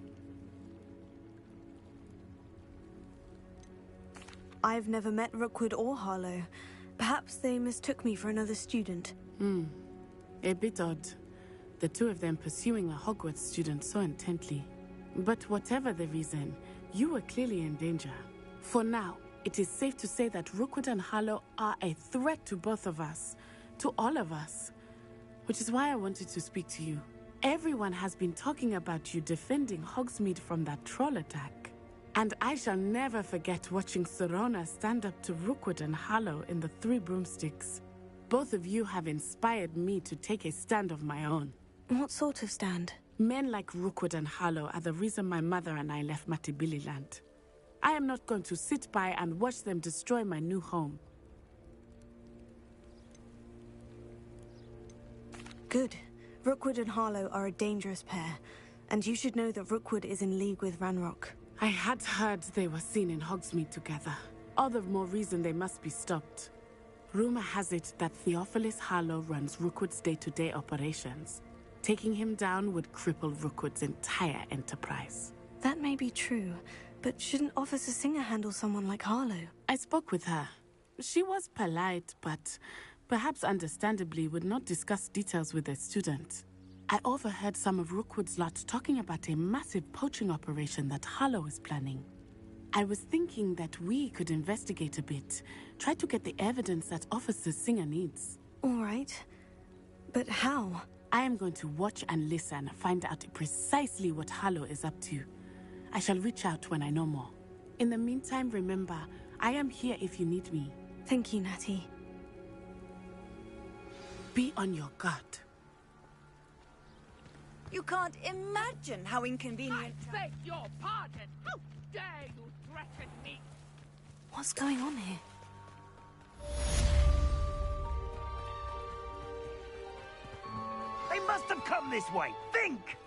[SPEAKER 10] I've never met Rookwood or Harlow. Perhaps they mistook me for another student.
[SPEAKER 13] A bit odd. The two of them pursuing a Hogwarts student so intently. But whatever the reason, you were clearly in danger. For now, it is safe to say that Rookwood and Harlow are a threat to both of us. To all of us. Which is why I wanted to speak to you. Everyone has been talking about you defending Hogsmeade from that troll attack. And I shall never forget watching Sirona stand up to Rookwood and Harlow in the Three Broomsticks. Both of you have inspired me to take a stand of my own.
[SPEAKER 10] What sort of stand?
[SPEAKER 13] Men like Rookwood and Harlow are the reason my mother and I left Matabeleland. I am not going to sit by and watch them destroy my new home.
[SPEAKER 10] Good. Rookwood and Harlow are a dangerous pair, and you should know that Rookwood is in league with Ranrock.
[SPEAKER 13] I had heard they were seen in Hogsmeade together. All the more reason they must be stopped. Rumor has it that Theophilus Harlow runs Rookwood's day-to-day operations. Taking him down would cripple Rookwood's entire enterprise.
[SPEAKER 10] That may be true, but shouldn't Officer Singer handle someone like Harlow?
[SPEAKER 13] I spoke with her. She was polite, but perhaps understandably would not discuss details with a student. I overheard some of Rookwood's lot talking about a massive poaching operation that Harlow is planning. I was thinking that we could investigate a bit, try to get the evidence that Officer Singer needs.
[SPEAKER 10] All right. But how?
[SPEAKER 13] I am going to watch and listen, find out precisely what Harlow is up to. I shall reach out when I know more. In the meantime, remember, I am here if you need me.
[SPEAKER 10] Thank you, Natty.
[SPEAKER 13] Be on your guard.
[SPEAKER 4] You can't imagine how inconvenient...
[SPEAKER 15] I beg your pardon! How dare you threaten me?
[SPEAKER 10] What's going on here?
[SPEAKER 17] They must have come this way. Think!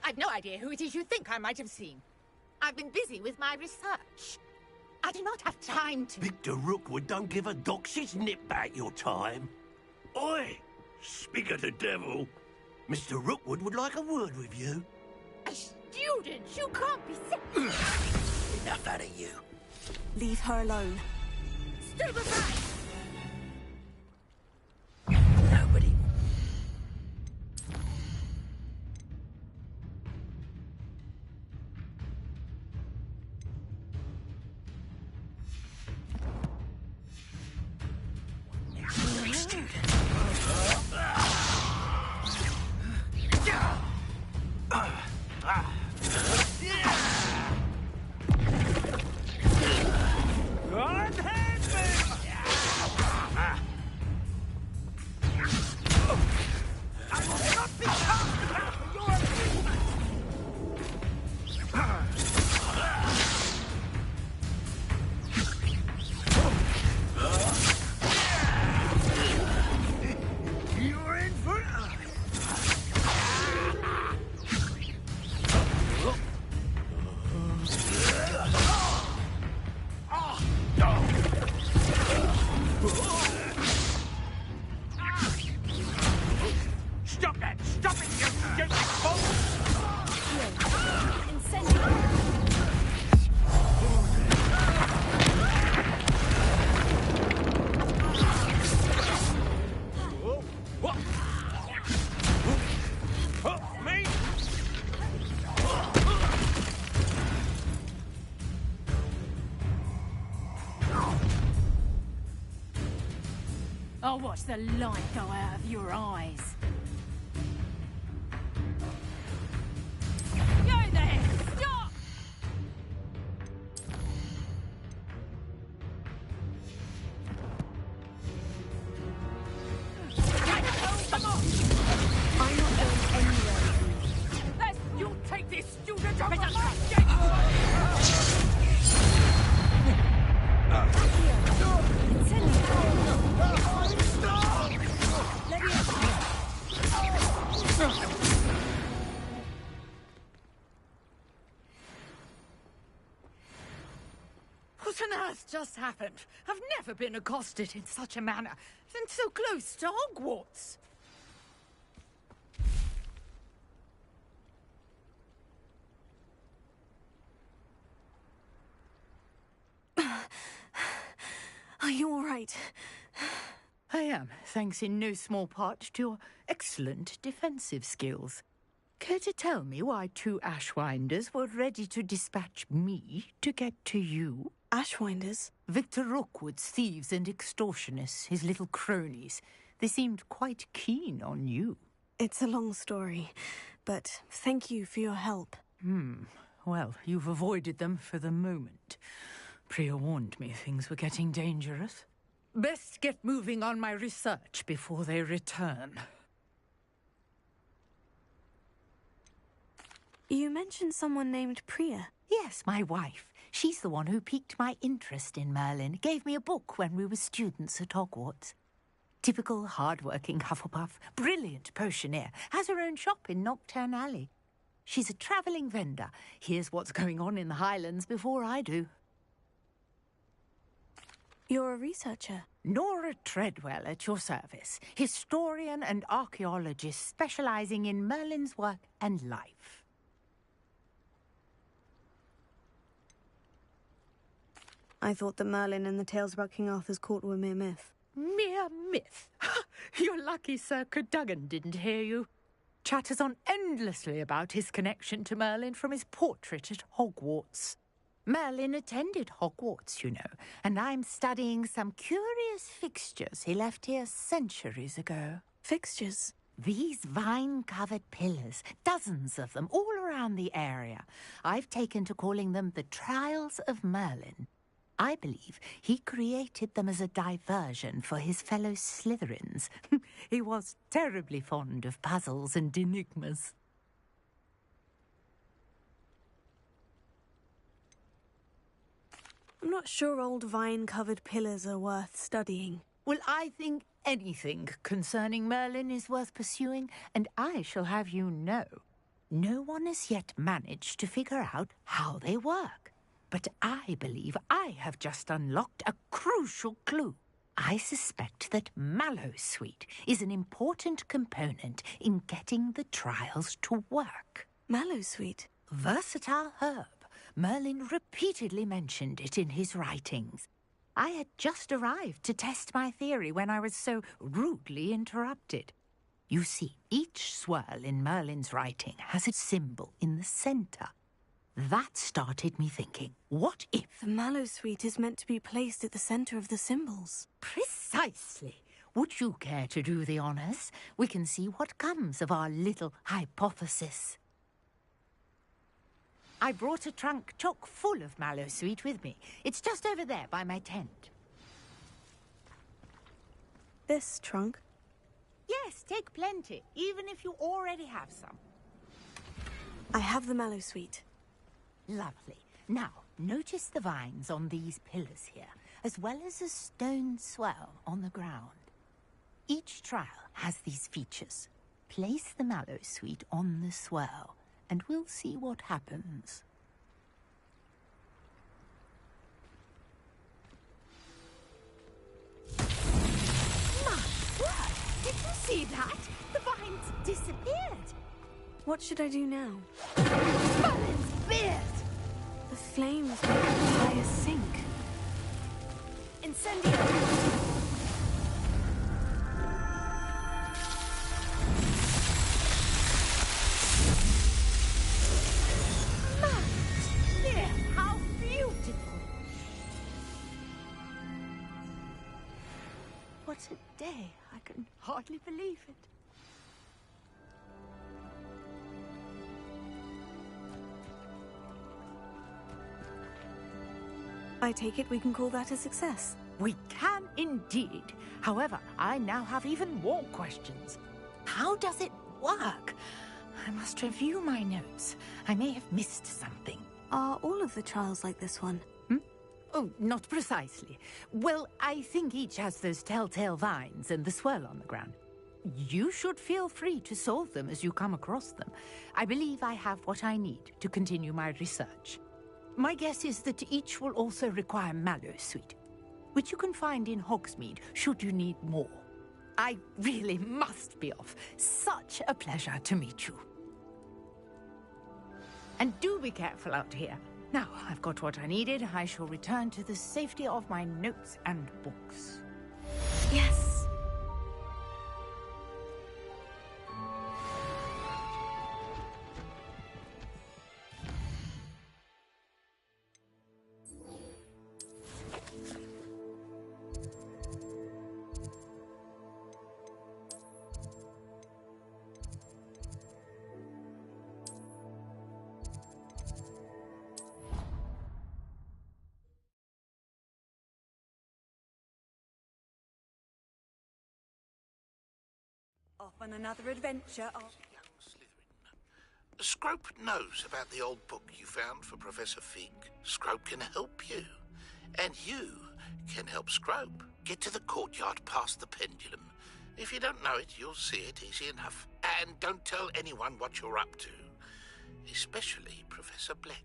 [SPEAKER 15] I've no idea who it is you think I might have seen. I've been busy with my research. I do not have time to...
[SPEAKER 17] Victor Rookwood don't give a doxy's nip back your time. Oi! Speak of the devil. Mr. Rookwood would like a word with you.
[SPEAKER 15] A student? You can't be sick.
[SPEAKER 17] Enough out of you.
[SPEAKER 10] Leave her alone.
[SPEAKER 15] Stay aside!
[SPEAKER 17] Nobody. You're in for Stop that! Stop it, you stupid fool! Me?
[SPEAKER 8] I'll watch the light go out of your eyes. Go there! Stop! Come on! I'm not going anywhere. You'll take this student off my
[SPEAKER 15] What on earth just happened? I've never been accosted in such a manner, and so close to Hogwarts.
[SPEAKER 10] Are you all right?
[SPEAKER 15] I am, thanks in no small part to your excellent defensive skills. Care to tell me why two Ashwinders were ready to dispatch me to get to you?
[SPEAKER 10] Ashwinders?
[SPEAKER 15] Victor Rookwood's thieves and extortionists, his little cronies. They seemed quite keen on you.
[SPEAKER 10] It's a long story, but thank you for your help.
[SPEAKER 15] Well, you've avoided them for the moment. Priya warned me things were getting dangerous. Best get moving on my research before they return.
[SPEAKER 10] You mentioned someone named Priya.
[SPEAKER 15] Yes, my wife. She's the one who piqued my interest in Merlin, gave me a book when we were students at Hogwarts. Typical hard-working Hufflepuff, brilliant potioneer, has her own shop in Knockturn Alley. She's a travelling vendor, hears what's going on in the Highlands before I do.
[SPEAKER 10] You're a researcher?
[SPEAKER 15] Nora Treadwell at your service, historian and archaeologist specialising in Merlin's work and life.
[SPEAKER 10] I thought that Merlin and the tales about King Arthur's court were mere myth.
[SPEAKER 15] Mere myth? You're lucky Sir Cadogan didn't hear you. Chatters on endlessly about his connection to Merlin from his portrait at Hogwarts. Merlin attended Hogwarts, you know, and I'm studying some curious fixtures he left here centuries ago.
[SPEAKER 10] Fixtures?
[SPEAKER 15] These vine-covered pillars, dozens of them, all around the area. I've taken to calling them the Trials of Merlin. I believe he created them as a diversion for his fellow Slytherins. He was terribly fond of puzzles and enigmas.
[SPEAKER 10] I'm not sure old vine-covered pillars are worth studying.
[SPEAKER 15] Well, I think anything concerning Merlin is worth pursuing, and I shall have you know, no one has yet managed to figure out how they work. But I believe I have just unlocked a crucial clue. I suspect that Mallowsweet is an important component in getting the trials to work.
[SPEAKER 10] Mallowsweet?
[SPEAKER 15] Versatile herb. Merlin repeatedly mentioned it in his writings. I had just arrived to test my theory when I was so rudely interrupted. You see, each swirl in Merlin's writing has a symbol in the centre. That started me thinking, what if...
[SPEAKER 10] The Mallowsweet is meant to be placed at the centre of the symbols.
[SPEAKER 15] Precisely. Would you care to do the honours? We can see what comes of our little hypothesis. I brought a trunk chock full of Mallowsweet with me. It's just over there by my tent.
[SPEAKER 10] This trunk?
[SPEAKER 15] Yes, take plenty, even if you already have some.
[SPEAKER 10] I have the mallow sweet.
[SPEAKER 15] Lovely. Now, notice the vines on these pillars here, as well as a stone swell on the ground. Each trial has these features. Place the mallow sweet on the swell, and we'll see what happens.
[SPEAKER 21] My word! Did you see that? The vines disappeared.
[SPEAKER 10] What should I do now?
[SPEAKER 21] Merlin's beard!
[SPEAKER 10] The flames make the fire sink.
[SPEAKER 21] Incendio! How beautiful!
[SPEAKER 15] What a day. I can hardly believe it.
[SPEAKER 10] I take it we can call that a success.
[SPEAKER 15] We can indeed. However, I now have even more questions. How does it work? I must review my notes. I may have missed something.
[SPEAKER 10] Are all of the trials like this one?
[SPEAKER 15] Oh, not precisely. Well, I think each has those telltale vines and the swirl on the ground. You should feel free to solve them as you come across them. I believe I have what I need to continue my research. My guess is that each will also require mallow sweet, which you can find in Hogsmeade should you need more. I really must be off. Such a pleasure to meet you. And do be careful out here. Now, I've got what I needed. I shall return to the safety of my notes and books.
[SPEAKER 10] Yes.
[SPEAKER 4] Off on another adventure.
[SPEAKER 17] Scrope knows about the old book you found for Professor Fig. Scrope can help you. And you can help Scrope. Get to the courtyard past the pendulum. If you don't know it, you'll see it easy enough. And don't tell anyone what you're up to. Especially Professor Black.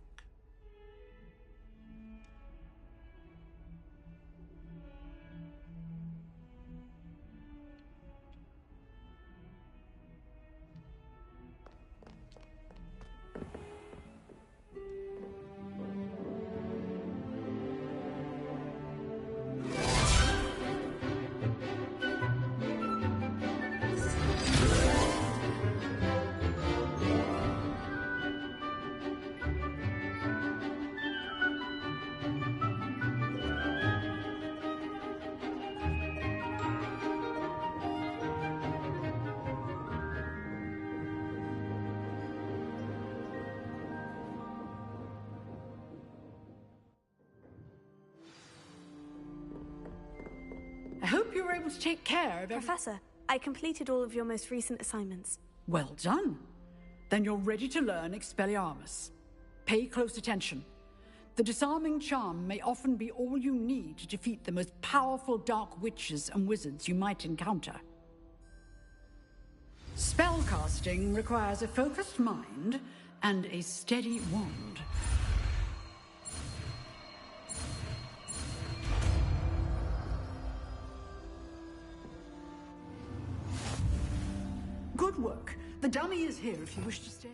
[SPEAKER 9] I hope you were able to take care of
[SPEAKER 10] Professor, I completed all of your most recent assignments.
[SPEAKER 9] Well done. Then you're ready to learn Expelliarmus. Pay close attention. The disarming charm may often be all you need to defeat the most powerful dark witches and wizards you might encounter. Spellcasting requires a focused mind and a steady wand. Good work. The dummy is here if you wish to stay.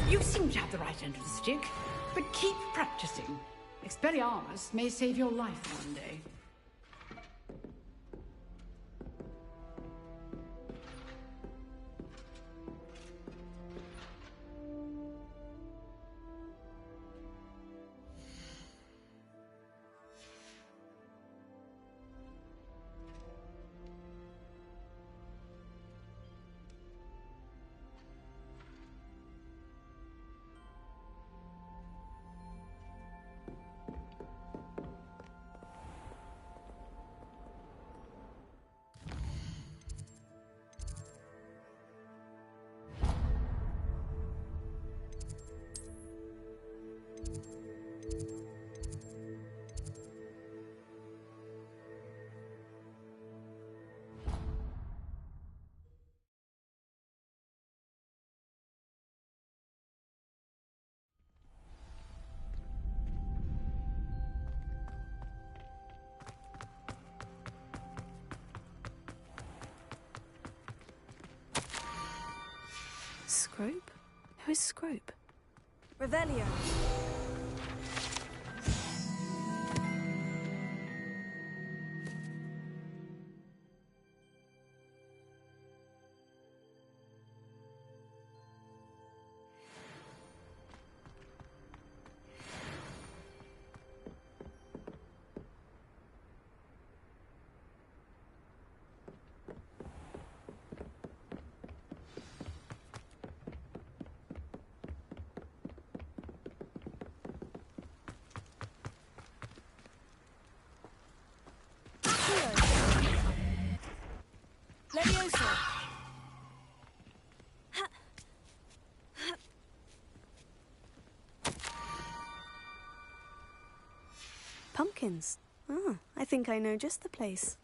[SPEAKER 9] You seem to have the right end of the stick, but keep practicing. Expelliarmus may save your life one day.
[SPEAKER 10] Scrope? Who is Scrope?
[SPEAKER 21] Revelio. Leviosa.
[SPEAKER 10] Pumpkins. Ah, I think I know just the place.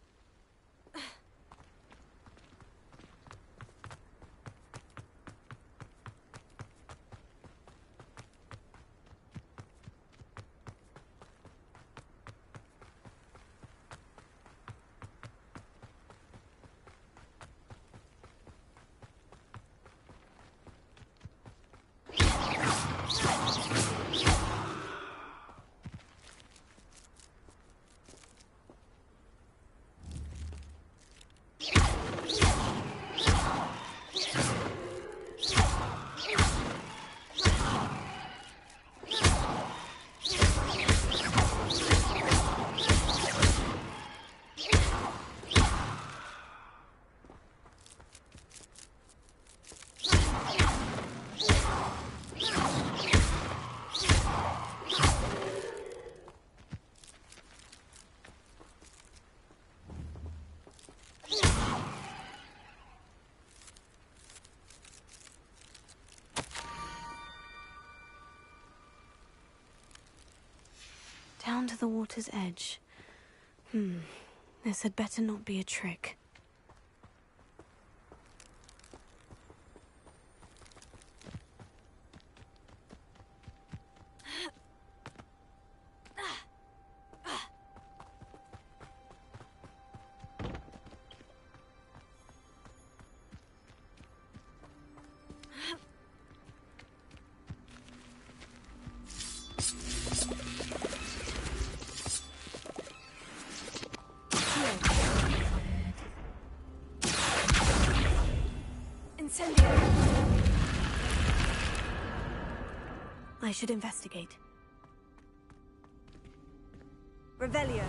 [SPEAKER 10] Down to the water's edge. This had better not be a trick. I should investigate.
[SPEAKER 21] Revelio.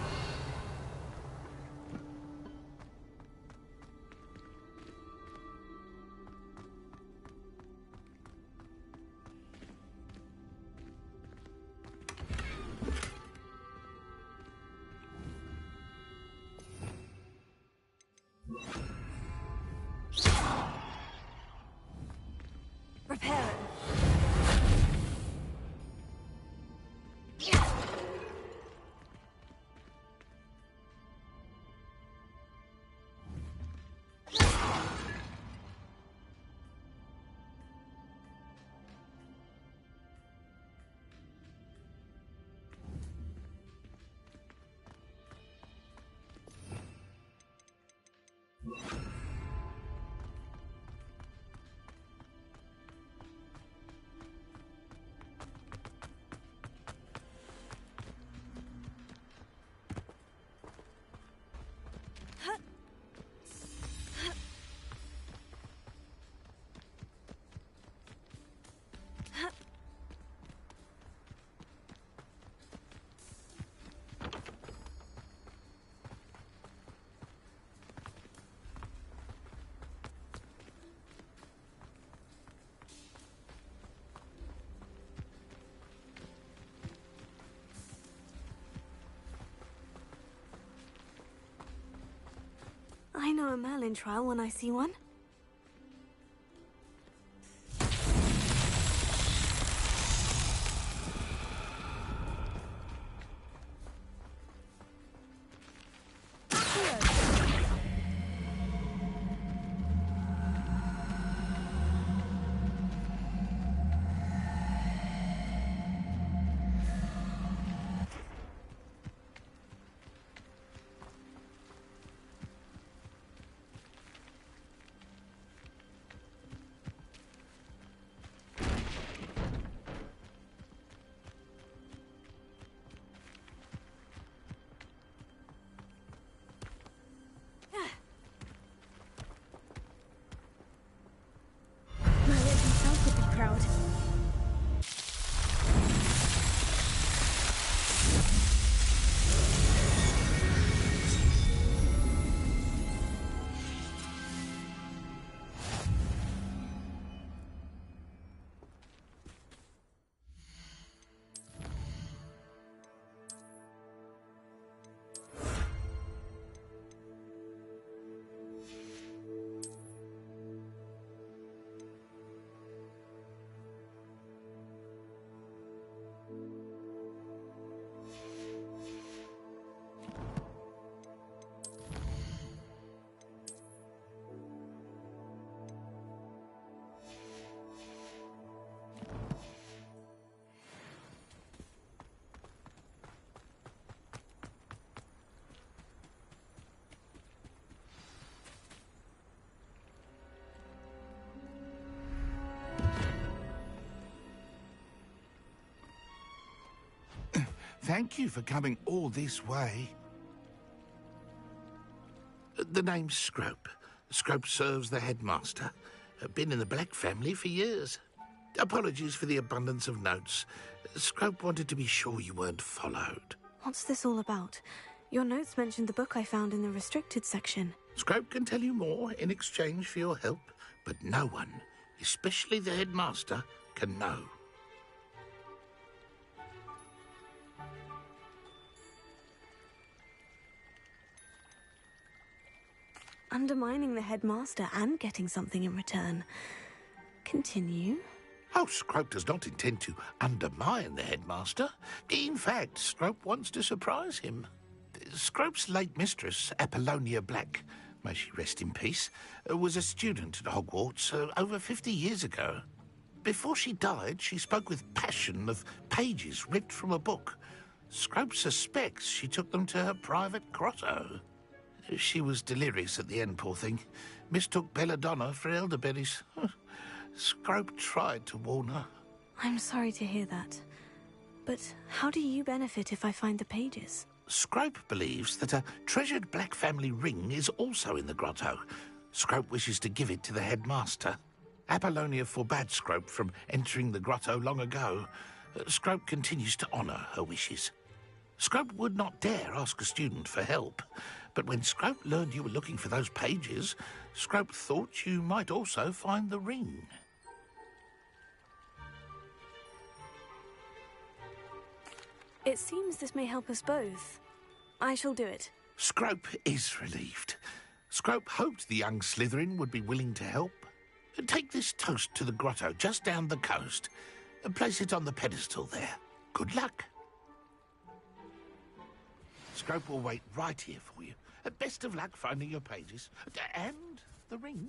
[SPEAKER 21] Reparo.
[SPEAKER 10] I know a Merlin trial when I see one.
[SPEAKER 17] Thank you for coming all this way. The name's Scrope. Scrope serves the headmaster. Been in the Black family for years. Apologies for the abundance of notes. Scrope wanted to be sure you weren't followed.
[SPEAKER 10] What's this all about? Your notes mentioned the book I found in the restricted section.
[SPEAKER 17] Scrope can tell you more in exchange for your help, but no one, especially the headmaster, can know.
[SPEAKER 10] Undermining the headmaster and getting something in return. Continue.
[SPEAKER 17] Oh, Scrope does not intend to undermine the headmaster. In fact, Scrope wants to surprise him. Scrope's late mistress, Apollonia Black, may she rest in peace, was a student at Hogwarts over 50 years ago. Before she died, she spoke with passion of pages ripped from a book. Scrope suspects she took them to her private grotto. She was delirious at the end, poor thing. Mistook belladonna for elderberries. Scrope tried to warn her.
[SPEAKER 10] I'm sorry to hear that. But how do you benefit if I find the pages?
[SPEAKER 17] Scrope believes that a treasured Black family ring is also in the grotto. Scrope wishes to give it to the headmaster. Apollonia forbade Scrope from entering the grotto long ago. Scrope continues to honour her wishes. Scrope would not dare ask a student for help, but when Scrope learned you were looking for those pages, Scrope thought you might also find the ring.
[SPEAKER 10] It seems this may help us both. I shall do it.
[SPEAKER 17] Scrope is relieved. Scrope hoped the young Slytherin would be willing to help. Take this toast to the grotto just down the coast and place it on the pedestal there. Good luck. Scrope will wait right here for you. Best of luck finding your pages. And the ring.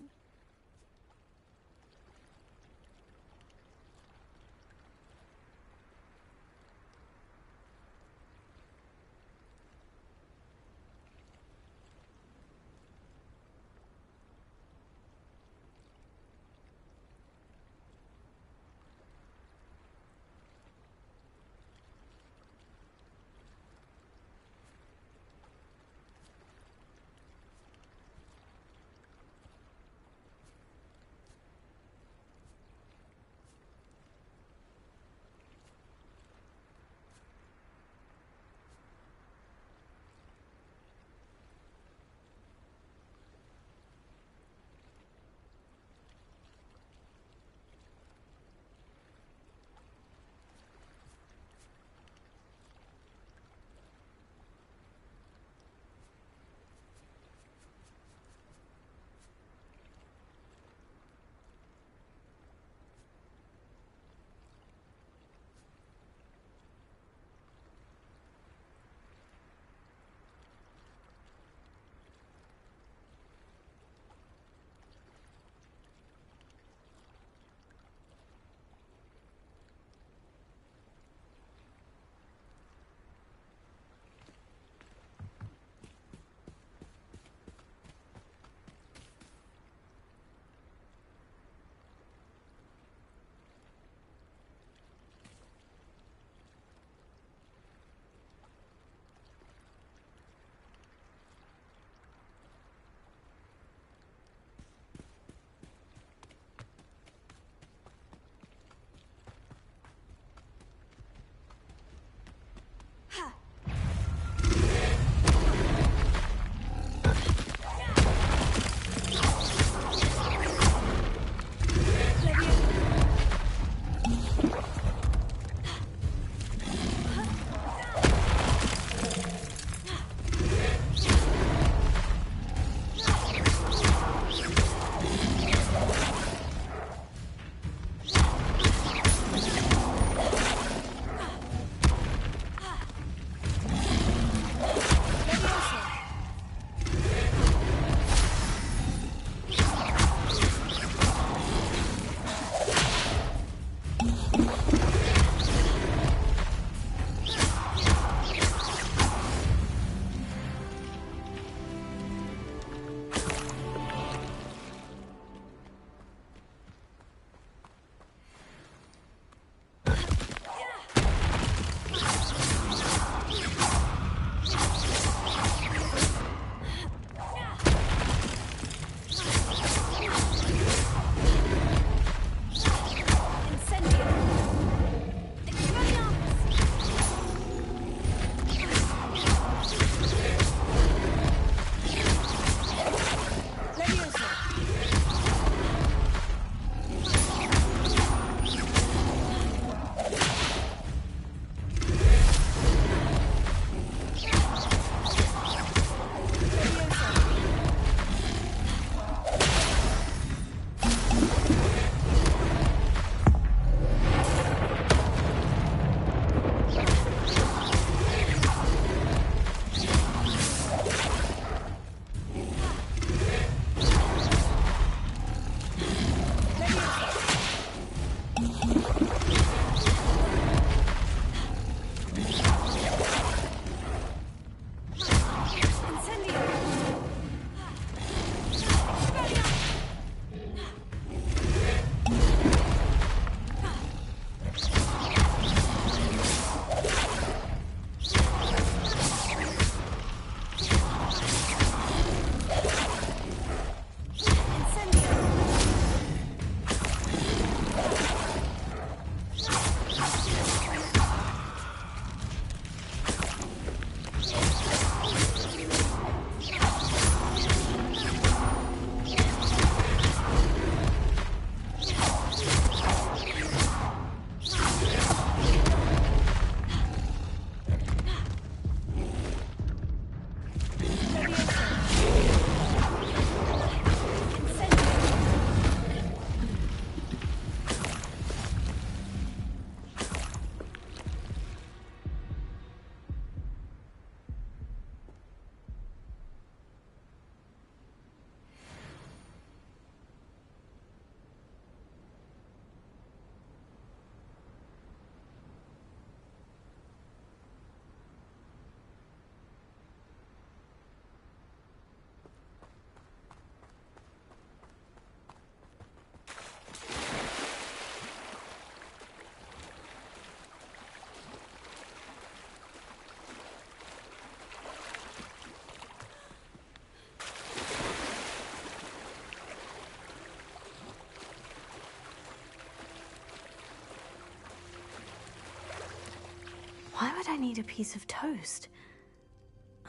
[SPEAKER 10] need a piece of toast.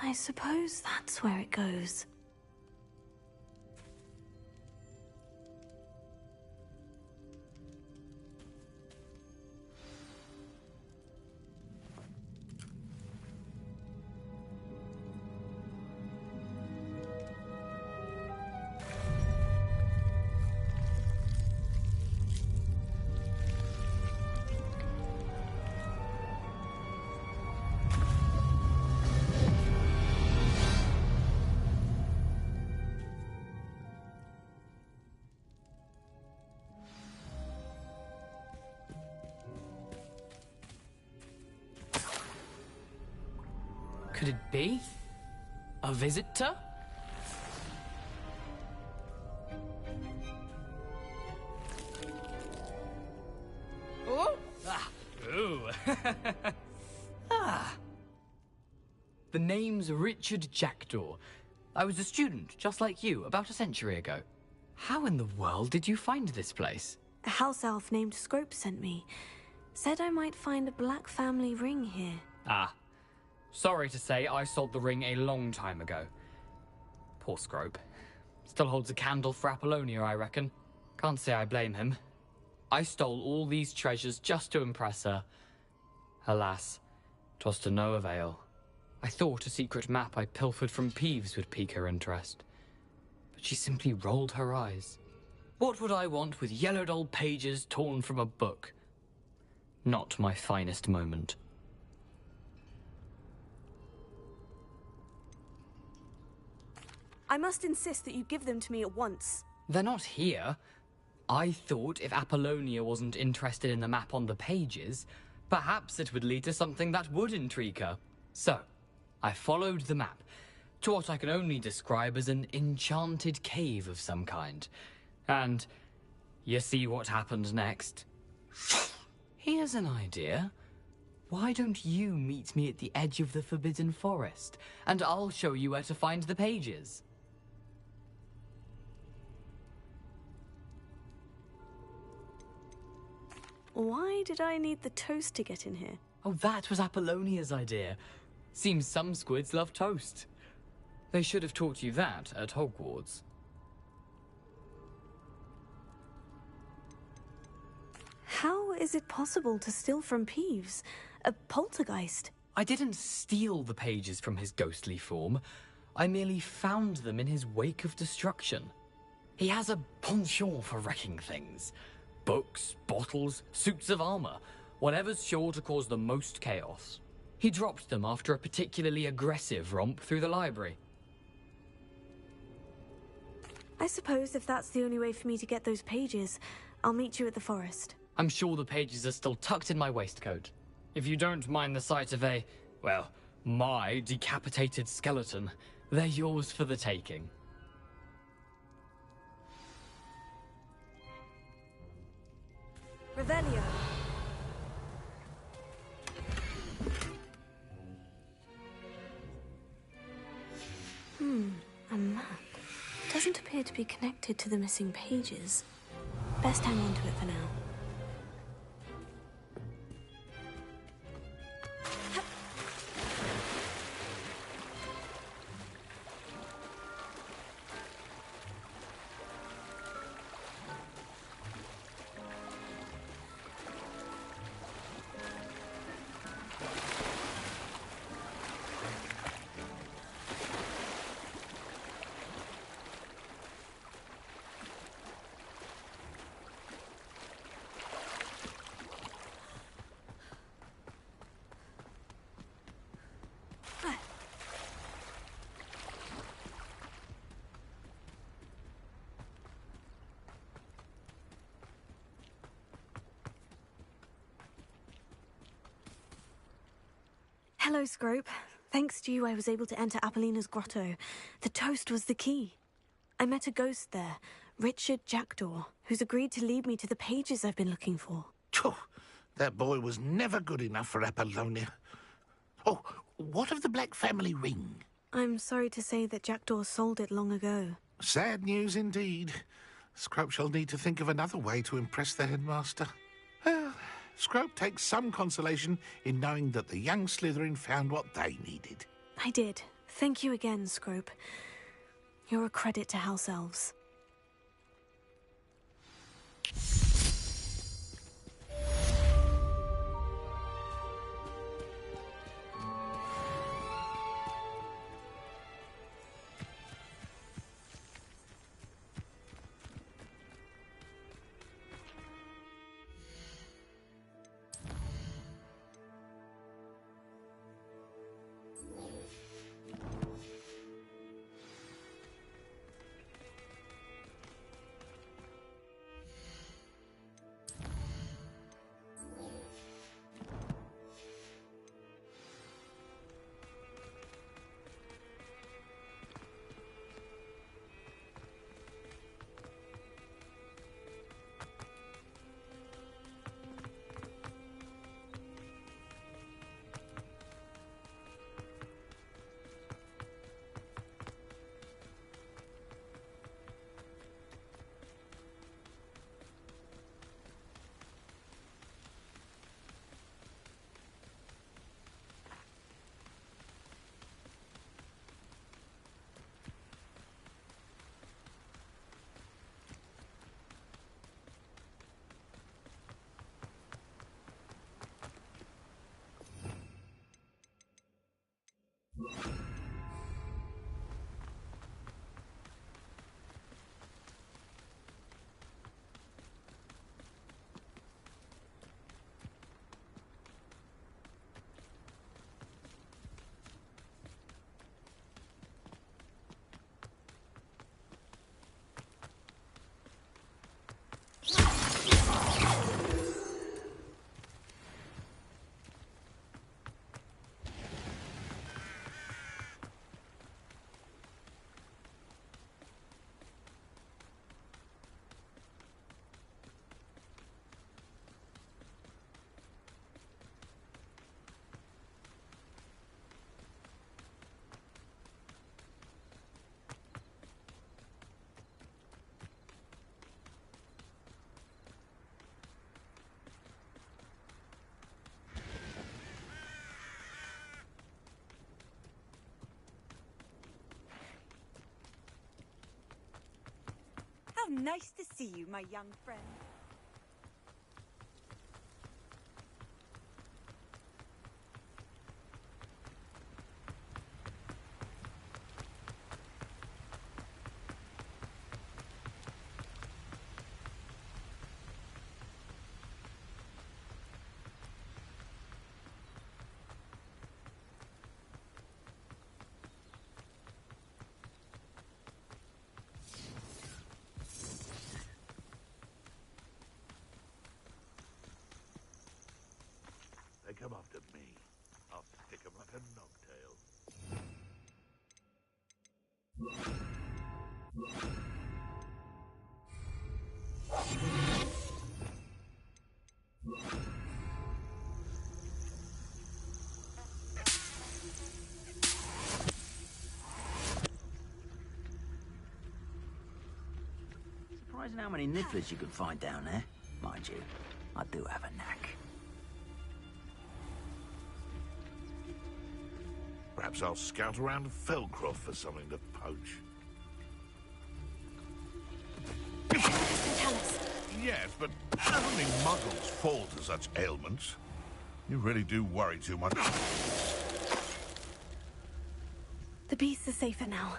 [SPEAKER 10] I suppose that's where it goes.
[SPEAKER 5] Could it be? A visitor? Oh! Ah! Ooh! Ah! The name's Richard Jackdaw. I was a student, just like you, about a century ago. How in the world did you find this place?
[SPEAKER 10] A house elf named Scrope sent me. Said I might find a black family ring here.
[SPEAKER 5] Ah. Sorry to say, I sold the ring a long time ago. Poor Scrope. Still holds a candle for Apollonia, I reckon. Can't say I blame him. I stole all these treasures just to impress her. Alas, 'twas to no avail. I thought a secret map I pilfered from Peeves would pique her interest. But she simply rolled her eyes. What would I want with yellowed old pages torn from a book? Not my finest moment.
[SPEAKER 10] I must insist that you give them to me at once.
[SPEAKER 5] They're not here. I thought if Apollonia wasn't interested in the map on the pages, perhaps it would lead to something that would intrigue her. So, I followed the map to what I can only describe as an enchanted cave of some kind. And you see what happened next? Here's an idea. Why don't you meet me at the edge of the Forbidden Forest, and I'll show you where to find the pages?
[SPEAKER 10] Why did I need the toast to get in here?
[SPEAKER 5] Oh, that was Apollonia's idea. Seems some squids love toast. They should have taught you that at Hogwarts.
[SPEAKER 10] How is it possible to steal from Peeves? A poltergeist?
[SPEAKER 5] I didn't steal the pages from his ghostly form. I merely found them in his wake of destruction. He has a penchant for wrecking things. Books, bottles, suits of armor, whatever's sure to cause the most chaos. He dropped them after a particularly aggressive romp through the library.
[SPEAKER 10] I suppose if that's the only way for me to get those pages, I'll meet you at the forest.
[SPEAKER 5] I'm sure the pages are still tucked in my waistcoat. If you don't mind the sight of a, well, my decapitated skeleton, they're yours for the taking.
[SPEAKER 10] Revelio. A map. Doesn't appear to be connected to the missing pages. Best hang on to it for now. Hello, Scrope. Thanks to you, I was able to enter Apollina's grotto. The toast was the key. I met a ghost there, Richard Jackdaw, who's agreed to lead me to the pages I've been looking for.
[SPEAKER 17] Phew, that boy was never good enough for Apollonia. Oh, what of the Black family ring?
[SPEAKER 10] I'm sorry to say that Jackdaw sold it long ago.
[SPEAKER 17] Sad news indeed. Scrope shall need to think of another way to impress the headmaster. Well, Scrope takes some consolation in knowing that the young Slytherin found what they needed.
[SPEAKER 10] I did. Thank you again, Scrope. You're a credit to House Elves.
[SPEAKER 4] How nice to see you, my young friend.
[SPEAKER 17] They come after me. I'll stick 'em like a nogtail.
[SPEAKER 6] Surprising how many nifflers you can find down there. Mind you, I do have a knack.
[SPEAKER 17] Perhaps I'll scout around Felcroft for something to poach. Yes, but only muggles fall to such ailments. You really do worry too much.
[SPEAKER 10] The beasts are safer now.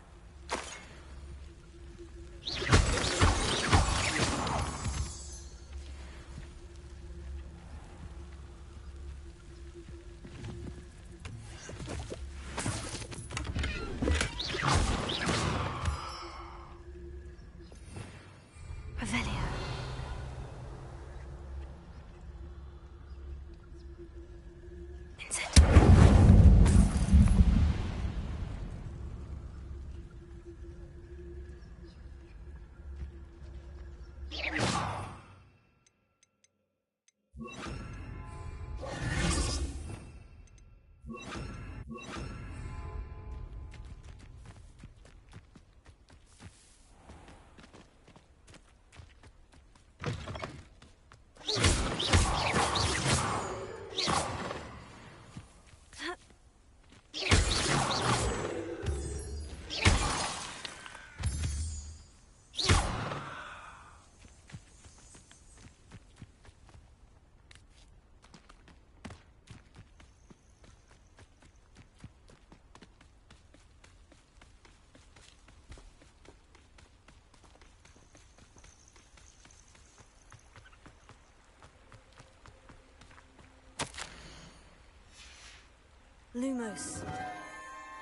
[SPEAKER 10] Lumos.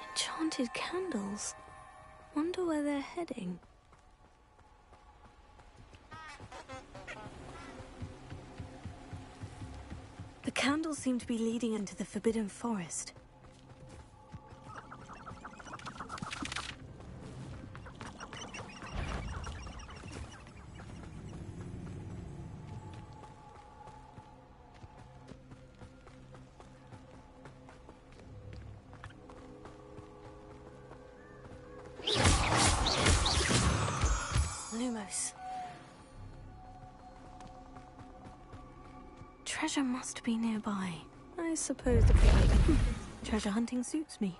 [SPEAKER 10] Enchanted candles. Wonder where they're heading. The candles seem to be leading into the Forbidden Forest. Lumos. Treasure must be nearby. I suppose the treasure hunting suits me.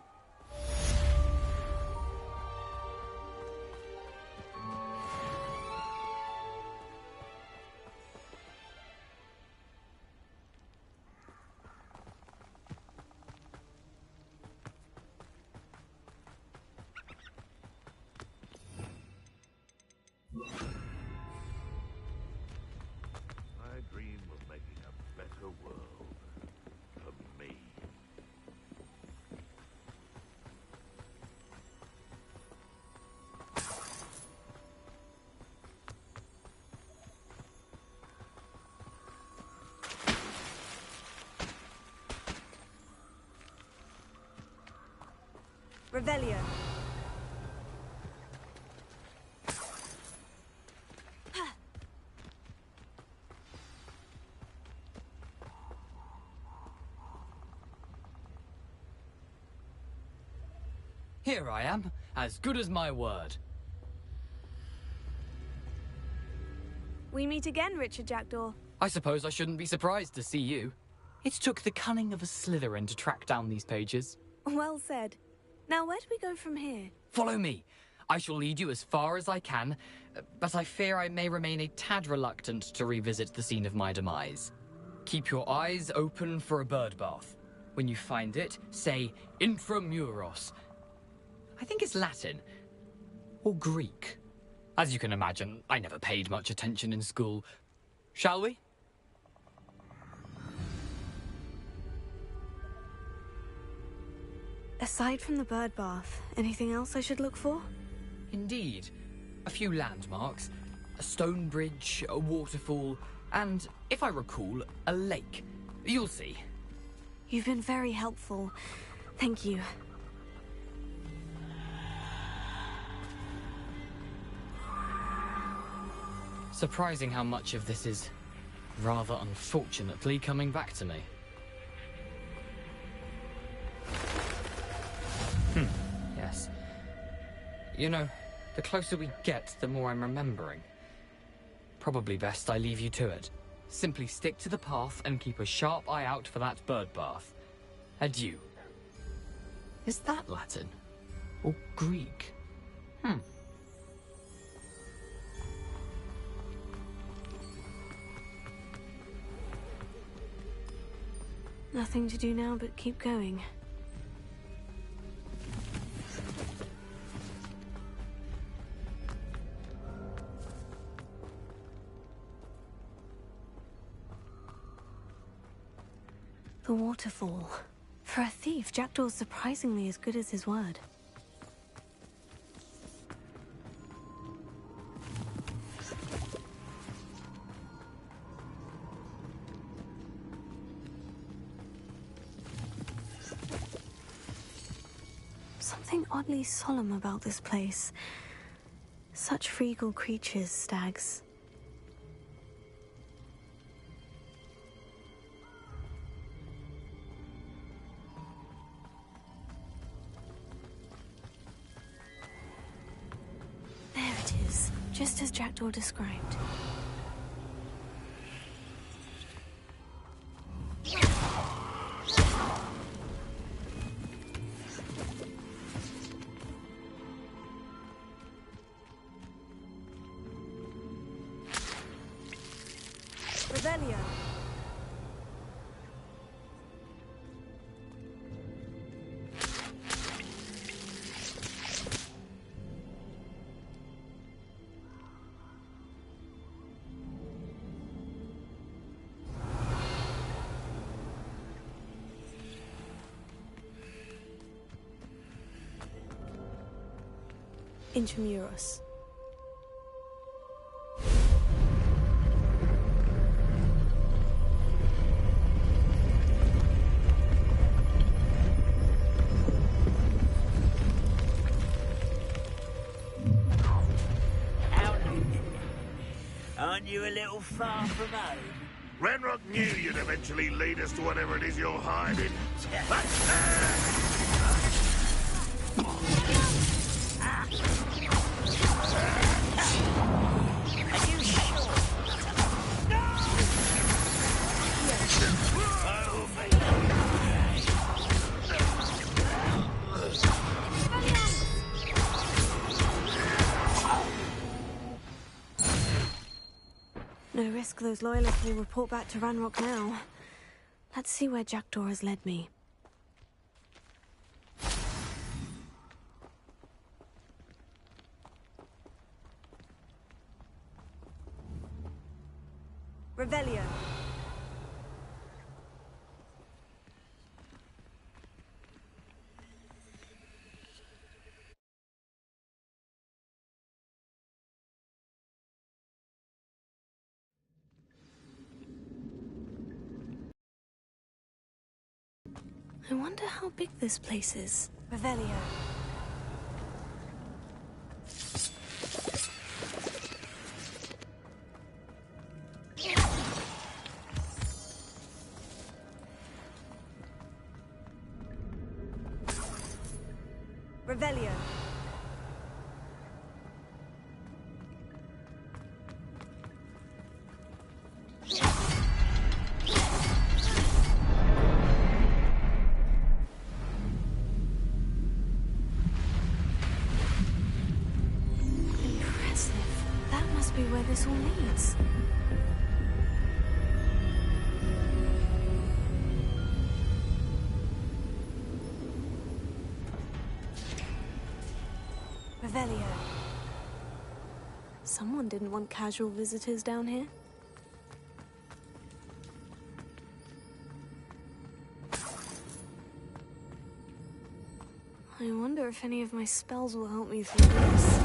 [SPEAKER 7] I dream of making a better world for me.
[SPEAKER 10] Revelio.
[SPEAKER 5] Here I am, as good as my word.
[SPEAKER 10] We meet again, Richard Jackdaw.
[SPEAKER 5] I suppose I shouldn't be surprised to see you. It took the cunning of a Slytherin to track down these pages.
[SPEAKER 10] Well said. Now, where do we go from here?
[SPEAKER 5] Follow me. I shall lead you as far as I can, but I fear I may remain a tad reluctant to revisit the scene of my demise. Keep your eyes open for a bird bath. When you find it, say Intramuros. I think it's Latin. Or Greek. As you can imagine, I never paid much attention in school. Shall we?
[SPEAKER 10] Aside from the bird bath, anything else I should look for?
[SPEAKER 5] Indeed. A few landmarks. A stone bridge, a waterfall, and, if I recall, a lake. You'll see.
[SPEAKER 10] You've been very helpful. Thank you.
[SPEAKER 5] Surprising how much of this is, rather unfortunately, coming back to me. Yes. You know, the closer we get, the more I'm remembering. Probably best I leave you to it. Simply stick to the path and keep a sharp eye out for that bird bath. Adieu. Is that Latin? Or Greek?
[SPEAKER 10] Nothing to do now but keep going. The waterfall. For a thief, Jackdaw's surprisingly as good as his word. Something oddly solemn about this place. Such regal creatures, stags. There it is, just as Jackdaw described. Revelio. Intramuros.
[SPEAKER 6] Aren't you a little far from home?
[SPEAKER 7] Ranrock knew you'd eventually lead us to whatever it is you're hiding.
[SPEAKER 6] Are you sure?
[SPEAKER 10] No risk those loyalists will report back to Ranrock now. Let's see where Jackdaw has led me.
[SPEAKER 21] Revelio.
[SPEAKER 10] I wonder how big this place is.
[SPEAKER 21] Revelio. Revelio.
[SPEAKER 10] Impressive. That must be where this all leads.
[SPEAKER 21] Revelio.
[SPEAKER 10] Someone didn't want casual visitors down here. I wonder if any of my spells will help me through this.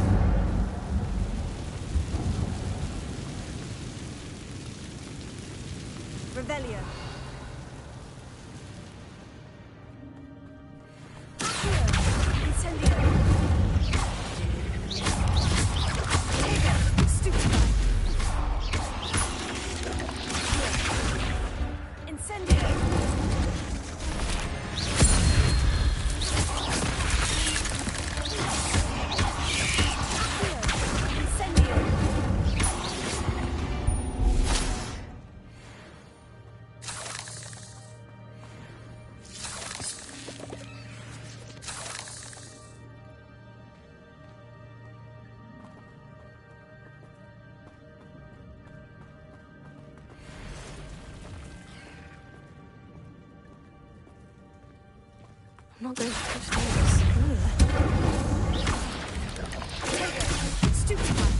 [SPEAKER 21] Revelio.
[SPEAKER 10] I'm not going to touch those.
[SPEAKER 21] Stupid one.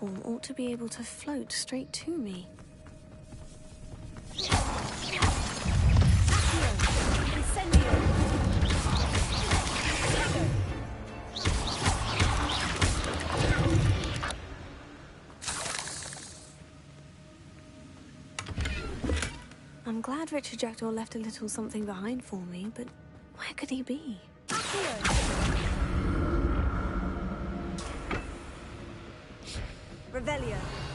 [SPEAKER 10] platform ought to be able to float straight to me. I'm glad Richard Jackdaw left a little something behind for me, but where could he be?
[SPEAKER 21] Revelio.